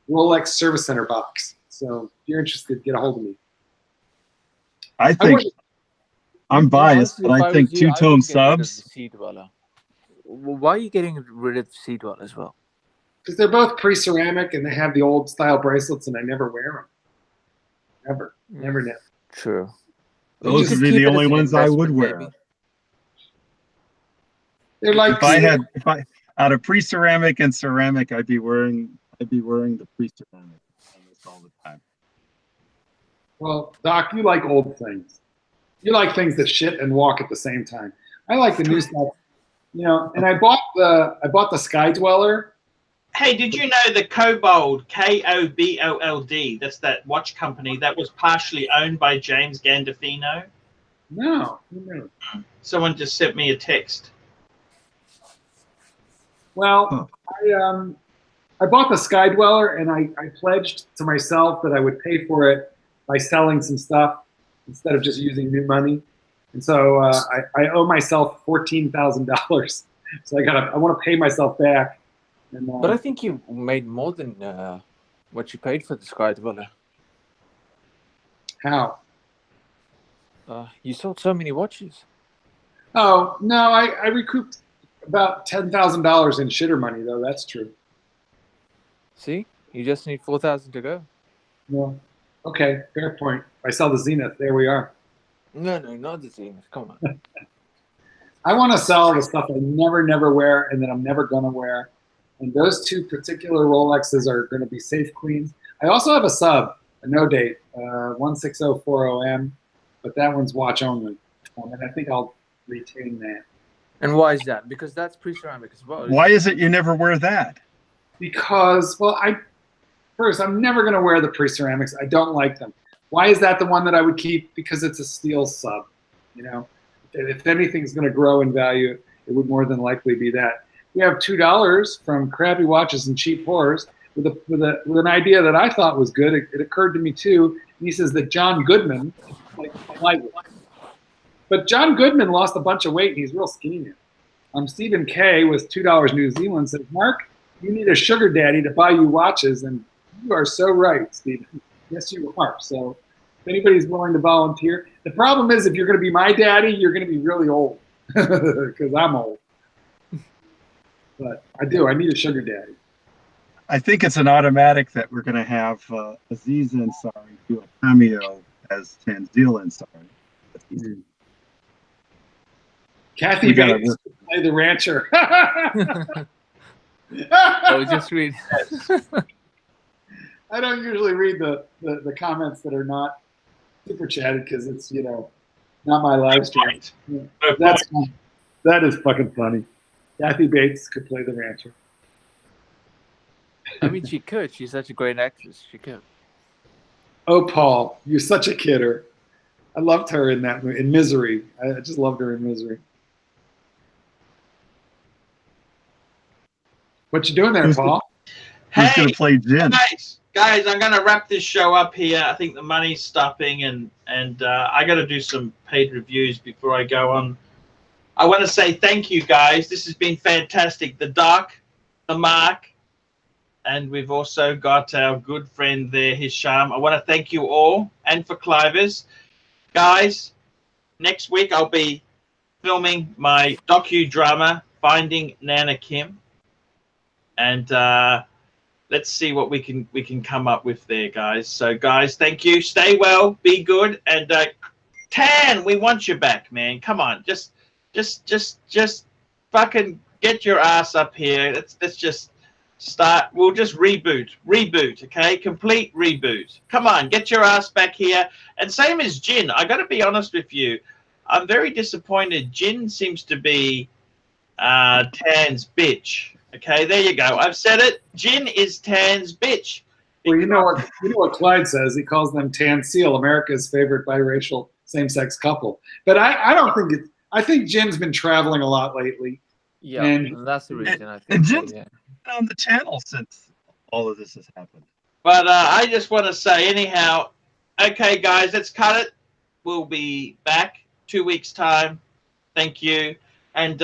B: Rolex Service Center box. So if you're interested, get a hold of me.
E: I think I'm biased,
D: Honestly,
E: but
D: if
E: I
D: I
E: think
D: was you, I
E: two-tone
D: would get rid of the
E: subs.
D: Sea Dweller. Why are you getting rid of the Sea Dweller as well?
B: Because they're both pre-ceramic and they have the old style bracelets, and I never wear them. Never.
D: True.
E: Those
D: You
E: would
D: could
E: be
D: keep
E: the
D: it
E: only
D: as an
E: ones I would
D: investment,
E: wear.
D: maybe.
B: They're like
E: If I out of pre-ceramic and ceramic, I'd be wearing the pre-ceramic almost all the time.
B: Well, Doc, you like old things. You like things that shit and walk at the same time. I like the new stuff, And I bought the Sky Dweller.
A: Hey, did you know the Kobold, Kobold, that's that watch company that was partially owned by James Gandolfino?
B: No.
A: Someone just sent me a text.
B: Well, I bought the Sky Dweller, and I pledged to myself that I would pay for it by selling some stuff instead of just using new money. And so I owe myself $14,000. So I want to pay myself back. And,
D: But I think you made more than what you paid for the Sky Dweller.
B: How?
D: You sold so many watches.
B: Oh, no, I recouped about $10,000 in shitter money, though. That's true.
D: See? You just need 4,000 to go.
B: Well, okay, fair point. If I sell the Zenith, there we are.
D: No, not the Zenith. Come on.
B: I want to sell the stuff I never wear and that I'm never going to wear. And those two particular Rolexes are going to be safe queens. I also have a sub, a no date, 16040M, but that one's watch only. And I think I'll retain that.
D: And why is that? Because that's pre-ceramic as well.
E: Why is it you never wear that?
B: Because, well, I'm never going to wear the pre-ceramics. I don't like them. Why is that the one that I would keep? Because it's a steel sub. If anything's going to grow in value, it would more than likely be that. We have $2 from Crappy Watches and Cheap Horrors with an idea that I thought was good. It occurred to me too. And he says that John Goodman, but John Goodman lost a bunch of weight and he's real skinny now. Stephen K with $2 New Zealand says, Mark, you need a sugar daddy to buy you watches, and you are so right, Stephen. Yes, you are. So if anybody's willing to volunteer, the problem is if you're going to be my daddy, you're going to be really old because I'm old. But I need a sugar daddy.
E: I think it's an automatic that we're going to have Aziz Ansari do a cameo as Tanzil Ansari.
B: Kathy Bates play the rancher.
D: Just read.
B: I don't usually read the comments that are not super chatted because it's not my live stream. That is fucking funny. Kathy Bates could play the rancher.
D: I mean, she could. She's such a great actress. She could.
B: Oh, Paul, you're such a kidder. I loved her in that movie, in Misery. I just loved her in Misery. What you doing there, Paul?
E: Who's going to play Jin?
A: Guys, I'm going to wrap this show up here. I think the money's stopping, and I got to do some paid reviews before I go on. I want to say thank you, guys. This has been fantastic. The Doc, the Mark, and we've also got our good friend there, Hisham. I want to thank you all, and for Clivers. Guys, next week I'll be filming my docudrama, Finding Nana Kim. And let's see what we can come up with there, guys. So, guys, thank you. Stay well, be good, and Tan, we want you back, man. Come on, just fucking get your ass up here. Let's just start. We'll just reboot, okay? Complete reboot. Come on, get your ass back here. And same as Jin. I got to be honest with you. I'm very disappointed. Jin seems to be Tan's bitch. Okay, there you go. I've said it. Jin is Tan's bitch.
B: Well, you know what Clyde says. He calls them Tan Seal, America's favorite biracial same-sex couple. But I don't think it. I think Jin's been traveling a lot lately.
D: Yeah,
B: and
D: that's the reason I think.
E: And Jin's
D: yeah.
E: been on the channel since all of this has happened.
A: But I just want to say, anyhow, okay, guys, let's cut it. We'll be back 2 weeks' time. Thank you. And